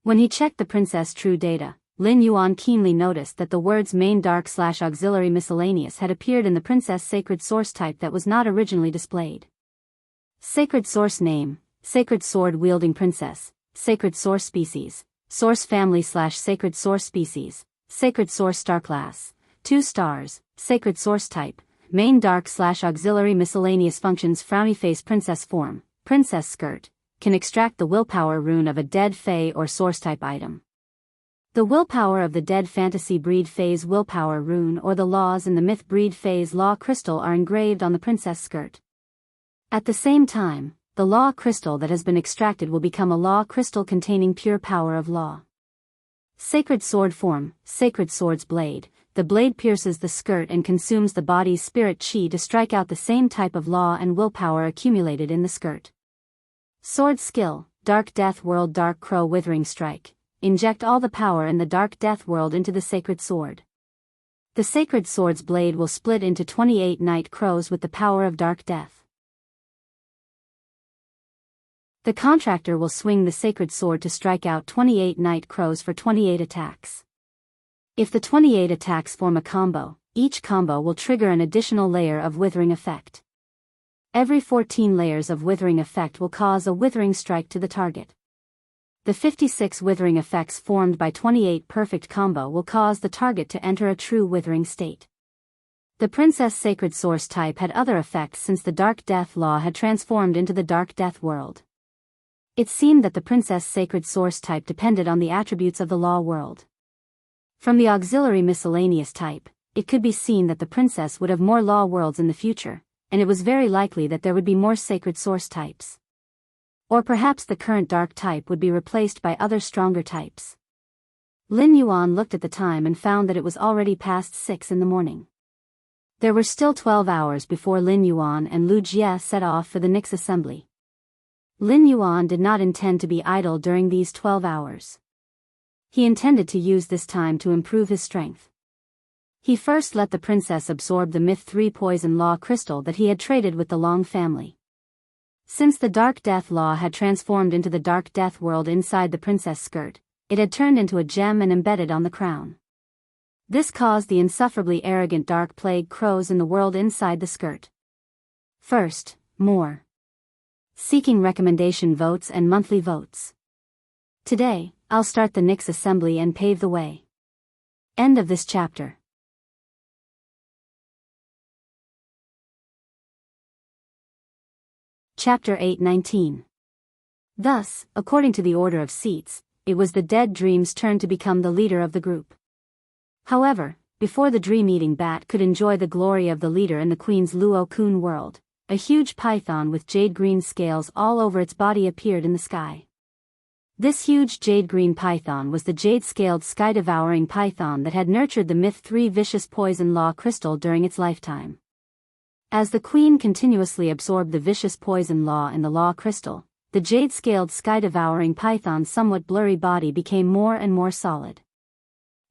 When he checked the princess' true data, Lin Yuan keenly noticed that the words main dark/auxiliary miscellaneous had appeared in the princess' sacred source type that was not originally displayed. Sacred source name, Sacred Sword Wielding Princess, Sacred Source Species, Source Family/Sacred Source Species, Sacred Source Star Class, 2 stars, Sacred Source Type, Main Dark/Auxiliary Miscellaneous Functions Frowny Face Princess Form, Princess Skirt, can extract the willpower rune of a dead Fae or Source Type item. The willpower of the dead Fantasy Breed Fae's willpower rune or the laws in the Myth Breed Fae's Law Crystal are engraved on the Princess Skirt. At the same time, the Law Crystal that has been extracted will become a Law Crystal containing pure power of law. Sacred Sword Form, Sacred Sword's Blade, the blade pierces the skirt and consumes the body's spirit chi to strike out the same type of law and willpower accumulated in the skirt. Sword Skill, Dark Death World Dark Crow Withering Strike, inject all the power in the Dark Death World into the Sacred Sword. The Sacred Sword's blade will split into 28 night crows with the power of Dark Death. The contractor will swing the sacred sword to strike out 28 night crows for 28 attacks. If the 28 attacks form a combo, each combo will trigger an additional layer of withering effect. Every 14 layers of withering effect will cause a withering strike to the target. The 56 withering effects formed by 28 perfect combo will cause the target to enter a true withering state. The Princess Sacred Source type had other effects since the Dark Death Law had transformed into the Dark Death world. It seemed that the Princess Sacred Source type depended on the attributes of the Law world. From the Auxiliary Miscellaneous type, it could be seen that the princess would have more Law worlds in the future, and it was very likely that there would be more Sacred Source types. Or perhaps the current Dark type would be replaced by other stronger types. Lin Yuan looked at the time and found that it was already past 6 in the morning. There were still 12 hours before Lin Yuan and Lu Jie set off for the Nix assembly. Lin Yuan did not intend to be idle during these 12 hours. He intended to use this time to improve his strength. He first let the princess absorb the Myth 3 poison law crystal that he had traded with the Long family. Since the Dark Death Law had transformed into the Dark Death world inside the princess skirt, it had turned into a gem and embedded on the crown. This caused the insufferably arrogant Dark Plague crows in the world inside the skirt. First, more. Seeking recommendation votes and monthly votes. Today, I'll start the Nix assembly and pave the way. End of this chapter. Chapter 8:19. Thus, according to the order of seats, it was the Dead Dream's turn to become the leader of the group. However, before the Dream-Eating Bat could enjoy the glory of the leader in the Queen's Luo Kun world, a huge python with jade-green scales all over its body appeared in the sky. This huge jade-green python was the jade-scaled sky-devouring python that had nurtured the Myth 3 vicious poison law crystal during its lifetime. As the Queen continuously absorbed the vicious poison law in the law crystal, the jade-scaled sky-devouring python's somewhat blurry body became more and more solid.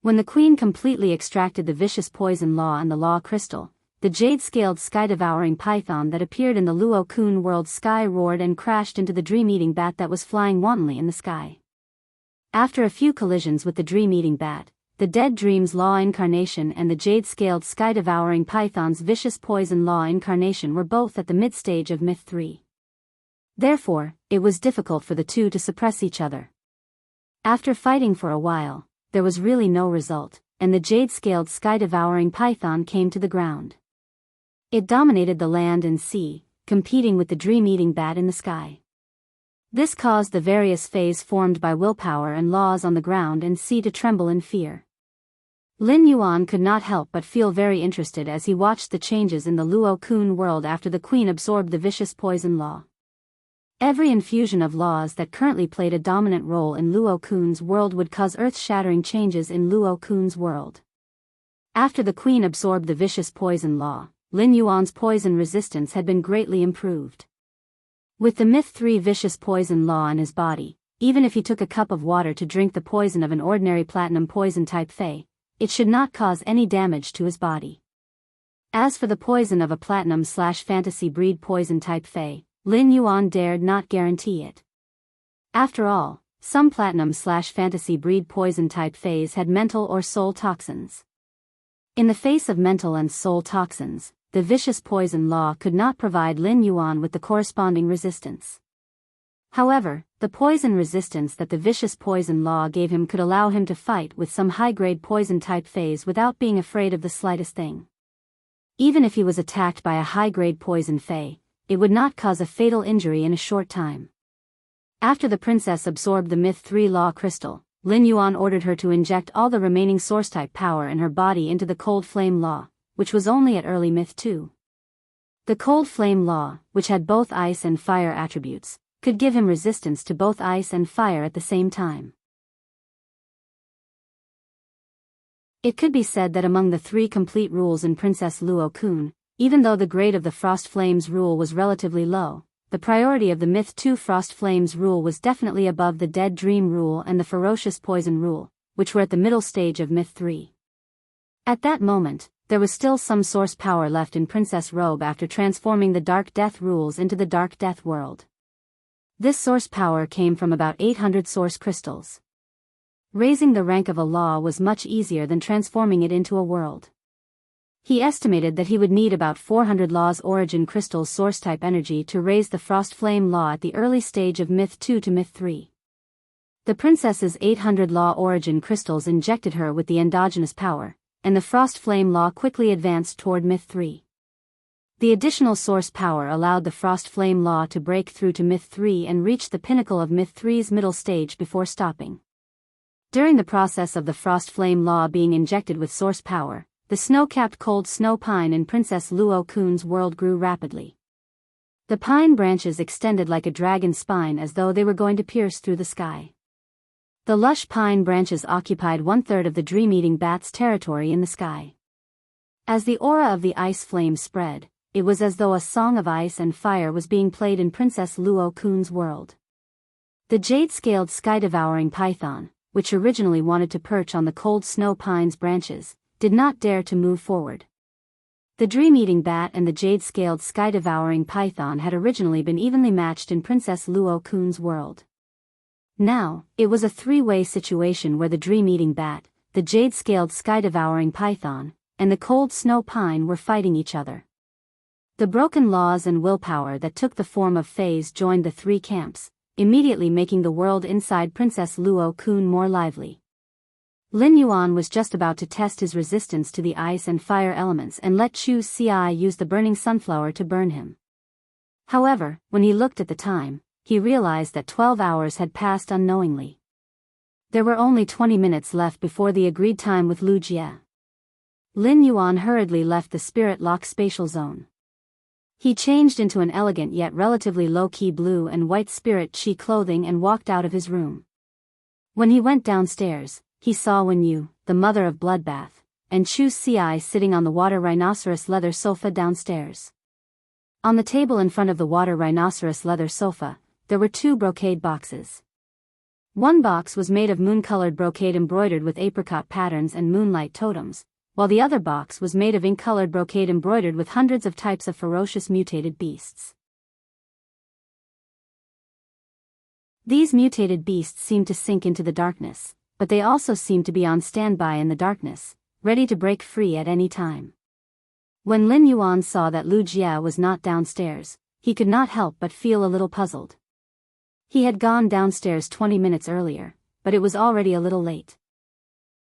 When the Queen completely extracted the vicious poison law and the law crystal, the jade-scaled sky-devouring python that appeared in the Luo Kun world sky roared and crashed into the dream-eating bat that was flying wantonly in the sky. After a few collisions with the dream-eating bat, the Dead Dream's law incarnation and the jade-scaled sky-devouring python's vicious poison law incarnation were both at the mid-stage of Myth 3. Therefore, it was difficult for the two to suppress each other. After fighting for a while, there was really no result, and the jade-scaled sky-devouring python came to the ground. It dominated the land and sea, competing with the dream-eating bat in the sky. This caused the various phases formed by willpower and laws on the ground and sea to tremble in fear. Lin Yuan could not help but feel very interested as he watched the changes in the Luo Kun world after the Queen absorbed the vicious poison law. Every infusion of laws that currently played a dominant role in Luo Kun's world would cause earth-shattering changes in Luo Kun's world. After the Queen absorbed the vicious poison law, Lin Yuan's poison resistance had been greatly improved. With the Myth 3 vicious poison law in his body, even if he took a cup of water to drink the poison of an ordinary platinum poison type Fey, it should not cause any damage to his body. As for the poison of a platinum/fantasy breed poison type Fey, Lin Yuan dared not guarantee it. After all, some platinum/fantasy breed poison type Feys had mental or soul toxins. In the face of mental and soul toxins, the vicious poison law could not provide Lin Yuan with the corresponding resistance. However, the poison resistance that the vicious poison law gave him could allow him to fight with some high-grade poison-type Feys without being afraid of the slightest thing. Even if he was attacked by a high-grade poison Fey, it would not cause a fatal injury in a short time. After the princess absorbed the Myth 3 law crystal, Lin Yuan ordered her to inject all the remaining source-type power in her body into the Cold Flame Law, which was only at early Myth 2. The Cold Flame Law, which had both ice and fire attributes, could give him resistance to both ice and fire at the same time. It could be said that among the 3 complete rules in Princess Luo Kun, even though the grade of the Frost Flames rule was relatively low, the priority of the Myth 2 Frost Flames rule was definitely above the Dead Dream rule and the Ferocious Poison rule, which were at the middle stage of Myth 3. At that moment, there was still some source power left in Princess Robe after transforming the Dark Death rules into the Dark Death world. This source power came from about 800 source crystals. Raising the rank of a law was much easier than transforming it into a world. He estimated that he would need about 400 Law's origin crystals source-type energy to raise the Frost Flame Law at the early stage of Myth 2 to Myth 3. The princess's 800 Law origin crystals injected her with the endogenous power, and the Frost Flame Law quickly advanced toward Myth 3. The additional source power allowed the Frost Flame Law to break through to Myth 3 and reach the pinnacle of Myth 3's middle stage before stopping. During the process of the Frost Flame Law being injected with source power, the snow-capped cold snow pine in Princess Luo Kun's world grew rapidly. The pine branches extended like a dragon's spine as though they were going to pierce through the sky. The lush pine branches occupied 1/3 of the dream-eating bat's territory in the sky. As the aura of the ice flame spread, it was as though a song of ice and fire was being played in Princess Luo Kun's world. The jade-scaled sky-devouring python, which originally wanted to perch on the cold snow pine's branches, did not dare to move forward. The dream-eating bat and the jade-scaled sky-devouring python had originally been evenly matched in Princess Luo Kun's world. Now, it was a three-way situation where the dream-eating bat, the jade-scaled sky-devouring python, and the cold snow pine were fighting each other. The broken laws and willpower that took the form of phase joined the three camps, immediately making the world inside Princess Luo Kun more lively. Lin Yuan was just about to test his resistance to the ice and fire elements and let Chu Xi use the burning sunflower to burn him. However, when he looked at the time, he realized that 12 hours had passed unknowingly. There were only 20 minutes left before the agreed time with Lu Jie. Lin Yuan hurriedly left the spirit lock spatial zone. He changed into an elegant yet relatively low-key blue and white spirit chi clothing and walked out of his room. When he went downstairs, he saw Wen Yu, the mother of Bloodbath, and Chu Xi sitting on the water rhinoceros leather sofa downstairs. On the table in front of the water rhinoceros leather sofa, there were two brocade boxes. One box was made of moon-colored brocade embroidered with apricot patterns and moonlight totems, while the other box was made of ink-colored brocade embroidered with hundreds of types of ferocious mutated beasts. These mutated beasts seemed to sink into the darkness, but they also seemed to be on standby in the darkness, ready to break free at any time. When Lin Yuan saw that Lu Jie was not downstairs, he could not help but feel a little puzzled. He had gone downstairs 20 minutes earlier, but it was already a little late.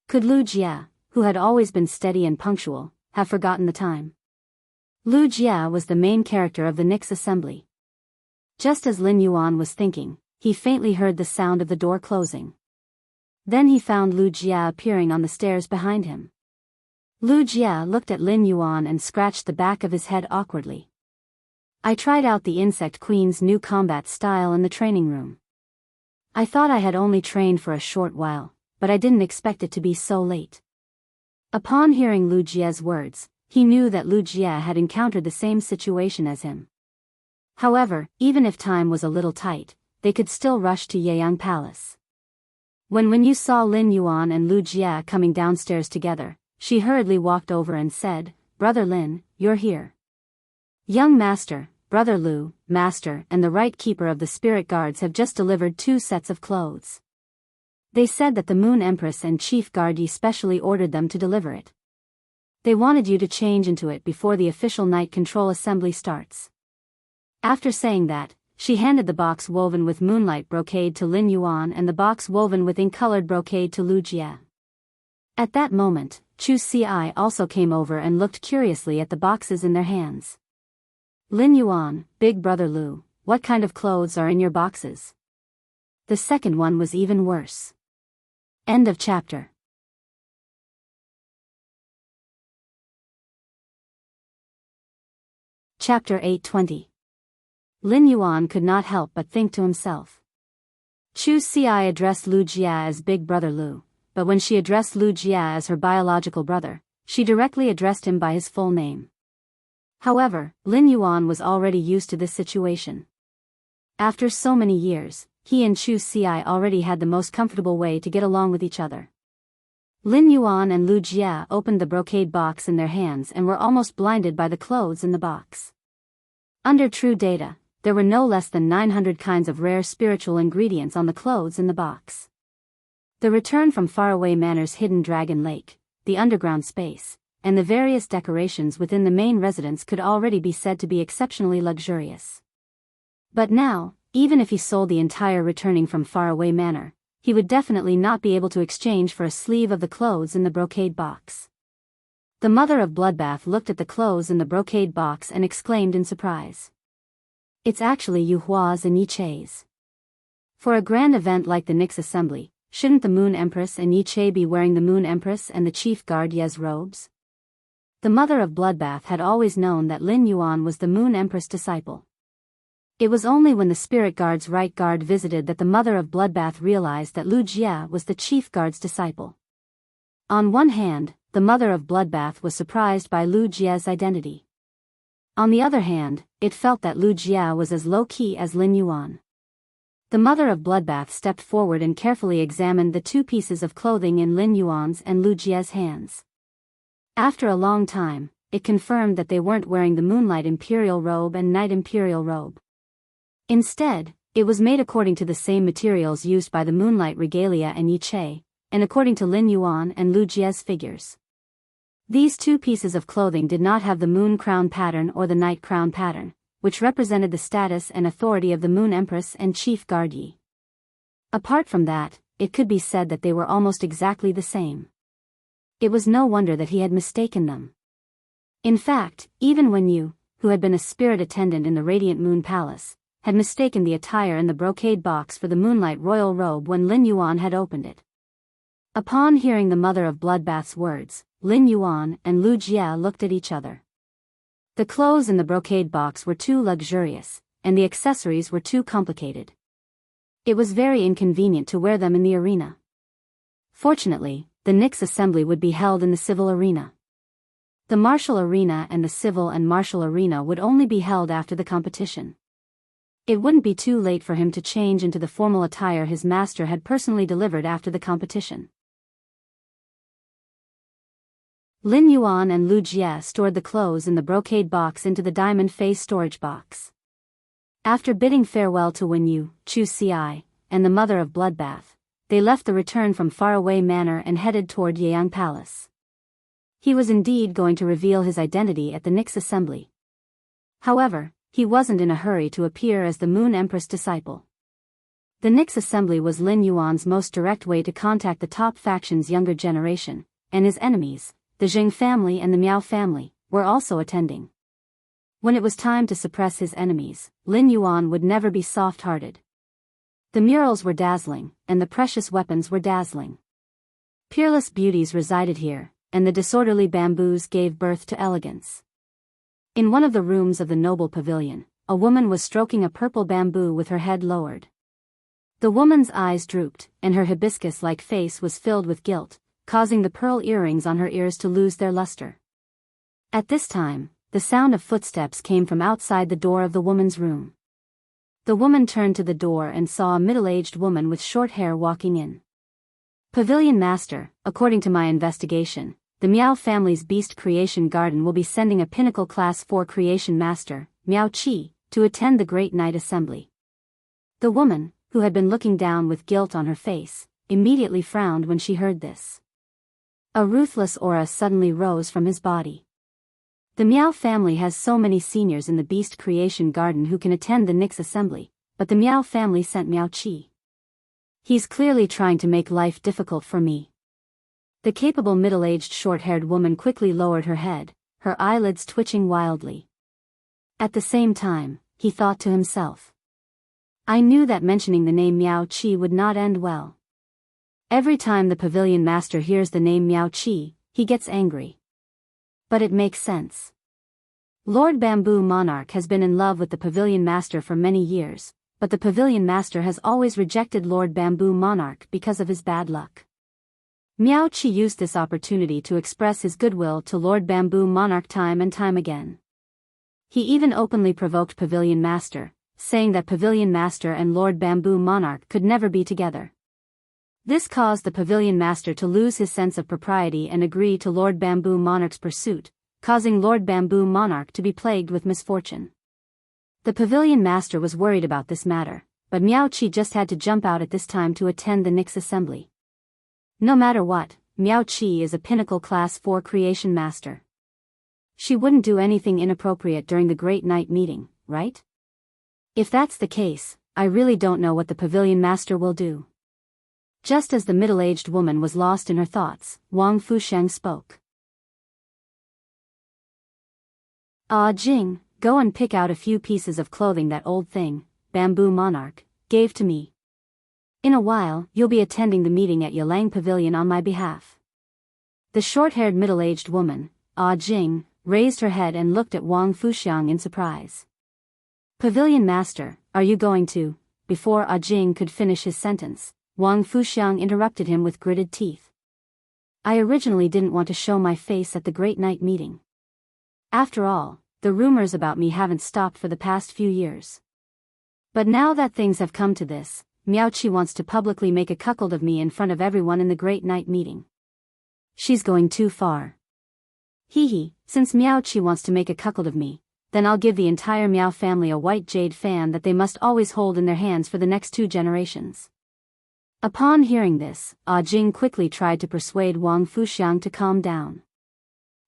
Could Lu Jie, who had always been steady and punctual, have forgotten the time? Lu Jie was the main character of the Nyx assembly. Just as Lin Yuan was thinking, he faintly heard the sound of the door closing. Then he found Lu Jie appearing on the stairs behind him. Lu Jie looked at Lin Yuan and scratched the back of his head awkwardly. I tried out the Insect Queen's new combat style in the training room. I thought I had only trained for a short while, but I didn't expect it to be so late. Upon hearing Lu Jie's words, he knew that Lu Jie had encountered the same situation as him. However, even if time was a little tight, they could still rush to Yeyang Palace. When Wen Yu saw Lin Yuan and Lu Jie coming downstairs together, she hurriedly walked over and said, "Brother Lin, you're here." "Young master, Brother Lu, master and the right keeper of the spirit guards have just delivered 2 sets of clothes. They said that the Moon Empress and Chief Guard Yi specially ordered them to deliver it. They wanted you to change into it before the official night control assembly starts." After saying that, she handed the box woven with moonlight brocade to Lin Yuan and the box woven with ink-colored brocade to Lu Jie. At that moment, Chu Xi also came over and looked curiously at the boxes in their hands. "Lin Yuan, Big Brother Lu, what kind of clothes are in your boxes?" The second one was even worse. End of chapter. Chapter 820. Lin Yuan could not help but think to himself. Chu Xi addressed Lu Jie as Big Brother Lu, but when she addressed Lu Jie as her biological brother, she directly addressed him by his full name. However, Lin Yuan was already used to this situation. After so many years, he and Chu Xi already had the most comfortable way to get along with each other. Lin Yuan and Lu Jie opened the brocade box in their hands and were almost blinded by the clothes in the box. Under true data, there were no less than 900 kinds of rare spiritual ingredients on the clothes in the box. The return from faraway Manor's hidden dragon lake, the underground space, and the various decorations within the main residence could already be said to be exceptionally luxurious. But now, even if he sold the entire returning from faraway Manor, he would definitely not be able to exchange for a sleeve of the clothes in the brocade box. The mother of Bloodbath looked at the clothes in the brocade box and exclaimed in surprise. It's actually Yu Hua's and Yi Chei's. For a grand event like the Nyx Assembly, shouldn't the Moon Empress and Yi Chei be wearing the Moon Empress and the Chief Guard Ye's robes? The mother of Bloodbath had always known that Lin Yuan was the Moon Empress disciple. It was only when the Spirit Guard's right guard visited that the mother of Bloodbath realized that Lu Jia was the Chief Guard's disciple. On one hand, the mother of Bloodbath was surprised by Lu Jia's identity. On the other hand, it felt that Lu Jia was as low-key as Lin Yuan. The mother of Bloodbath stepped forward and carefully examined the two pieces of clothing in Lin Yuan's and Lu Jia's hands. After a long time, it confirmed that they weren't wearing the Moonlight Imperial robe and Night Imperial robe. Instead, it was made according to the same materials used by the Moonlight Regalia and Yi Chei, and according to Lin Yuan and Lu Jia's figures. These two pieces of clothing did not have the Moon Crown pattern or the Night Crown pattern, which represented the status and authority of the Moon Empress and Chief Guard Yi. Apart from that, it could be said that they were almost exactly the same. It was no wonder that he had mistaken them. In fact, even Wen Yu, who had been a spirit attendant in the Radiant Moon Palace, had mistaken the attire in the brocade box for the Moonlight Royal robe when Lin Yuan had opened it. Upon hearing the mother of Bloodbath's words, Lin Yuan and Lu Jia looked at each other. The clothes in the brocade box were too luxurious, and the accessories were too complicated. It was very inconvenient to wear them in the arena. Fortunately, the Nyx Assembly would be held in the civil arena. The martial arena and the civil and martial arena would only be held after the competition. It wouldn't be too late for him to change into the formal attire his master had personally delivered after the competition. Lin Yuan and Lu Jia stored the clothes in the brocade box into the diamond face storage box. After bidding farewell to Wen Yu, Chu Ci, and the mother of Bloodbath, they left the return from faraway Manor and headed toward Yeyang Palace. He was indeed going to reveal his identity at the Nyx Assembly. However, he wasn't in a hurry to appear as the Moon Empress disciple. The Nyx Assembly was Lin Yuan's most direct way to contact the top faction's younger generation, and his enemies, the Zheng family and the Miao family, were also attending. When it was time to suppress his enemies, Lin Yuan would never be soft-hearted. The murals were dazzling, and the precious weapons were dazzling. Peerless beauties resided here, and the disorderly bamboos gave birth to elegance. In one of the rooms of the noble pavilion, a woman was stroking a purple bamboo with her head lowered. The woman's eyes drooped, and her hibiscus-like face was filled with guilt, causing the pearl earrings on her ears to lose their luster. At this time, the sound of footsteps came from outside the door of the woman's room. The woman turned to the door and saw a middle-aged woman with short hair walking in. Pavilion Master, according to my investigation, the Miao family's Beast Creation Garden will be sending a Pinnacle Class 4 Creation Master, Miao Qi, to attend the Great Night Assembly. The woman, who had been looking down with guilt on her face, immediately frowned when she heard this. A ruthless aura suddenly rose from his body. The Miao family has so many seniors in the Beast Creation Garden who can attend the Nyx Assembly, but the Miao family sent Miao Qi. He's clearly trying to make life difficult for me. The capable middle-aged short-haired woman quickly lowered her head, her eyelids twitching wildly. At the same time, he thought to himself. I knew that mentioning the name Miao Qi would not end well. Every time the Pavilion Master hears the name Miao Qi, he gets angry. But it makes sense. Lord Bamboo Monarch has been in love with the Pavilion Master for many years, but the Pavilion Master has always rejected Lord Bamboo Monarch because of his bad luck. Miao Qi used this opportunity to express his goodwill to Lord Bamboo Monarch time and time again. He even openly provoked Pavilion Master, saying that Pavilion Master and Lord Bamboo Monarch could never be together. This caused the Pavilion Master to lose his sense of propriety and agree to Lord Bamboo Monarch's pursuit, causing Lord Bamboo Monarch to be plagued with misfortune. The pavilion master was worried about this matter, but Miao Qi just had to jump out at this time to attend the Nix assembly. No matter what, Miao Qi is a pinnacle class 4 creation master. She wouldn't do anything inappropriate during the Great Night meeting, right? If that's the case, I really don't know what the pavilion master will do. Just as the middle-aged woman was lost in her thoughts, Wang Fuxiang spoke. Jing, go and pick out a few pieces of clothing that old thing, Bamboo Monarch, gave to me. In a while, you'll be attending the meeting at Yalang Pavilion on my behalf. The short-haired middle-aged woman, Jing, raised her head and looked at Wang Fuxiang in surprise. Pavilion master, are you going to? Before Jing could finish his sentence, Wang Fuxiang interrupted him with gritted teeth. I originally didn't want to show my face at the Great Night meeting. After all, the rumors about me haven't stopped for the past few years. But now that things have come to this, Miao Qi wants to publicly make a cuckold of me in front of everyone in the Great Night meeting. She's going too far. Since Miao Qi wants to make a cuckold of me, then I'll give the entire Miao family a white jade fan that they must always hold in their hands for the next 2 generations. Upon hearing this, Jing quickly tried to persuade Wang Fuxiang to calm down.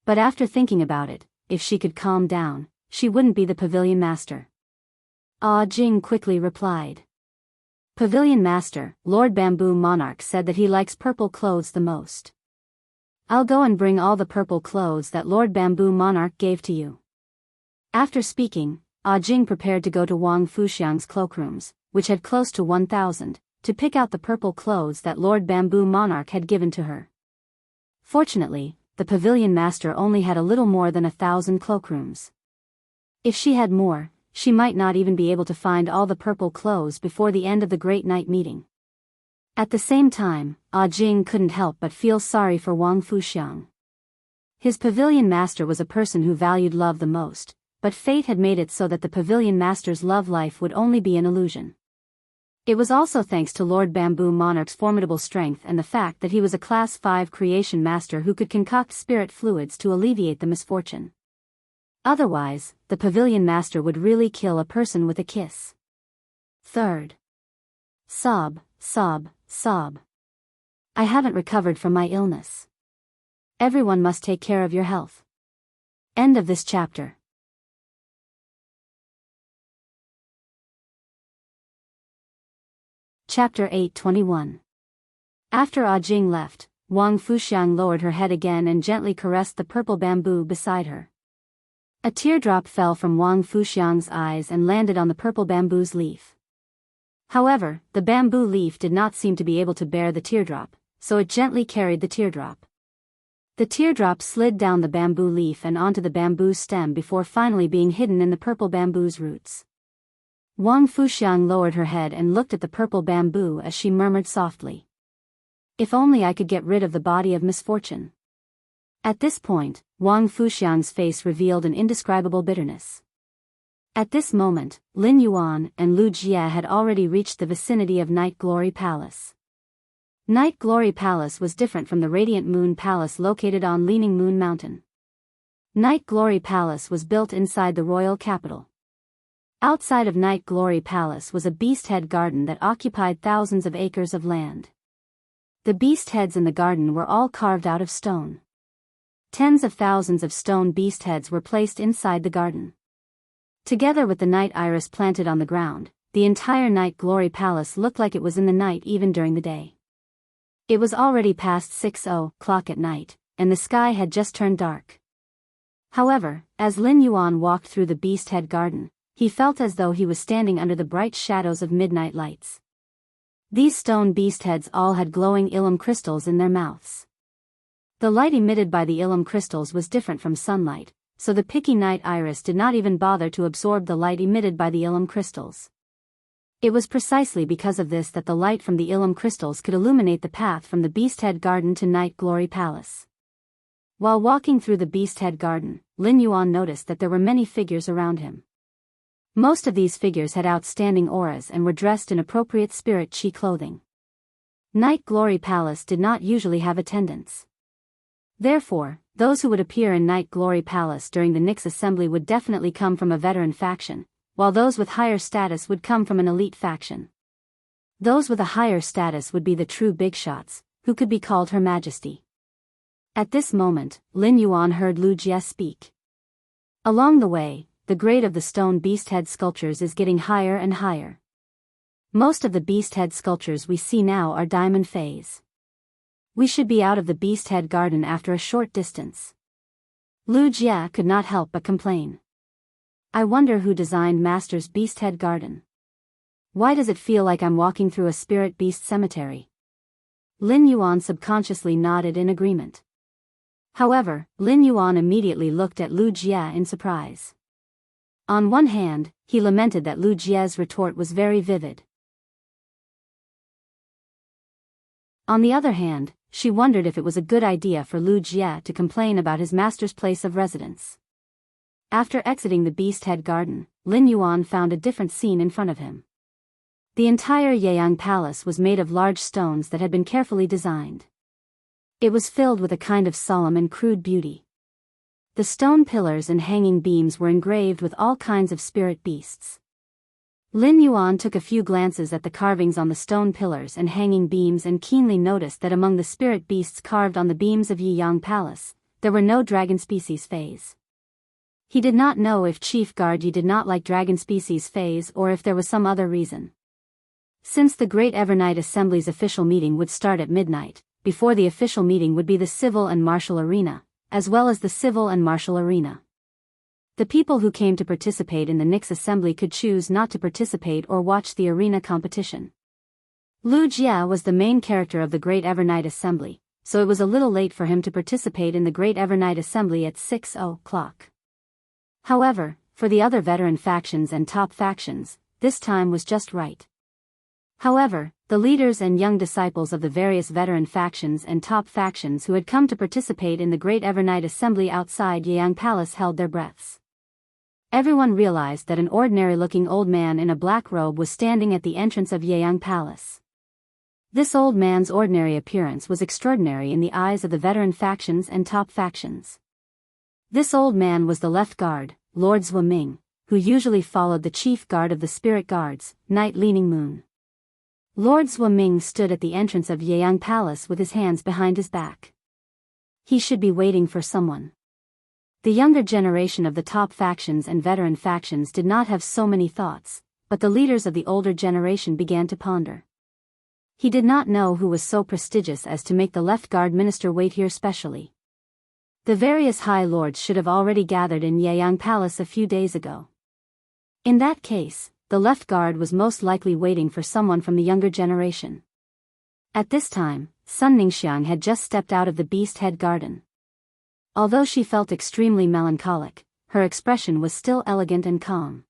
But after thinking about it, if she could calm down, she wouldn't be the pavilion master. Jing quickly replied. Pavilion master, Lord Bamboo Monarch said that he likes purple clothes the most. I'll go and bring all the purple clothes that Lord Bamboo Monarch gave to you. After speaking, Jing prepared to go to Wang Fuxiang's cloakrooms, which had close to 1,000, to pick out the purple clothes that Lord Bamboo Monarch had given to her. Fortunately, the pavilion master only had a little more than 1,000 cloakrooms. If she had more, she might not even be able to find all the purple clothes before the end of the Great Night meeting. At the same time, Jing couldn't help but feel sorry for Wang Fuxiang. His pavilion master was a person who valued love the most, but fate had made it so that the pavilion master's love life would only be an illusion. It was also thanks to Lord Bamboo Monarch's formidable strength and the fact that he was a Class 5 creation master who could concoct spirit fluids to alleviate the misfortune. Otherwise, the pavilion master would really kill a person with a kiss. Third. Sob, sob, sob. I haven't recovered from my illness. Everyone must take care of your health. End of this chapter. Chapter 8:21. After Jing left, Wang Fuxiang lowered her head again and gently caressed the purple bamboo beside her. A teardrop fell from Wang Fuxiang's eyes and landed on the purple bamboo's leaf. However, the bamboo leaf did not seem to be able to bear the teardrop, so it gently carried the teardrop. The teardrop slid down the bamboo leaf and onto the bamboo stem before finally being hidden in the purple bamboo's roots. Wang Fuxiang lowered her head and looked at the purple bamboo as she murmured softly. If only I could get rid of the body of misfortune. At this point, Wang Fuxiang's face revealed an indescribable bitterness. At this moment, Lin Yuan and Lu Jie had already reached the vicinity of Night Glory Palace. Night Glory Palace was different from the Radiant Moon Palace located on Leaning Moon Mountain. Night Glory Palace was built inside the royal capital. Outside of Night Glory Palace was a beast head garden that occupied thousands of acres of land. The beast heads in the garden were all carved out of stone. Tens of thousands of stone beast heads were placed inside the garden. Together with the night iris planted on the ground, the entire Night Glory Palace looked like it was in the night even during the day. It was already past 6:00 at night, and the sky had just turned dark. However, as Lin Yuan walked through the beast head garden, he felt as though he was standing under the bright shadows of midnight lights. These stone beast heads all had glowing illum crystals in their mouths. The light emitted by the illum crystals was different from sunlight, so the picky night iris did not even bother to absorb the light emitted by the illum crystals. It was precisely because of this that the light from the illum crystals could illuminate the path from the beast head garden to Night Glory Palace. While walking through the beast head garden, Lin Yuan noticed that there were many figures around him. Most of these figures had outstanding auras and were dressed in appropriate spirit chi clothing. Night Glory Palace did not usually have attendants. Therefore, those who would appear in Night Glory Palace during the Nix assembly would definitely come from a veteran faction, while those with higher status would come from an elite faction. Those with a higher status would be the true big shots, who could be called Her Majesty. At this moment, Lin Yuan heard Lu Jie speak. Along the way, the grade of the stone beast head sculptures is getting higher and higher. Most of the beast head sculptures we see now are diamond phase. We should be out of the beast head garden after a short distance. Lu Jie could not help but complain. I wonder who designed Master's beast head garden. Why does it feel like I'm walking through a spirit beast cemetery? Lin Yuan subconsciously nodded in agreement. However, Lin Yuan immediately looked at Lu Jie in surprise. On one hand, he lamented that Lu Jie's retort was very vivid. On the other hand, she wondered if it was a good idea for Lu Jie to complain about his master's place of residence. After exiting the beast head garden, Lin Yuan found a different scene in front of him. The entire Yeyang Palace was made of large stones that had been carefully designed. It was filled with a kind of solemn and crude beauty. The stone pillars and hanging beams were engraved with all kinds of spirit beasts. Lin Yuan took a few glances at the carvings on the stone pillars and hanging beams and keenly noticed that among the spirit beasts carved on the beams of Yeyang Palace, there were no dragon species phase. He did not know if Chief Guard Yi did not like dragon species phase or if there was some other reason. Since the Great Evernight Assembly's official meeting would start at midnight, before the official meeting would be the civil and martial arena, as well as the civil and martial arena. The people who came to participate in the Nix assembly could choose not to participate or watch the arena competition. Lu Jie was the main character of the Great Evernight Assembly, so it was a little late for him to participate in the Great Evernight Assembly at 6 o'clock. However, for the other veteran factions and top factions, this time was just right. However, the leaders and young disciples of the various veteran factions and top factions who had come to participate in the Great Evernight Assembly outside Yeyang Palace held their breaths. Everyone realized that an ordinary-looking old man in a black robe was standing at the entrance of Yeyang Palace. This old man's ordinary appearance was extraordinary in the eyes of the veteran factions and top factions. This old man was the left guard, Lord Zhou Ming, who usually followed the chief guard of the spirit guards, Night Leaning Moon. Lord Zhou Ming stood at the entrance of Yeyang Palace with his hands behind his back. He should be waiting for someone. The younger generation of the top factions and veteran factions did not have so many thoughts, but the leaders of the older generation began to ponder. He did not know who was so prestigious as to make the left guard minister wait here specially. The various high lords should have already gathered in Yeyang Palace a few days ago. In that case, the left guard was most likely waiting for someone from the younger generation. At this time, Sun Ningxiang had just stepped out of the beast head garden. Although she felt extremely melancholic, her expression was still elegant and calm.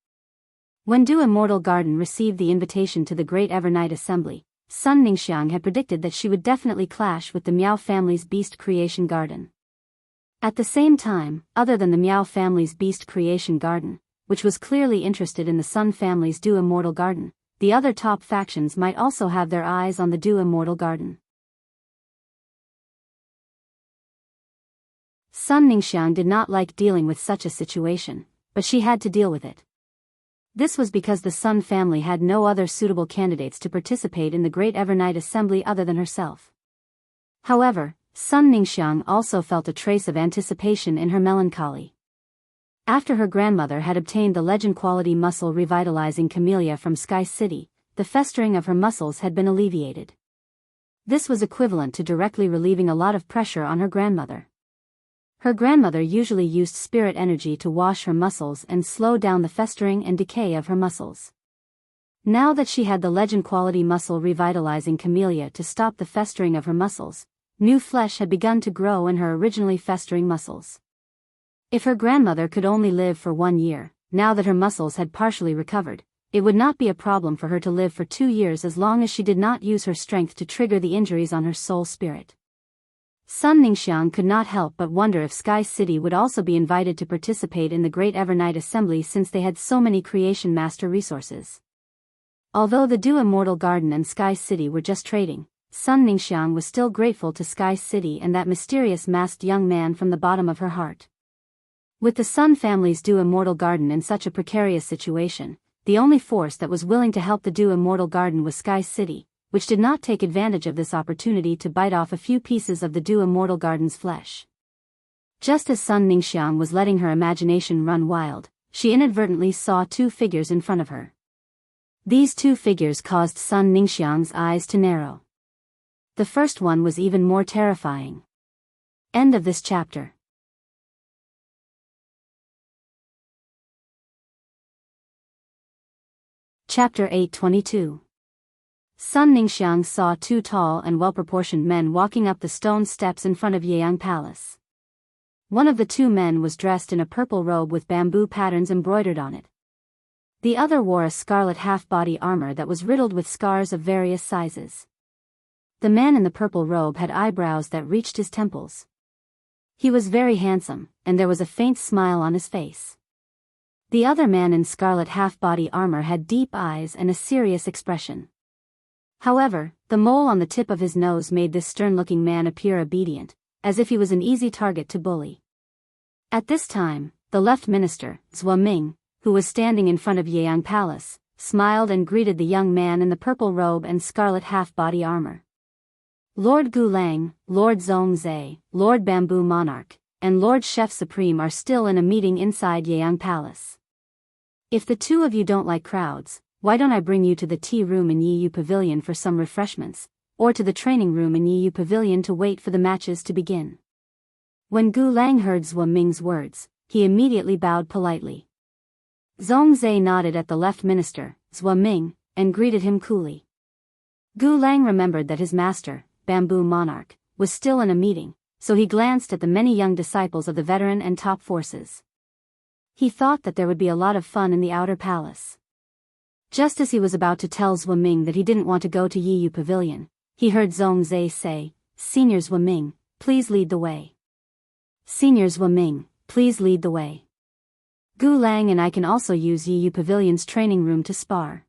When Du Immortal Garden received the invitation to the Great Evernight Assembly, Sun Ningxiang had predicted that she would definitely clash with the Miao family's beast creation garden. At the same time, other than the Miao family's beast creation garden, which was clearly interested in the Sun family's Du Immortal Garden, the other top factions might also have their eyes on the Du Immortal Garden. Sun Ningxiang did not like dealing with such a situation, but she had to deal with it. This was because the Sun family had no other suitable candidates to participate in the Great Evernight Assembly other than herself. However, Sun Ningxiang also felt a trace of anticipation in her melancholy. After her grandmother had obtained the legend-quality muscle revitalizing camellia from Sky City, the festering of her muscles had been alleviated. This was equivalent to directly relieving a lot of pressure on her grandmother. Her grandmother usually used spirit energy to wash her muscles and slow down the festering and decay of her muscles. Now that she had the legend-quality muscle revitalizing camellia to stop the festering of her muscles, new flesh had begun to grow in her originally festering muscles. If her grandmother could only live for 1 year, now that her muscles had partially recovered, it would not be a problem for her to live for 2 years as long as she did not use her strength to trigger the injuries on her soul spirit. Sun Ningxiang could not help but wonder if Sky City would also be invited to participate in the Great Evernight Assembly since they had so many Creation Master resources. Although the Du Immortal Garden and Sky City were just trading, Sun Ningxiang was still grateful to Sky City and that mysterious masked young man from the bottom of her heart. With the Sun family's Du Immortal Garden in such a precarious situation, the only force that was willing to help the Dew Immortal Garden was Sky City, which did not take advantage of this opportunity to bite off a few pieces of the Dew Immortal Garden's flesh. Just as Sun Ningxiang was letting her imagination run wild, she inadvertently saw two figures in front of her. These two figures caused Sun Ningxiang's eyes to narrow. The first one was even more terrifying. End of this chapter. Chapter 822. Sun Ningxiang saw two tall and well-proportioned men walking up the stone steps in front of Yeyang Palace. One of the two men was dressed in a purple robe with bamboo patterns embroidered on it. The other wore a scarlet half-body armor that was riddled with scars of various sizes. The man in the purple robe had eyebrows that reached his temples. He was very handsome, and there was a faint smile on his face. The other man in scarlet half-body armor had deep eyes and a serious expression. However, the mole on the tip of his nose made this stern-looking man appear obedient, as if he was an easy target to bully. At this time, the left minister, Zhuo Ming, who was standing in front of Yeyang Palace, smiled and greeted the young man in the purple robe and scarlet half-body armor. Lord Gulang, Lord Zhongzhe, Lord Bamboo Monarch, and Lord Chef Supreme are still in a meeting inside Yeyang Palace. If the two of you don't like crowds, why don't I bring you to the tea room in Yiyu Pavilion for some refreshments, or to the training room in Yiyu Pavilion to wait for the matches to begin? When Gu Lang heard Zhuo Ming's words, he immediately bowed politely. Zhongzhe nodded at the left minister, Zhuo Ming, and greeted him coolly. Gu Lang remembered that his master, Bamboo Monarch, was still in a meeting, so he glanced at the many young disciples of the veteran and top forces. He thought that there would be a lot of fun in the outer palace. Just as he was about to tell Zhuo Ming that he didn't want to go to Yiyu Pavilion, he heard Zhongzhe say, "Senior Zhuo Ming, please lead the way. Senior Zhuo Ming, please lead the way. Gu Lang and I can also use Yiyu Pavilion's training room to spar."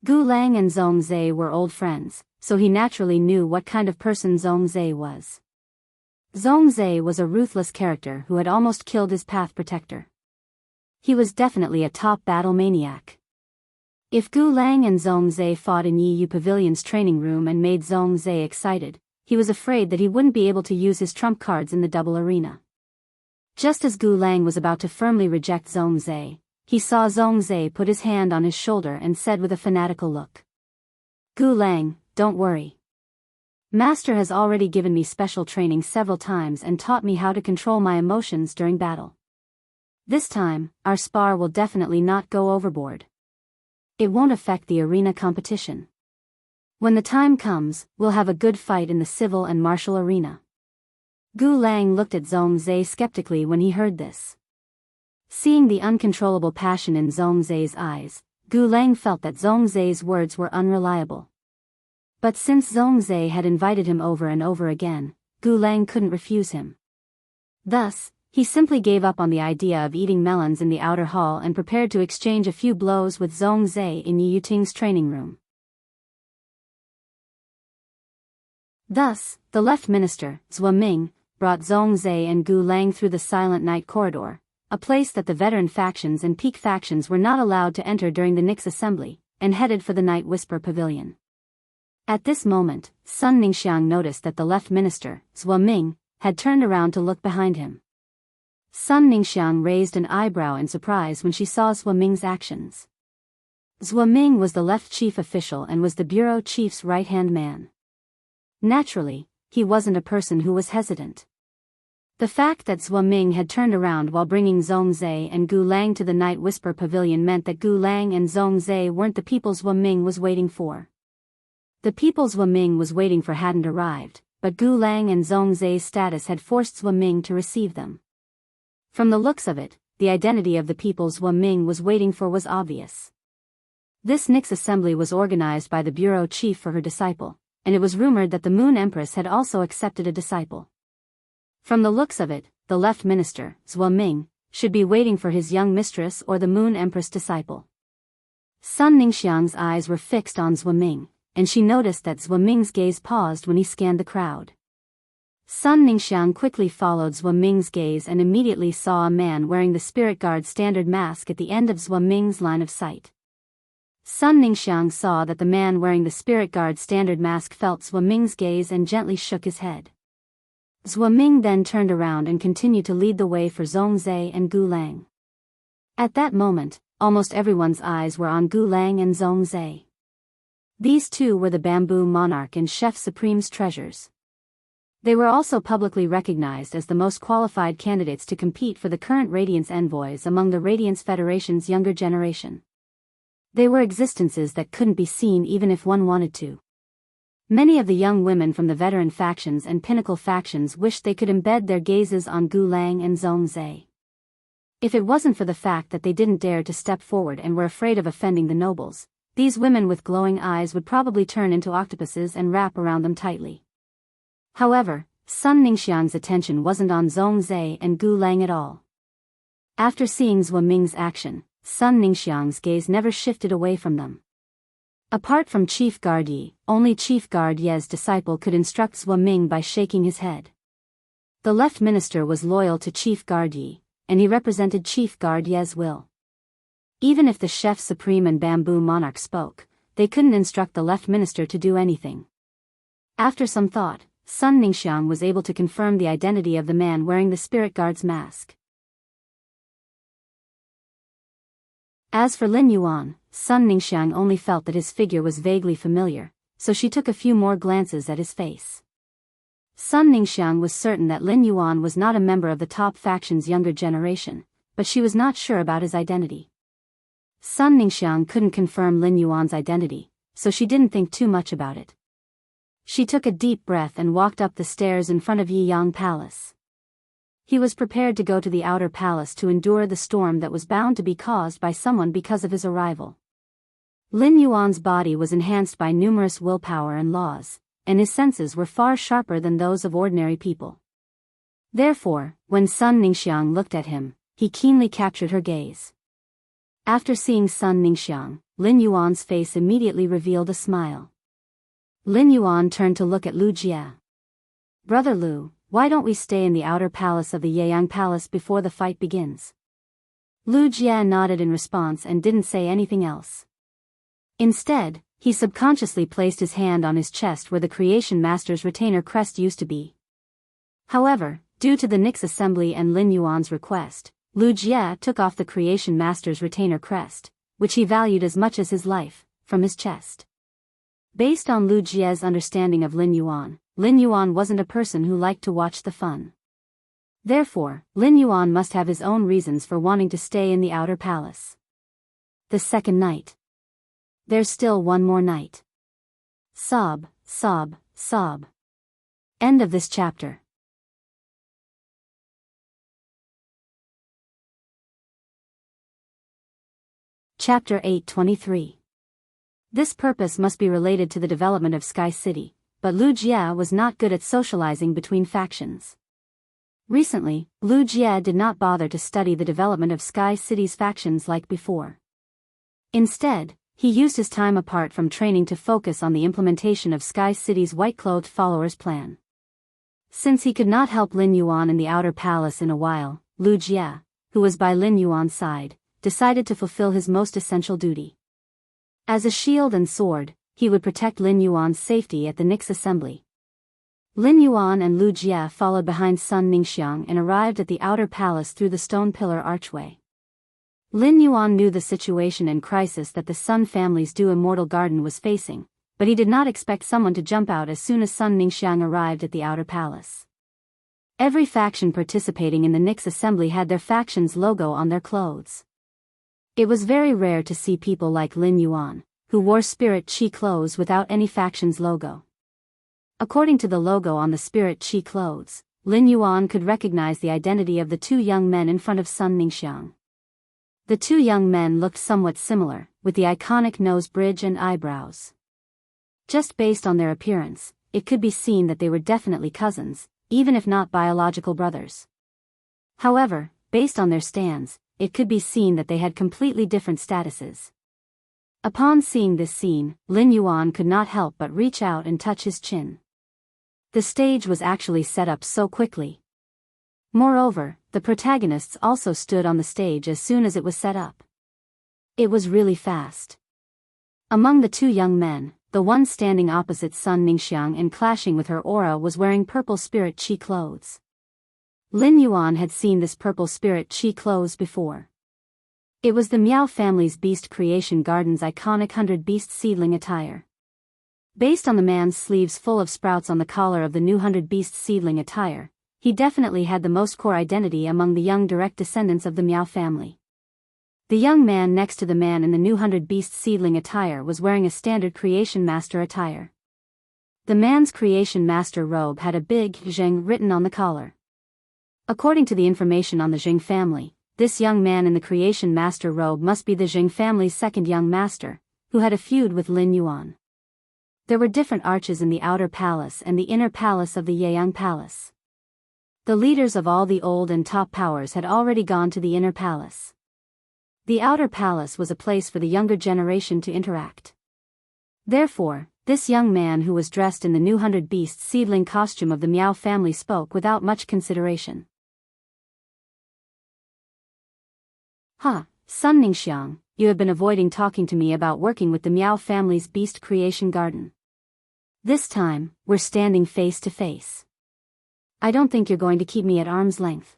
Gu Lang and Zhongzhe were old friends, so he naturally knew what kind of person Zhongzhe was. Zhongzhe was a ruthless character who had almost killed his path protector. He was definitely a top battle maniac. If Gu Lang and Zhongzhe fought in Yiyu Pavilion's training room and made Zhongzhe excited, he was afraid that he wouldn't be able to use his trump cards in the double arena. Just as Gu Lang was about to firmly reject Zhongzhe, he saw Zhongzhe put his hand on his shoulder and said with a fanatical look, "Gu Lang, don't worry. Master has already given me special training several times and taught me how to control my emotions during battle. This time, our spar will definitely not go overboard. It won't affect the arena competition. When the time comes, we'll have a good fight in the civil and martial arena." Gu Lang looked at Zhongzhe skeptically when he heard this. Seeing the uncontrollable passion in Zhongzhe's eyes, Gu Lang felt that Zhongzhe's words were unreliable. But since Zhongzhe had invited him over and over again, Gu Lang couldn't refuse him. Thus, he simply gave up on the idea of eating melons in the outer hall and prepared to exchange a few blows with Zhongzhe in Yi Yuting's training room. Thus, the left minister, Zhuo Ming, brought Zhongzhe and Gu Lang through the silent night corridor, a place that the veteran factions and peak factions were not allowed to enter during the Nix assembly, and headed for the Night Whisper Pavilion. At this moment, Sun Ningxiang noticed that the left minister, Zhuo Ming, had turned around to look behind him. Sun Ningxiang raised an eyebrow in surprise when she saw Zhuo Ming's actions. Zhuo Ming was the left chief official and was the bureau chief's right-hand man. Naturally, he wasn't a person who was hesitant. The fact that Zhuo Ming had turned around while bringing Zhongzhe and Gu Lang to the Night Whisper Pavilion meant that Gu Lang and Zhongzhe weren't the people Zhuo Ming was waiting for. The people Zhuo Ming was waiting for hadn't arrived, but Gu Lang and Zhongzhe's status had forced Zhuo Ming to receive them. From the looks of it, the identity of the people Zhuo Ming was waiting for was obvious. This Nix assembly was organized by the bureau chief for her disciple, and it was rumored that the Moon Empress had also accepted a disciple. From the looks of it, the left minister, Zhuo Ming, should be waiting for his young mistress or the Moon Empress disciple. Sun Ningxiang's eyes were fixed on Zhuo Ming, and she noticed that Zhuo Ming's gaze paused when he scanned the crowd. Sun Ningxiang quickly followed Zhuo Ming's gaze and immediately saw a man wearing the Spirit Guard standard mask at the end of Zhuo Ming's line of sight. Sun Ningxiang saw that the man wearing the spirit guard standard mask felt Zhuo Ming's gaze and gently shook his head. Zhuo Ming then turned around and continued to lead the way for Zhongzhe and Gu Lang. At that moment, almost everyone's eyes were on Gu Lang and Zhongzhe. These two were the Bamboo Monarch and Chef Supreme's treasures. They were also publicly recognized as the most qualified candidates to compete for the current Radiance envoys among the Radiance Federation's younger generation. They were existences that couldn't be seen even if one wanted to. Many of the young women from the veteran factions and pinnacle factions wished they could embed their gazes on Gu Lang and Zhongzhe. If it wasn't for the fact that they didn't dare to step forward and were afraid of offending the nobles, these women with glowing eyes would probably turn into octopuses and wrap around them tightly. However, Sun Ningxiang's attention wasn't on Zhongzhe and Gu Lang at all. After seeing Zhuo Ming's action, Sun Ningxiang's gaze never shifted away from them. Apart from Chief Guard Yi, only Chief Guard Ye's disciple could instruct Zhuo Ming by shaking his head. The left minister was loyal to Chief Guard Yi, and he represented Chief Guard Ye's will. Even if the Chef Supreme and Bamboo Monarch spoke, they couldn't instruct the left minister to do anything. After some thought, Sun Ningxiang was able to confirm the identity of the man wearing the spirit guard's mask. As for Lin Yuan, Sun Ningxiang only felt that his figure was vaguely familiar, so she took a few more glances at his face. Sun Ningxiang was certain that Lin Yuan was not a member of the top faction's younger generation, but she was not sure about his identity. Sun Ningxiang couldn't confirm Lin Yuan's identity, so she didn't think too much about it. She took a deep breath and walked up the stairs in front of Yiyang Palace. He was prepared to go to the outer palace to endure the storm that was bound to be caused by someone because of his arrival. Lin Yuan's body was enhanced by numerous willpower and laws, and his senses were far sharper than those of ordinary people. Therefore, when Sun Ningxiang looked at him, he keenly captured her gaze. After seeing Sun Ningxiang, Lin Yuan's face immediately revealed a smile. Lin Yuan turned to look at Lu Jie. "Brother Lu, why don't we stay in the outer palace of the Yeyang Palace before the fight begins?" Lu Jie nodded in response and didn't say anything else. Instead, he subconsciously placed his hand on his chest where the Creation Master's retainer crest used to be. However, due to the Nix Assembly and Lin Yuan's request, Lu Jie took off the Creation Master's retainer crest, which he valued as much as his life, from his chest. Based on Lu Jie's understanding of Lin Yuan wasn't a person who liked to watch the fun. Therefore, Lin Yuan must have his own reasons for wanting to stay in the outer palace. The second night. There's still one more night. Sob, sob, sob. End of this chapter. Chapter 823. This purpose must be related to the development of Sky City, but Lu Jie was not good at socializing between factions. Recently, Lu Jie did not bother to study the development of Sky City's factions like before. Instead, he used his time apart from training to focus on the implementation of Sky City's white-clothed followers' plan. Since he could not help Lin Yuan in the outer palace in a while, Lu Jie, who was by Lin Yuan's side, decided to fulfill his most essential duty. As a shield and sword, he would protect Lin Yuan's safety at the Nix Assembly. Lin Yuan and Lu Jie followed behind Sun Ningxiang and arrived at the outer palace through the stone pillar archway. Lin Yuan knew the situation and crisis that the Sun family's Du Immortal Garden was facing, but he did not expect someone to jump out as soon as Sun Ningxiang arrived at the outer palace. Every faction participating in the Nix Assembly had their faction's logo on their clothes. It was very rare to see people like Lin Yuan, who wore Spirit Chi clothes without any faction's logo. According to the logo on the Spirit Chi clothes, Lin Yuan could recognize the identity of the two young men in front of Sun Ningxiang. The two young men looked somewhat similar, with the iconic nose bridge and eyebrows. Just based on their appearance, it could be seen that they were definitely cousins, even if not biological brothers. However, based on their stands, it could be seen that they had completely different statuses. Upon seeing this scene, Lin Yuan could not help but reach out and touch his chin. The stage was actually set up so quickly. Moreover, the protagonists also stood on the stage as soon as it was set up. It was really fast. Among the two young men, the one standing opposite Sun Ningxiang and clashing with her aura was wearing purple spirit chi clothes. Lin Yuan had seen this purple spirit chi clothes before. It was the Miao family's Beast Creation Garden's iconic 100 Beast seedling attire. Based on the man's sleeves full of sprouts on the collar of the new 100 Beast seedling attire, he definitely had the most core identity among the young direct descendants of the Miao family. The young man next to the man in the new 100 Beast seedling attire was wearing a standard Creation Master attire. The man's Creation Master robe had a big Zheng written on the collar. According to the information on the Zheng family, this young man in the Creation Master robe must be the Zheng family's second young master, who had a feud with Lin Yuan. There were different arches in the outer palace and the inner palace of the Yeyang Palace. The leaders of all the old and top powers had already gone to the inner palace. The outer palace was a place for the younger generation to interact. Therefore, this young man who was dressed in the new 100 Beast seedling costume of the Miao family spoke without much consideration. Sun Ningxiang, you have been avoiding talking to me about working with the Miao family's Beast Creation Garden. This time, we're standing face to face. I don't think you're going to keep me at arm's length.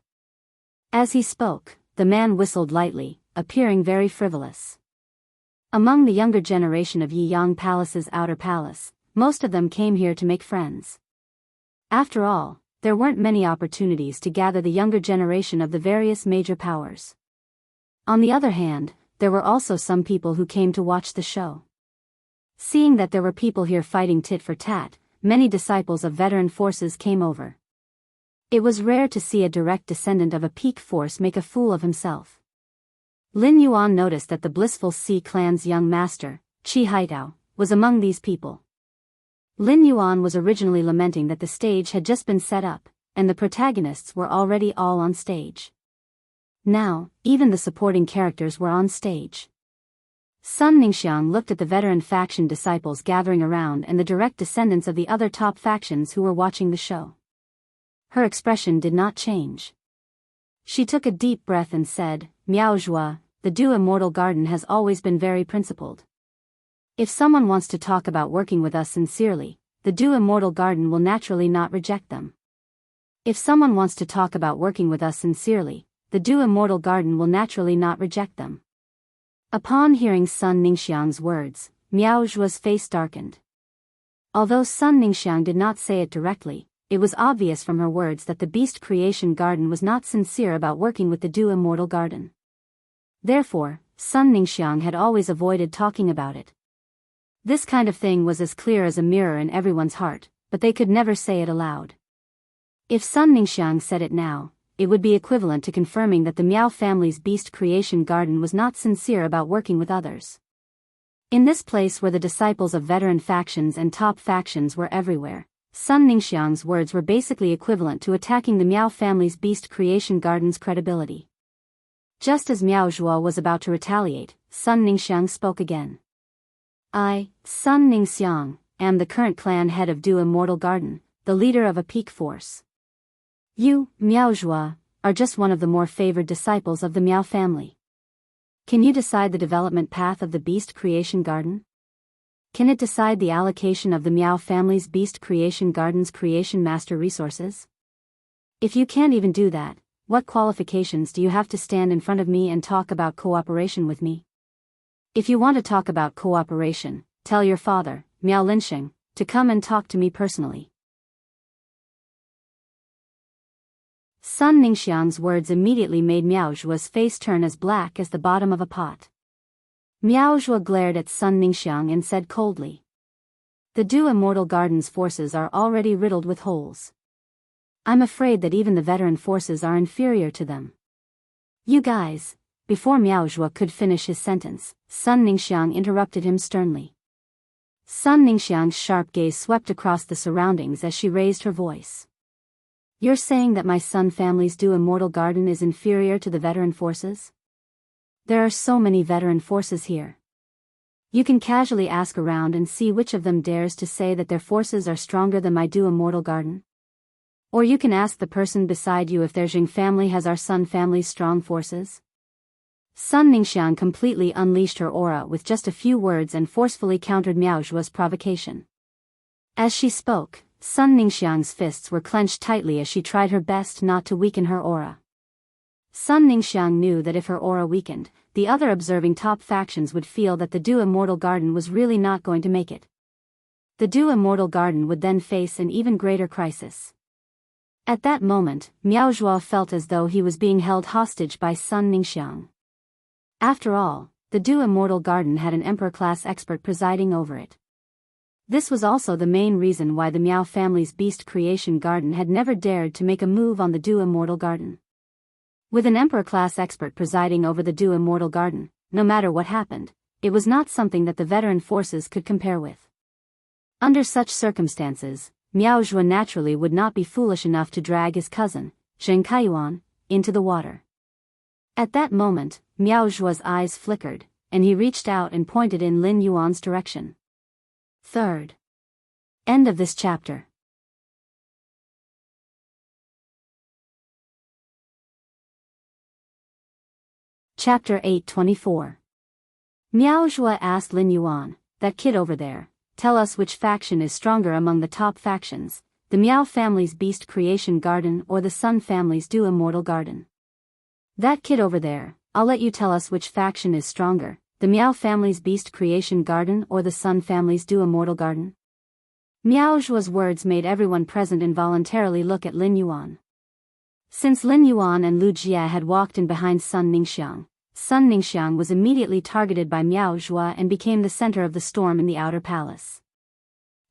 As he spoke, the man whistled lightly, appearing very frivolous. Among the younger generation of Yiyang Palace's outer palace, most of them came here to make friends. After all, there weren't many opportunities to gather the younger generation of the various major powers. On the other hand, there were also some people who came to watch the show. Seeing that there were people here fighting tit for tat, many disciples of veteran forces came over. It was rare to see a direct descendant of a peak force make a fool of himself. Lin Yuan noticed that the blissful Sea clan's young master, Qi Haitao, was among these people. Lin Yuan was originally lamenting that the stage had just been set up, and the protagonists were already all on stage. Now, even the supporting characters were on stage. Sun Ningxiang looked at the veteran faction disciples gathering around and the direct descendants of the other top factions who were watching the show. Her expression did not change. She took a deep breath and said, "Miao Zhua, the Du Immortal Garden has always been very principled. If someone wants to talk about working with us sincerely, the Du Immortal Garden will naturally not reject them. If someone wants to talk about working with us sincerely, the Du Immortal Garden will naturally not reject them." Upon hearing Sun Ningxiang's words, Miao Zhua's face darkened. Although Sun Ningxiang did not say it directly, it was obvious from her words that the Beast Creation Garden was not sincere about working with the Du Immortal Garden. Therefore, Sun Ningxiang had always avoided talking about it. This kind of thing was as clear as a mirror in everyone's heart, but they could never say it aloud. If Sun Ningxiang said it now, it would be equivalent to confirming that the Miao family's Beast Creation Garden was not sincere about working with others. In this place where the disciples of veteran factions and top factions were everywhere, Sun Ningxiang's words were basically equivalent to attacking the Miao family's Beast Creation Garden's credibility. Just as Miao Zhuo was about to retaliate, Sun Ningxiang spoke again. "I, Sun Ningxiang, am the current clan head of Du Immortal Garden, the leader of a peak force. You, Miao Zhuo, are just one of the more favored disciples of the Miao family. Can you decide the development path of the Beast Creation Garden? Can it decide the allocation of the Miao family's Beast Creation Garden's Creation Master resources? If you can't even do that, what qualifications do you have to stand in front of me and talk about cooperation with me? If you want to talk about cooperation, tell your father, Miao Linsheng, to come and talk to me personally." Sun Ningxiang's words immediately made Miao Zhuo's face turn as black as the bottom of a pot. Miao Zhuo glared at Sun Ningxiang and said coldly, "The Du Immortal Garden's forces are already riddled with holes. I'm afraid that even the veteran forces are inferior to them. You guys..." Before Miao Zhuo could finish his sentence, Sun Ningxiang interrupted him sternly. Sun Ningxiang's sharp gaze swept across the surroundings as she raised her voice. "You're saying that my Sun family's Du Immortal Garden is inferior to the veteran forces? There are so many veteran forces here. You can casually ask around and see which of them dares to say that their forces are stronger than my Du Immortal Garden. Or you can ask the person beside you if their Jing family has our Sun family's strong forces." Sun Ningxiang completely unleashed her aura with just a few words and forcefully countered Miao Zhuo's provocation. As she spoke, Sun Ningxiang's fists were clenched tightly as she tried her best not to weaken her aura. Sun Ningxiang knew that if her aura weakened, the other observing top factions would feel that the Du Immortal Garden was really not going to make it. The Du Immortal Garden would then face an even greater crisis. At that moment, Miao Zhuo felt as though he was being held hostage by Sun Ningxiang. After all, the Du Immortal Garden had an Emperor-class expert presiding over it. This was also the main reason why the Miao family's Beast Creation Garden had never dared to make a move on the Du Immortal Garden. With an Emperor-class expert presiding over the Du Immortal Garden, no matter what happened, it was not something that the veteran forces could compare with. Under such circumstances, Miao Zhuo naturally would not be foolish enough to drag his cousin, Zheng Kaiyuan, into the water. At that moment, Miao Zhuo's eyes flickered, and he reached out and pointed in Lin Yuan's direction. Third. End of this chapter. Chapter 824. Miao Zhuo asked Lin Yuan, "That kid over there, tell us which faction is stronger among the top factions, the Miao family's Beast Creation Garden or the Sun family's Du Immortal Garden? That kid over there, I'll let you tell us which faction is stronger, the Miao family's Beast Creation Garden or the Sun family's Du Immortal Garden?" Miao Zhuo's words made everyone present involuntarily look at Lin Yuan. Since Lin Yuan and Lu Jie had walked in behind Sun Ningxiang was immediately targeted by Miao Zhuo and became the center of the storm in the outer palace.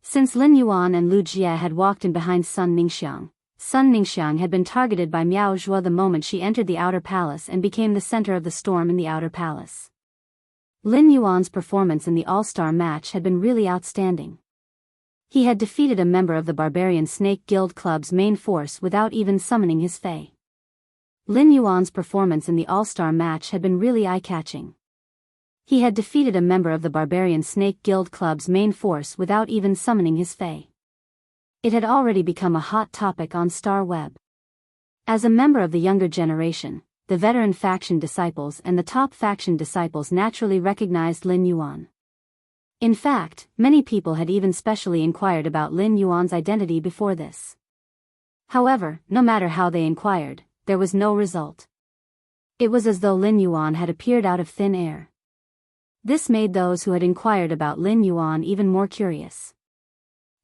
Since Lin Yuan and Lu Jie had walked in behind Sun Ningxiang had been targeted by Miao Zhuo the moment she entered the outer palace and became the center of the storm in the outer palace. Lin Yuan's performance in the all-star match had been really outstanding. He had defeated a member of the Barbarian Snake Guild Club's main force without even summoning his fae. Lin Yuan's performance in the all-star match had been really eye-catching. He had defeated a member of the Barbarian Snake Guild Club's main force without even summoning his fae. It had already become a hot topic on Star Web. As a member of the younger generation, the veteran faction disciples and the top faction disciples naturally recognized Lin Yuan. In fact, many people had even specially inquired about Lin Yuan's identity before this. However, no matter how they inquired, there was no result. It was as though Lin Yuan had appeared out of thin air. This made those who had inquired about Lin Yuan even more curious.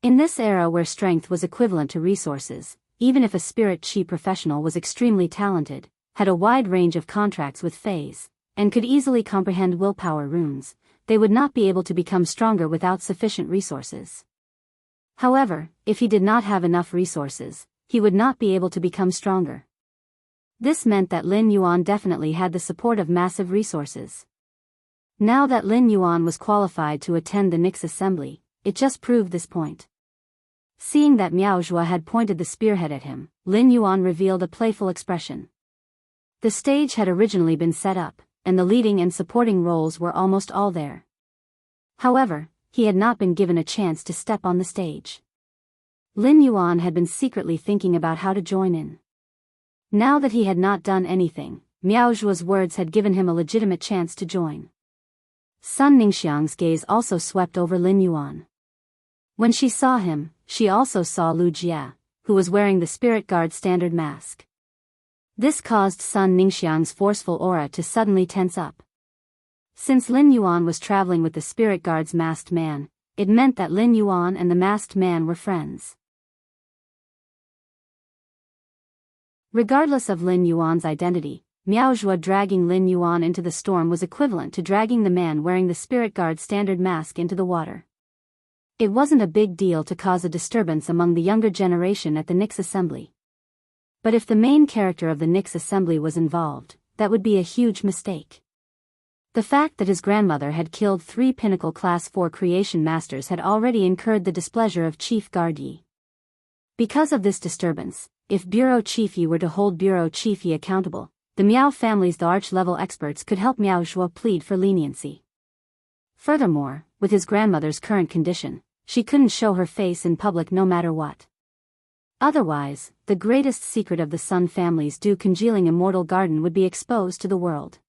In this era where strength was equivalent to resources, even if a spirit chi professional was extremely talented, had a wide range of contracts with fays, and could easily comprehend willpower runes, they would not be able to become stronger without sufficient resources. However, if he did not have enough resources, he would not be able to become stronger. This meant that Lin Yuan definitely had the support of massive resources. Now that Lin Yuan was qualified to attend the Nix assembly, it just proved this point. Seeing that Miao Zhuo had pointed the spearhead at him, Lin Yuan revealed a playful expression. The stage had originally been set up, and the leading and supporting roles were almost all there. However, he had not been given a chance to step on the stage. Lin Yuan had been secretly thinking about how to join in. Now that he had not done anything, Miao Zhuo's words had given him a legitimate chance to join. Sun Ningxiang's gaze also swept over Lin Yuan. When she saw him, she also saw Lu Jie, who was wearing the Spirit Guard standard mask. This caused Sun Ningxiang's forceful aura to suddenly tense up. Since Lin Yuan was traveling with the Spirit Guard's masked man, it meant that Lin Yuan and the masked man were friends. Regardless of Lin Yuan's identity, Miao Zhuo dragging Lin Yuan into the storm was equivalent to dragging the man wearing the Spirit Guard standard mask into the water. It wasn't a big deal to cause a disturbance among the younger generation at the Nix assembly. But if the main character of the Nix assembly was involved, that would be a huge mistake. The fact that his grandmother had killed 3 Pinnacle Class 4 creation masters had already incurred the displeasure of Chief Guard Yi. Because of this disturbance, if Bureau Chief Yi were to hold Bureau Chief Yi accountable, the Miao family's arch-level experts could help Miao Zhuo plead for leniency. Furthermore, with his grandmother's current condition, she couldn't show her face in public no matter what. Otherwise, the greatest secret of the Sun family's congealing immortal garden would be exposed to the world.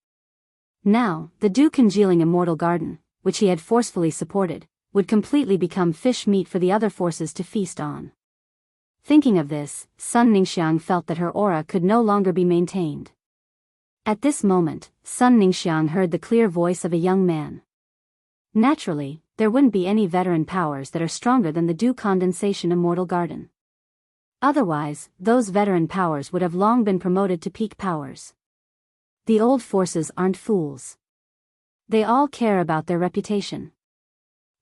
Now, the dew-congealing immortal garden, which he had forcefully supported, would completely become fish meat for the other forces to feast on. Thinking of this, Sun Ningxiang felt that her aura could no longer be maintained. At this moment, Sun Ningxiang heard the clear voice of a young man. Naturally, there wouldn't be any veteran powers that are stronger than the dew condensation immortal garden. Otherwise, those veteran powers would have long been promoted to peak powers. The old forces aren't fools. They all care about their reputation.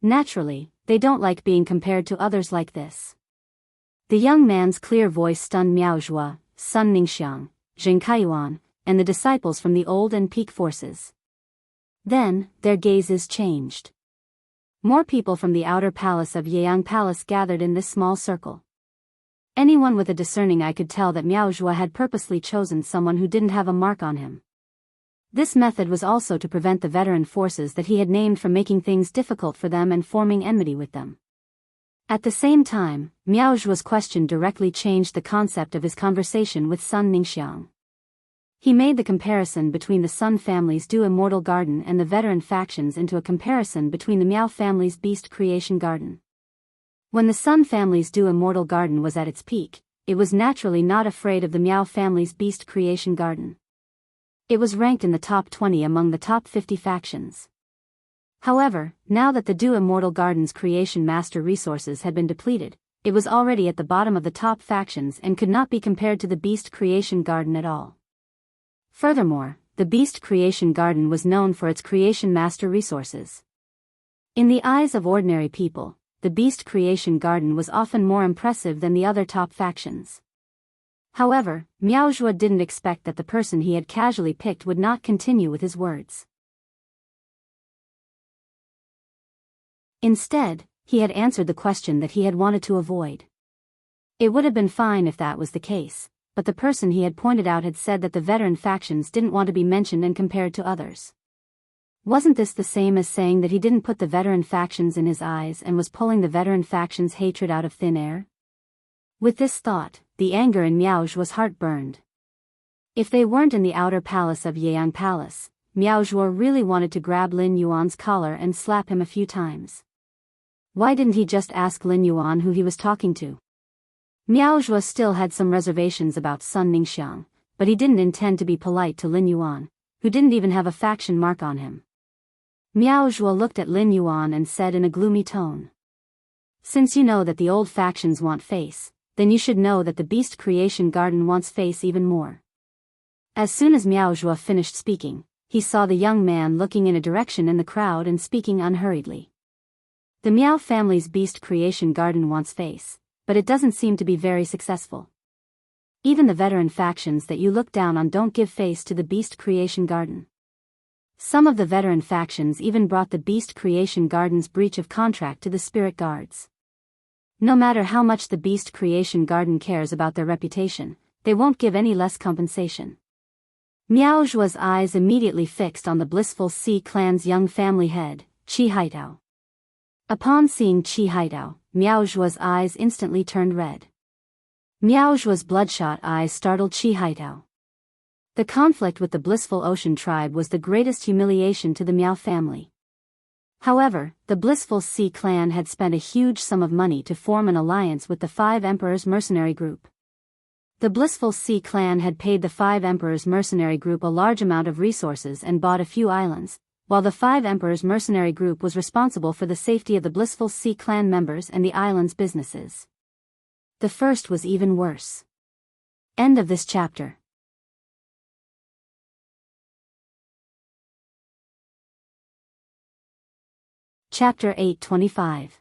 Naturally, they don't like being compared to others like this. The young man's clear voice stunned Miao Zhuo, Sun Ningxiang, Zheng Kaiyuan, and the disciples from the old and peak forces. Then, their gazes changed. More people from the outer palace of Yeyang Palace gathered in this small circle. Anyone with a discerning eye could tell that Miao Zhuo had purposely chosen someone who didn't have a mark on him. This method was also to prevent the veteran forces that he had named from making things difficult for them and forming enmity with them. At the same time, Miao Zhuo's question directly changed the concept of his conversation with Sun Ningxiang. He made the comparison between the Sun family's Dew Immortal Garden and the veteran factions into a comparison between the Miao family's Beast Creation Garden. When the Sun family's Dew Immortal Garden was at its peak, it was naturally not afraid of the Miao family's Beast Creation Garden. It was ranked in the top 20 among the top 50 factions. However, now that the Dew Immortal Garden's creation master resources had been depleted, it was already at the bottom of the top factions and could not be compared to the Beast Creation Garden at all. Furthermore, the Beast Creation Garden was known for its creation master resources. In the eyes of ordinary people, the Beast Creation Garden was often more impressive than the other top factions. However, Miao Zhuo didn't expect that the person he had casually picked would not continue with his words. Instead, he had answered the question that he had wanted to avoid. It would have been fine if that was the case, but the person he had pointed out had said that the veteran factions didn't want to be mentioned and compared to others. Wasn't this the same as saying that he didn't put the veteran factions in his eyes and was pulling the veteran factions' hatred out of thin air? With this thought, the anger in Miao Zhuo's heart burned. If they weren't in the outer palace of Yeyang Palace, Miao Zhuo really wanted to grab Lin Yuan's collar and slap him a few times. Why didn't he just ask Lin Yuan who he was talking to? Miao Zhuo still had some reservations about Sun Ningxiang, but he didn't intend to be polite to Lin Yuan, who didn't even have a faction mark on him. Miao Zhuo looked at Lin Yuan and said in a gloomy tone, "Since you know that the old factions want face, then you should know that the Beast Creation Garden wants face even more." As soon as Miao Zhuo finished speaking, he saw the young man looking in a direction in the crowd and speaking unhurriedly. The Miao family's Beast Creation Garden wants face, but it doesn't seem to be very successful. Even the veteran factions that you look down on don't give face to the Beast Creation Garden. Some of the veteran factions even brought the Beast Creation Garden's breach of contract to the Spirit Guards. No matter how much the Beast Creation Garden cares about their reputation, they won't give any less compensation. Miao Zhuo's eyes immediately fixed on the Blissful Sea Clan's young family head, Qi Haidao. Upon seeing Qi Haidao, Miao Zhuo's eyes instantly turned red. Miao Zhuo's bloodshot eyes startled Qi Haidao. The conflict with the Blissful Ocean tribe was the greatest humiliation to the Miao family. However, the Blissful Sea clan had spent a huge sum of money to form an alliance with the Five Emperors mercenary group. The Blissful Sea clan had paid the Five Emperors mercenary group a large amount of resources and bought a few islands, while the Five Emperors mercenary group was responsible for the safety of the Blissful Sea clan members and the island's businesses. The first was even worse. End of this chapter. Chapter 825.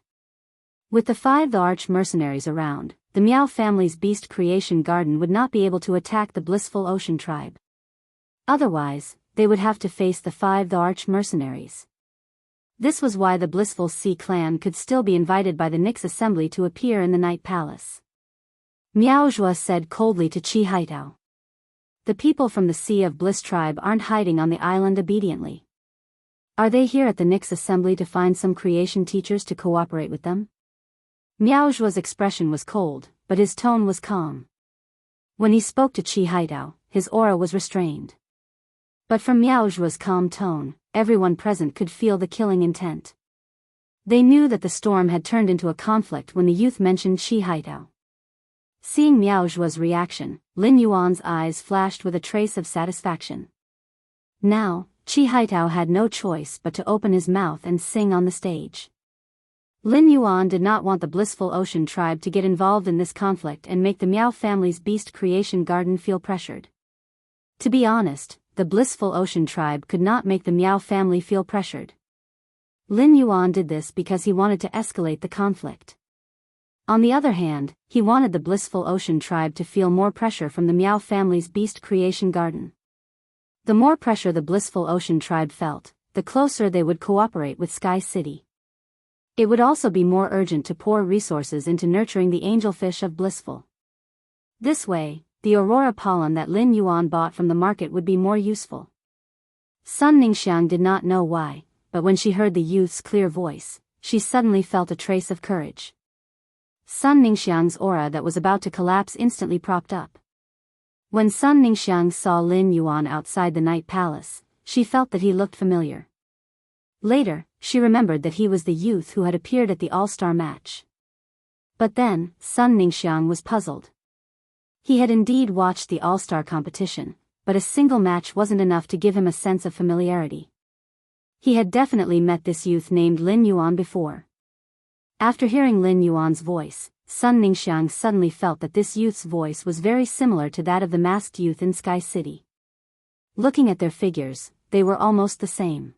With the five arch mercenaries around, the Miao family's Beast Creation Garden would not be able to attack the Blissful Ocean tribe. Otherwise, they would have to face the five arch mercenaries. This was why the Blissful Sea clan could still be invited by the Nix assembly to appear in the Night Palace. Miao Zhuo said coldly to Qi Haidao. The people from the Sea of Bliss tribe aren't hiding on the island obediently. Are they here at the Nix assembly to find some creation teachers to cooperate with them? Miao Zhuo's expression was cold, but his tone was calm. When he spoke to Qi Haidao, his aura was restrained. But from Miao Zhuo's calm tone, everyone present could feel the killing intent. They knew that the storm had turned into a conflict when the youth mentioned Qi Haitao. Seeing Miao Zhuo's reaction, Lin Yuan's eyes flashed with a trace of satisfaction. Now, Qi Haitao had no choice but to open his mouth and sing on the stage. Lin Yuan did not want the Blissful Ocean tribe to get involved in this conflict and make the Miao family's beast creation garden feel pressured. To be honest, the Blissful Ocean tribe could not make the Miao family feel pressured. Lin Yuan did this because he wanted to escalate the conflict. On the other hand, he wanted the Blissful Ocean tribe to feel more pressure from the Miao family's beast creation garden. The more pressure the Blissful Ocean tribe felt, the closer they would cooperate with Sky City. It would also be more urgent to pour resources into nurturing the angelfish of Blissful. This way, the aurora pollen that Lin Yuan bought from the market would be more useful. Sun Ningxiang did not know why, but when she heard the youth's clear voice, she suddenly felt a trace of courage. Sun Ningxiang's aura that was about to collapse instantly propped up. When Sun Ningxiang saw Lin Yuan outside the Night Palace, she felt that he looked familiar. Later, she remembered that he was the youth who had appeared at the All-Star match. But then, Sun Ningxiang was puzzled. He had indeed watched the All-Star competition, but a single match wasn't enough to give him a sense of familiarity. He had definitely met this youth named Lin Yuan before. After hearing Lin Yuan's voice, Sun Ningxiang suddenly felt that this youth's voice was very similar to that of the masked youth in Sky City. Looking at their figures, they were almost the same.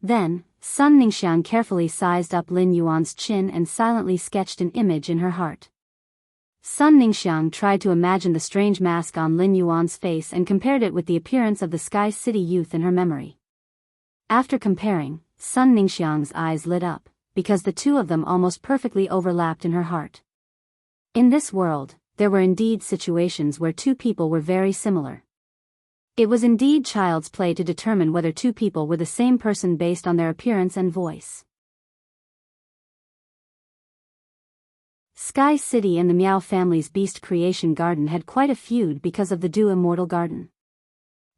Then, Sun Ningxiang carefully sized up Lin Yuan's chin and silently sketched an image in her heart. Sun Ningxiang tried to imagine the strange mask on Lin Yuan's face and compared it with the appearance of the Sky City youth in her memory. After comparing, Sun Ningxiang's eyes lit up, because the two of them almost perfectly overlapped in her heart. In this world, there were indeed situations where two people were very similar. It was indeed child's play to determine whether two people were the same person based on their appearance and voice. Sky City and the Miao family's beast creation garden had quite a feud because of the Du Immortal Garden.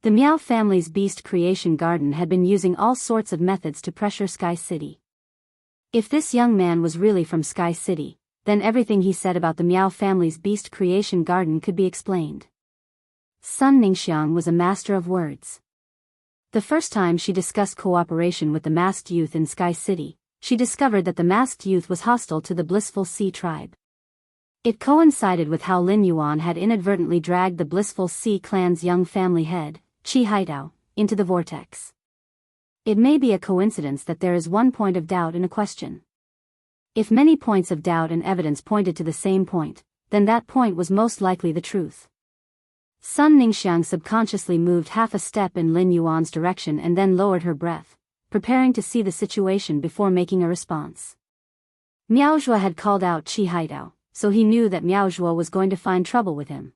The Miao family's beast creation garden had been using all sorts of methods to pressure Sky City. If this young man was really from Sky City, then everything he said about the Miao family's beast creation garden could be explained. Sun Ningxiang was a master of words. The first time she discussed cooperation with the masked youth in Sky City, she discovered that the masked youth was hostile to the Blissful Sea tribe. It coincided with how Lin Yuan had inadvertently dragged the Blissful Sea clan's young family head, Qi Haitao, into the vortex. It may be a coincidence that there is one point of doubt in a question. If many points of doubt and evidence pointed to the same point, then that point was most likely the truth. Sun Ningxiang subconsciously moved half a step in Lin Yuan's direction and then lowered her breath, preparing to see the situation before making a response. Miao Zhuo had called out Qi Haitao, so he knew that Miao Zhuo was going to find trouble with him.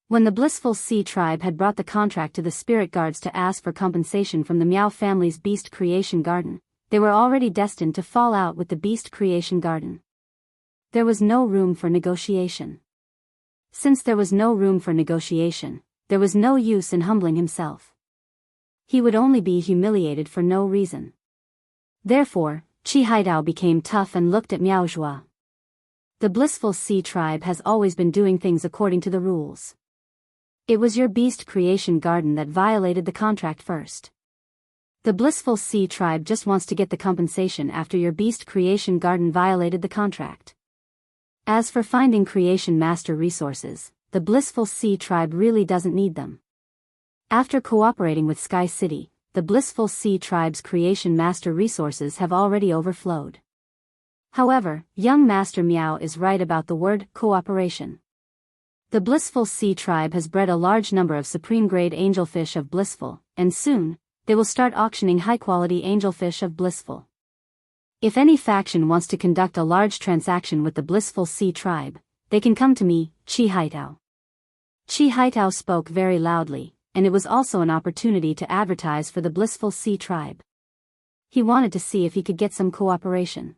When the Blissful Sea tribe had brought the contract to the spirit guards to ask for compensation from the Miao family's beast creation garden, they were already destined to fall out with the beast creation garden. There was no room for negotiation. Since there was no room for negotiation, there was no use in humbling himself. He would only be humiliated for no reason. Therefore, Qi Haitao became tough and looked at Miao Zhuo. The Blissful Sea tribe has always been doing things according to the rules. It was your beast creation garden that violated the contract first. The Blissful Sea tribe just wants to get the compensation after your beast creation garden violated the contract. As for finding creation master resources, the Blissful Sea tribe really doesn't need them. After cooperating with Sky City, the Blissful Sea tribe's creation master resources have already overflowed. However, young Master Miao is right about the word cooperation. The Blissful Sea tribe has bred a large number of supreme-grade angelfish of Blissful, and soon, they will start auctioning high-quality angelfish of Blissful. If any faction wants to conduct a large transaction with the Blissful Sea tribe, they can come to me, Qi Haitao. Qi Haitao spoke very loudly, and it was also an opportunity to advertise for the Blissful Sea tribe. He wanted to see if he could get some cooperation.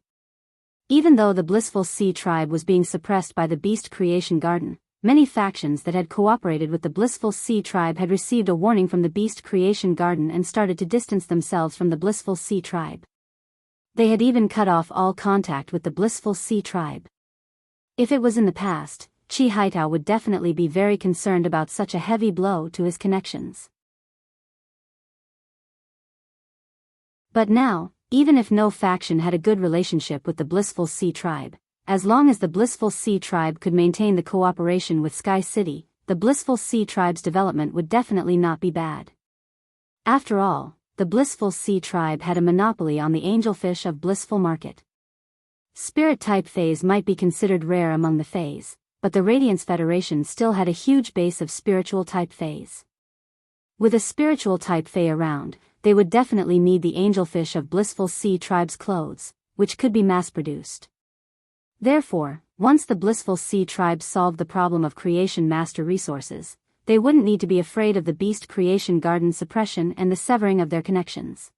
Even though the Blissful Sea tribe was being suppressed by the Beast Creation Garden, many factions that had cooperated with the Blissful Sea Tribe had received a warning from the Beast Creation Garden and started to distance themselves from the Blissful Sea Tribe. They had even cut off all contact with the Blissful Sea Tribe. If it was in the past, Chi Haitao would definitely be very concerned about such a heavy blow to his connections. But now, even if no faction had a good relationship with the Blissful Sea Tribe, as long as the Blissful Sea Tribe could maintain the cooperation with Sky City, the Blissful Sea Tribe's development would definitely not be bad. After all, the Blissful Sea Tribe had a monopoly on the angelfish of Blissful Market. Spirit-type Fays might be considered rare among the Fays, but the Radiance Federation still had a huge base of spiritual-type Fays. With a spiritual-type Fay around, they would definitely need the angelfish of Blissful Sea Tribe's clothes, which could be mass-produced. Therefore, once the Blissful Sea Tribe solved the problem of Creation Master resources, they wouldn't need to be afraid of the Beast Creation Garden suppression and the severing of their connections.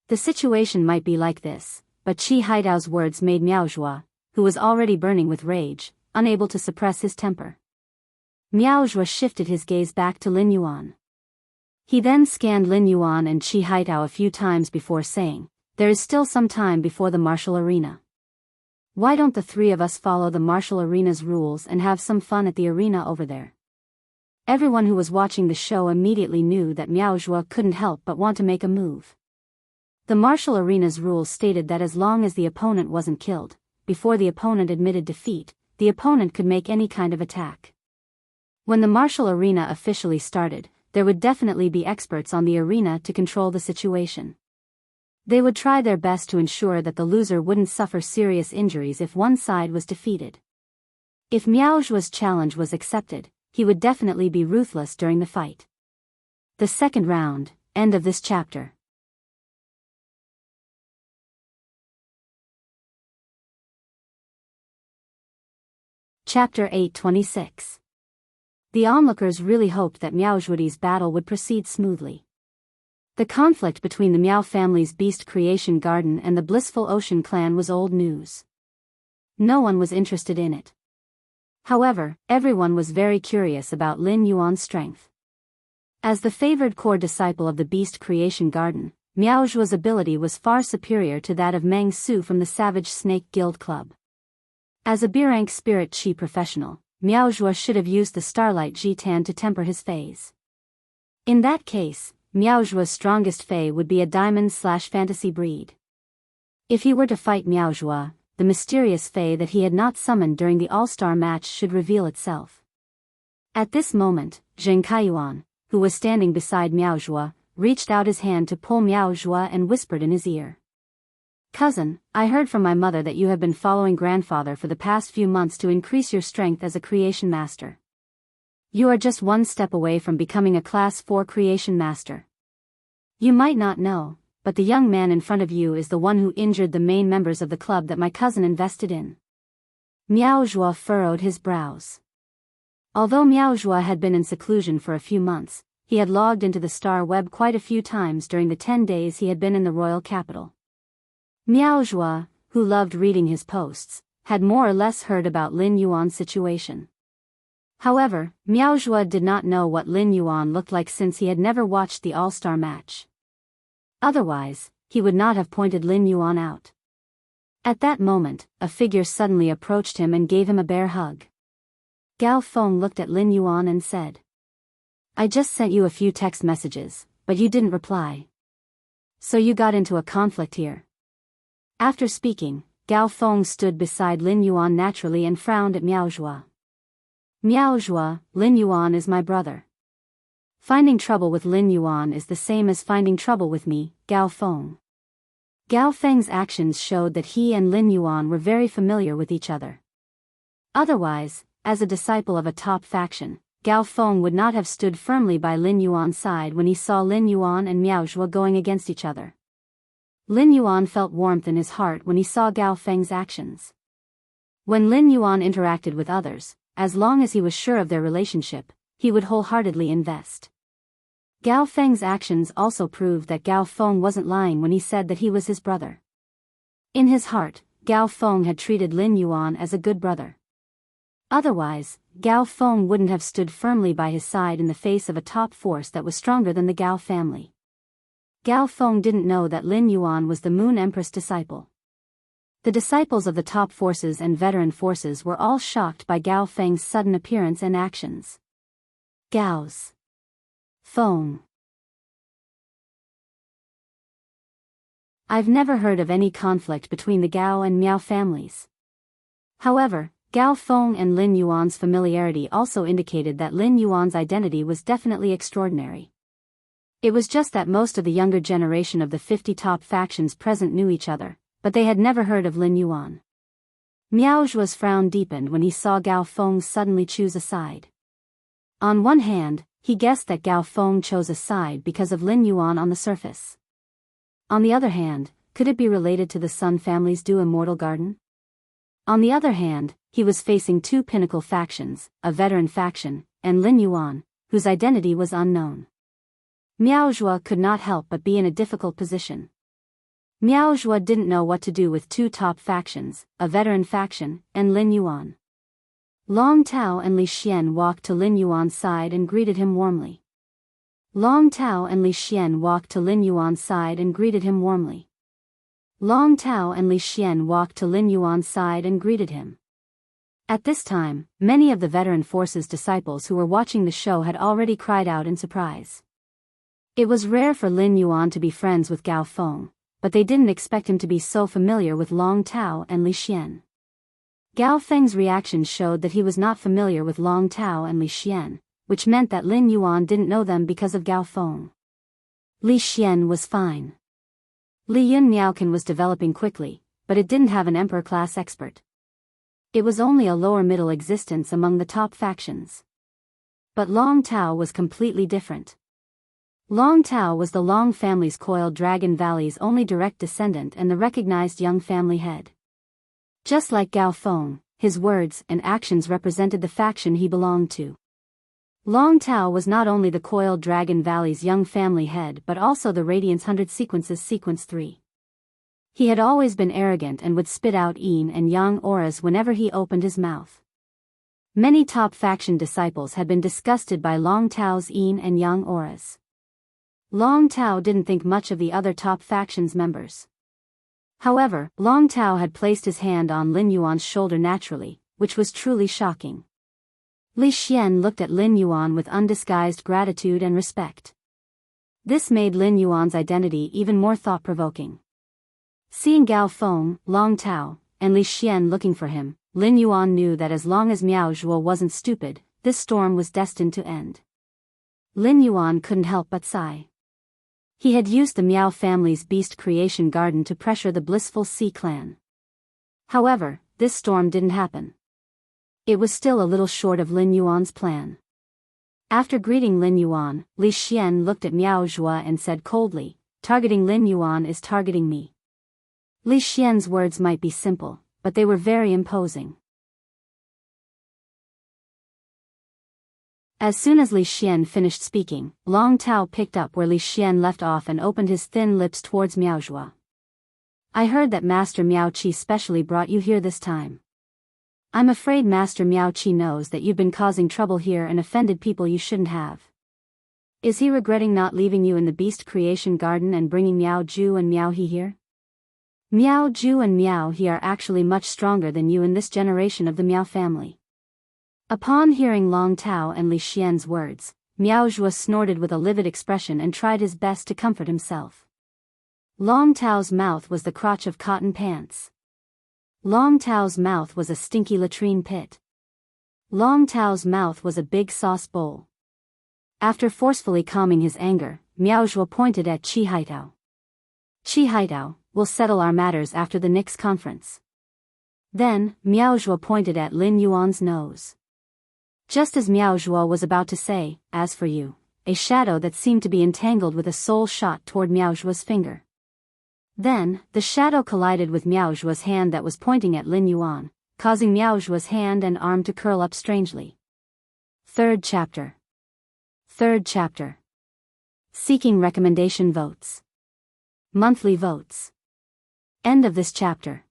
The situation might be like this, but Chi Haitao's words made Miaozhua, who was already burning with rage, unable to suppress his temper. Miaozhua shifted his gaze back to Lin Yuan. He then scanned Lin Yuan and Chi Haitao a few times before saying, "There is still some time before the martial arena. Why don't the three of us follow the martial arena's rules and have some fun at the arena over there?" Everyone who was watching the show immediately knew that Miaozhua couldn't help but want to make a move. The martial arena's rules stated that as long as the opponent wasn't killed, before the opponent admitted defeat, the opponent could make any kind of attack. When the martial arena officially started, there would definitely be experts on the arena to control the situation. They would try their best to ensure that the loser wouldn't suffer serious injuries if one side was defeated. If Miaozhua's challenge was accepted, he would definitely be ruthless during the fight. The second round, end of this chapter. Chapter 826. The onlookers really hoped that Miaozhui's battle would proceed smoothly. The conflict between the Miao family's Beast Creation Garden and the Blissful Ocean clan was old news. No one was interested in it. However, everyone was very curious about Lin Yuan's strength. As the favored core disciple of the Beast Creation Garden, Miaozhua's ability was far superior to that of Meng Su from the Savage Snake Guild Club. As a B-rank spirit chi professional, Miaozhua should have used the Starlight Jitan to temper his phase. In that case, Miaozhua's strongest Fey would be a diamond/fantasy breed. If he were to fight Miaozhua, the mysterious Fey that he had not summoned during the All-Star match should reveal itself. At this moment, Zheng Kaiyuan, who was standing beside Miaozhua, reached out his hand to pull Miaozhua and whispered in his ear. "Cousin, I heard from my mother that you have been following grandfather for the past few months to increase your strength as a creation master. You are just one step away from becoming a Class 4 creation master. You might not know, but the young man in front of you is the one who injured the main members of the club that my cousin invested in." Miaozhua furrowed his brows. Although Miaozhua had been in seclusion for a few months, he had logged into the Star Web quite a few times during the 10 days he had been in the royal capital. Miaozhua, who loved reading his posts, had more or less heard about Lin Yuan's situation. However, Miaozhua did not know what Lin Yuan looked like since he had never watched the All-Star match. Otherwise, he would not have pointed Lin Yuan out. At that moment, a figure suddenly approached him and gave him a bear hug. Gao Feng looked at Lin Yuan and said, "I just sent you a few text messages, but you didn't reply. So you got into a conflict here." After speaking, Gao Feng stood beside Lin Yuan naturally and frowned at Miaozhua. "Miaozhua, Lin Yuan is my brother. Finding trouble with Lin Yuan is the same as finding trouble with me, Gao Feng." Gao Feng's actions showed that he and Lin Yuan were very familiar with each other. Otherwise, as a disciple of a top faction, Gao Feng would not have stood firmly by Lin Yuan's side when he saw Lin Yuan and Miaozhua going against each other. Lin Yuan felt warmth in his heart when he saw Gao Feng's actions. When Lin Yuan interacted with others, as long as he was sure of their relationship, he would wholeheartedly invest. Gao Feng's actions also proved that Gao Feng wasn't lying when he said that he was his brother. In his heart, Gao Feng had treated Lin Yuan as a good brother. Otherwise, Gao Feng wouldn't have stood firmly by his side in the face of a top force that was stronger than the Gao family. Gao Feng didn't know that Lin Yuan was the Moon Empress disciple. The disciples of the top forces and veteran forces were all shocked by Gao Feng's sudden appearance and actions. Gao's Feng. I've never heard of any conflict between the Gao and Miao families. However, Gao Feng and Lin Yuan's familiarity also indicated that Lin Yuan's identity was definitely extraordinary. It was just that most of the younger generation of the 50 top factions present knew each other, but they had never heard of Lin Yuan. Miao Zhuo's frown deepened when he saw Gao Feng suddenly choose a side. On one hand, he guessed that Gao Feng chose a side because of Lin Yuan on the surface. On the other hand, could it be related to the Sun family's Du Immortal Garden? On the other hand, he was facing two pinnacle factions, a veteran faction, and Lin Yuan, whose identity was unknown. Miao Zhuo could not help but be in a difficult position. Miao Zhuo didn't know what to do with two top factions, a veteran faction, and Lin Yuan. Long Tao and Li Xian walked to Lin Yuan's side and greeted him warmly. Long Tao and Li Xian walked to Lin Yuan's side and greeted him warmly. Long Tao and Li Xian walked to Lin Yuan's side and greeted him. At this time, many of the veteran forces disciples who were watching the show had already cried out in surprise. It was rare for Lin Yuan to be friends with Gao Feng, but they didn't expect him to be so familiar with Long Tao and Li Xian. Gao Feng's reaction showed that he was not familiar with Long Tao and Li Xian, which meant that Lin Yuan didn't know them because of Gao Feng. Li Xian was fine. Li Yun Miaokan was developing quickly, but it didn't have an emperor-class expert. It was only a lower-middle existence among the top factions. But Long Tao was completely different. Long Tao was the Long family's coiled Dragon Valley's only direct descendant and the recognized young family head. Just like Gao Feng, his words and actions represented the faction he belonged to. Long Tao was not only the coiled Dragon Valley's young family head but also the Radiance 100 Sequences Sequence 3. He had always been arrogant and would spit out yin and yang auras whenever he opened his mouth. Many top faction disciples had been disgusted by Long Tao's yin and yang auras. Long Tao didn't think much of the other top faction's members. However, Long Tao had placed his hand on Lin Yuan's shoulder naturally, which was truly shocking. Li Xian looked at Lin Yuan with undisguised gratitude and respect. This made Lin Yuan's identity even more thought-provoking. Seeing Gao Feng, Long Tao, and Li Xian looking for him, Lin Yuan knew that as long as Miao Zhuo wasn't stupid, this storm was destined to end. Lin Yuan couldn't help but sigh. He had used the Miao family's beast creation garden to pressure the blissful Sea clan. However, this storm didn't happen. It was still a little short of Lin Yuan's plan. After greeting Lin Yuan, Li Xian looked at Miao Zhuo and said coldly, "Targeting Lin Yuan is targeting me." Li Xian's words might be simple, but they were very imposing. As soon as Li Xian finished speaking, Long Tao picked up where Li Xian left off and opened his thin lips towards Miao Zhuo. "I heard that Master Miao Qi specially brought you here this time. I'm afraid Master Miao Qi knows that you've been causing trouble here and offended people you shouldn't have. Is he regretting not leaving you in the beast creation garden and bringing Miao Zhu and Miao He here? Miao Zhu and Miao He are actually much stronger than you in this generation of the Miao family." Upon hearing Long Tao and Li Xian's words, Miao Zhuo snorted with a livid expression and tried his best to comfort himself. Long Tao's mouth was the crotch of cotton pants. Long Tao's mouth was a stinky latrine pit. Long Tao's mouth was a big sauce bowl. After forcefully calming his anger, Miao Zhuo pointed at Qi Haitao. "Qi Haitao, we'll settle our matters after the next conference." Then, Miao Zhuo pointed at Lin Yuan's nose. Just as Miao Zhuo was about to say, "As for you," a shadow that seemed to be entangled with a soul shot toward Miao Zhuo's finger. Then, the shadow collided with Miao Zhuo's hand that was pointing at Lin Yuan, causing Miao Zhuo's hand and arm to curl up strangely. Third chapter. Seeking recommendation votes. Monthly votes. End of this chapter.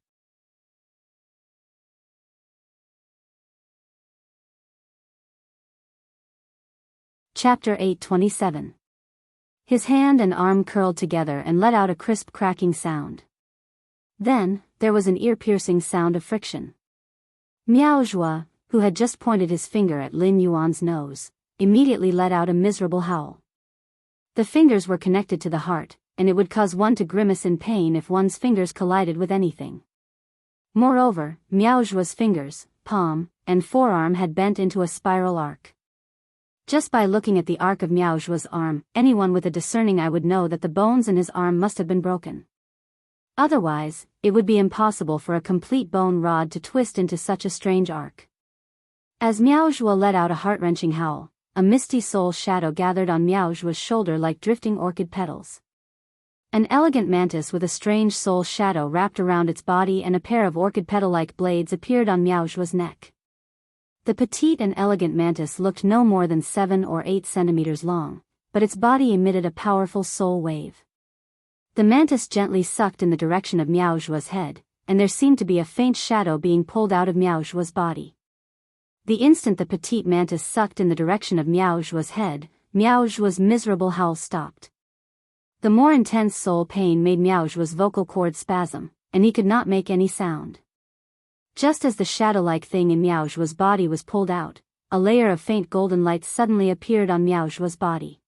Chapter 827. His hand and arm curled together and let out a crisp cracking sound. Then, there was an ear-piercing sound of friction. Miao Zhua, who had just pointed his finger at Lin Yuan's nose, immediately let out a miserable howl. The fingers were connected to the heart, and it would cause one to grimace in pain if one's fingers collided with anything. Moreover, Miao Zhua's fingers, palm, and forearm had bent into a spiral arc. Just by looking at the arc of Miao Zhua's arm, anyone with a discerning eye would know that the bones in his arm must have been broken. Otherwise, it would be impossible for a complete bone rod to twist into such a strange arc. As Miao Zhua let out a heart-wrenching howl, a misty soul shadow gathered on Miao Zhua's shoulder like drifting orchid petals. An elegant mantis with a strange soul shadow wrapped around its body and a pair of orchid petal-like blades appeared on Miao Zhua's neck. The petite and elegant mantis looked no more than 7 or 8 centimeters long, but its body emitted a powerful soul wave. The mantis gently sucked in the direction of Miao Zhua's head, and there seemed to be a faint shadow being pulled out of Miao Zhua's body. The instant the petite mantis sucked in the direction of Miao Zhua's head, Miao Zhua's miserable howl stopped. The more intense soul pain made Miao Zhua's vocal cords spasm, and he could not make any sound. Just as the shadow-like thing in Miao Zhua's body was pulled out, a layer of faint golden light suddenly appeared on Miao Zhua's body.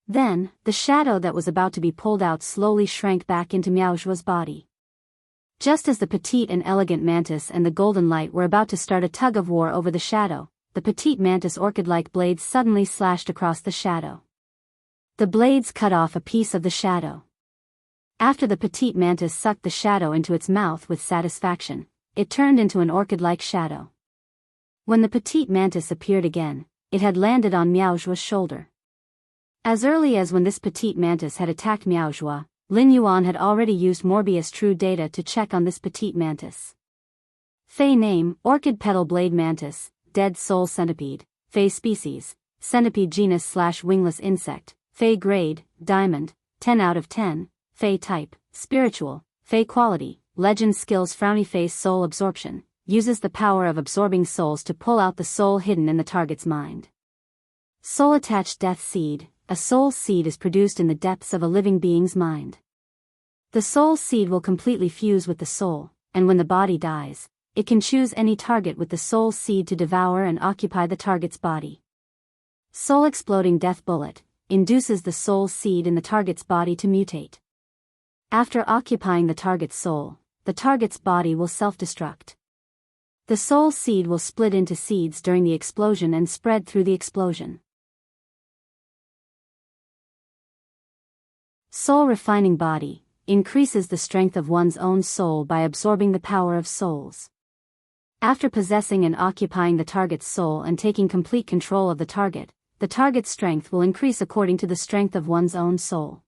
Then, the shadow that was about to be pulled out slowly shrank back into Miao Zhua's body. Just as the petite and elegant mantis and the golden light were about to start a tug-of-war over the shadow, the petite mantis orchid-like blades suddenly slashed across the shadow. The blades cut off a piece of the shadow. After the petite mantis sucked the shadow into its mouth with satisfaction, it turned into an orchid-like shadow. When the petite mantis appeared again, it had landed on Miao Zhua's shoulder. As early as when this petite mantis had attacked Miao Zhua, Lin Yuan had already used Morbius True Data to check on this petite mantis. Fey name, Orchid Petal Blade Mantis, Dead Soul Centipede, Fey species, Centipede genus/wingless insect, Fey grade, Diamond, 10 out of 10, Fey type, Spiritual, Fey quality, Legend skills Frowny Face Soul Absorption, uses the power of absorbing souls to pull out the soul hidden in the target's mind. Soul Attached Death Seed, a soul seed is produced in the depths of a living being's mind. The soul seed will completely fuse with the soul, and when the body dies, it can choose any target with the soul seed to devour and occupy the target's body. Soul Exploding Death Bullet induces the soul seed in the target's body to mutate. After occupying the target's soul, the target's body will self-destruct. The soul seed will split into seeds during the explosion and spread through the explosion. Soul Refining Body increases the strength of one's own soul by absorbing the power of souls. After possessing and occupying the target's soul and taking complete control of the target's strength will increase according to the strength of one's own soul.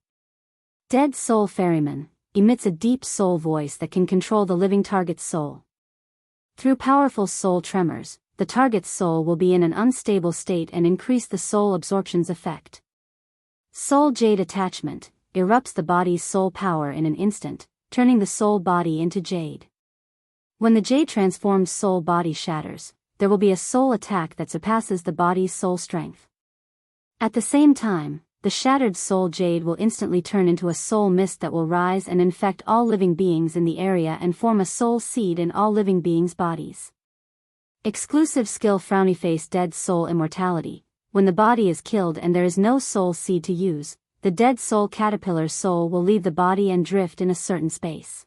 Dead Soul Ferryman emits a deep soul voice that can control the living target's soul. Through powerful soul tremors, the target's soul will be in an unstable state and increase the soul absorption's effect. Soul Jade Attachment erupts the body's soul power in an instant, turning the soul body into jade. When the jade-transformed soul body shatters, there will be a soul attack that surpasses the body's soul strength. At the same time, the shattered soul jade will instantly turn into a soul mist that will rise and infect all living beings in the area and form a soul seed in all living beings' bodies. Exclusive skill Frowny Face Dead Soul Immortality. When the body is killed and there is no soul seed to use, the dead soul caterpillar's soul will leave the body and drift in a certain space.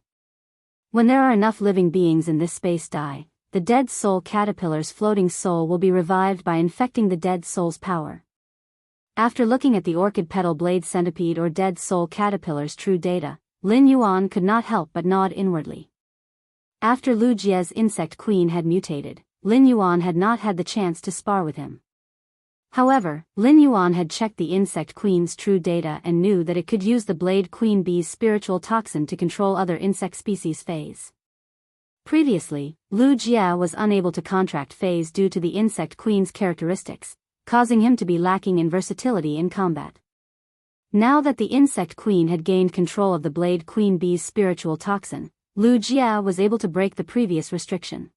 When there are enough living beings in this space die, the dead soul caterpillar's floating soul will be revived by infecting the dead soul's power. After looking at the orchid petal blade centipede or dead soul caterpillar's true data, Lin Yuan could not help but nod inwardly. After Lu Jie's insect queen had mutated, Lin Yuan had not had the chance to spar with him. However, Lin Yuan had checked the insect queen's true data and knew that it could use the blade queen bee's spiritual toxin to control other insect species phase. Previously, Lu Jie was unable to contract phase due to the insect queen's characteristics, causing him to be lacking in versatility in combat. Now that the insect queen had gained control of the blade queen bee's spiritual toxin, Lu Jie was able to break the previous restriction.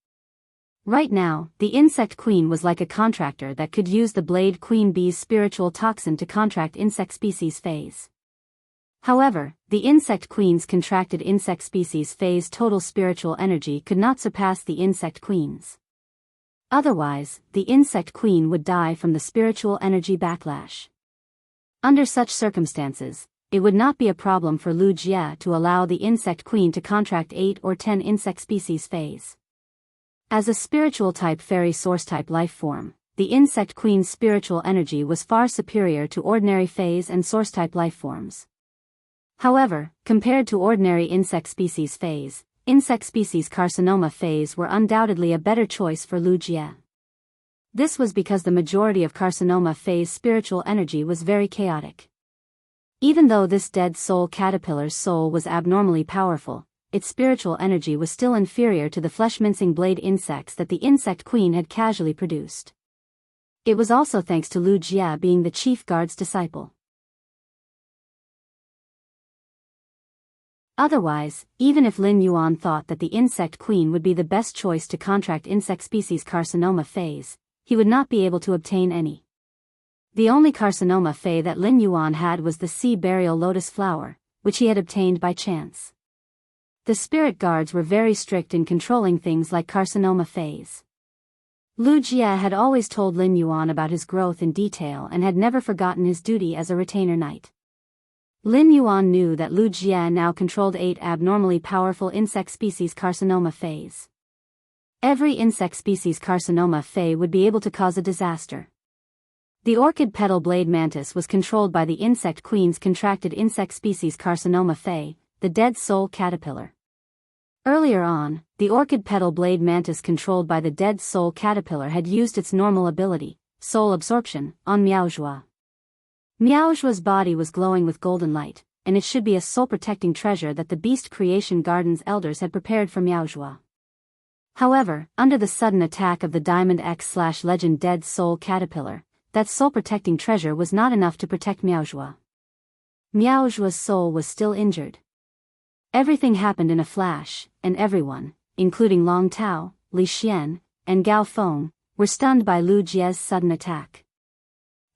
Right now, the insect queen was like a contractor that could use the blade queen bee's spiritual toxin to contract insect species phase. However, the insect queen's contracted insect species phase total spiritual energy could not surpass the insect queen's. Otherwise, the insect queen would die from the spiritual energy backlash. Under such circumstances, it would not be a problem for Lu Jie to allow the insect queen to contract 8 or 10 insect species phase. As a spiritual type fairy source type life form, the insect queen's spiritual energy was far superior to ordinary phase and source type life forms. However, compared to ordinary insect species phase, insect species carcinoma phase were undoubtedly a better choice for Lu Jie. This was because the majority of carcinoma phase spiritual energy was very chaotic. Even though this dead soul caterpillar's soul was abnormally powerful, its spiritual energy was still inferior to the flesh-mincing blade insects that the insect queen had casually produced. It was also thanks to Lu Jie being the chief guard's disciple. Otherwise, even if Lin Yuan thought that the insect queen would be the best choice to contract insect species carcinoma phase, he would not be able to obtain any. The only carcinoma phase that Lin Yuan had was the sea burial lotus flower, which he had obtained by chance. The spirit guards were very strict in controlling things like carcinoma phase. Lu Jie had always told Lin Yuan about his growth in detail and had never forgotten his duty as a retainer knight. Lin Yuan knew that Lu Jie now controlled 8 abnormally powerful insect species carcinoma phase. Every insect species carcinoma phase would be able to cause a disaster. The orchid petal blade mantis was controlled by the insect queen's contracted insect species carcinoma phase, the dead soul caterpillar. Earlier on, the orchid petal blade mantis controlled by the dead soul caterpillar had used its normal ability, soul absorption, on Miaozhua. Miaozhua's body was glowing with golden light, and it should be a soul-protecting treasure that the Beast Creation Garden's elders had prepared for Miaozhua. However, under the sudden attack of the Diamond X/Legend Dead Soul Caterpillar, that soul-protecting treasure was not enough to protect Miaozhua. Miaozhua's soul was still injured. Everything happened in a flash, and everyone, including Long Tao, Li Xian, and Gao Feng, were stunned by Lu Jie's sudden attack.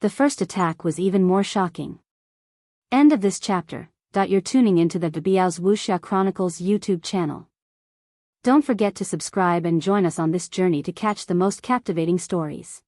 The first attack was even more shocking. End of this chapter. You're tuning into the Biyao's Wuxia Chronicles YouTube channel. Don't forget to subscribe and join us on this journey to catch the most captivating stories.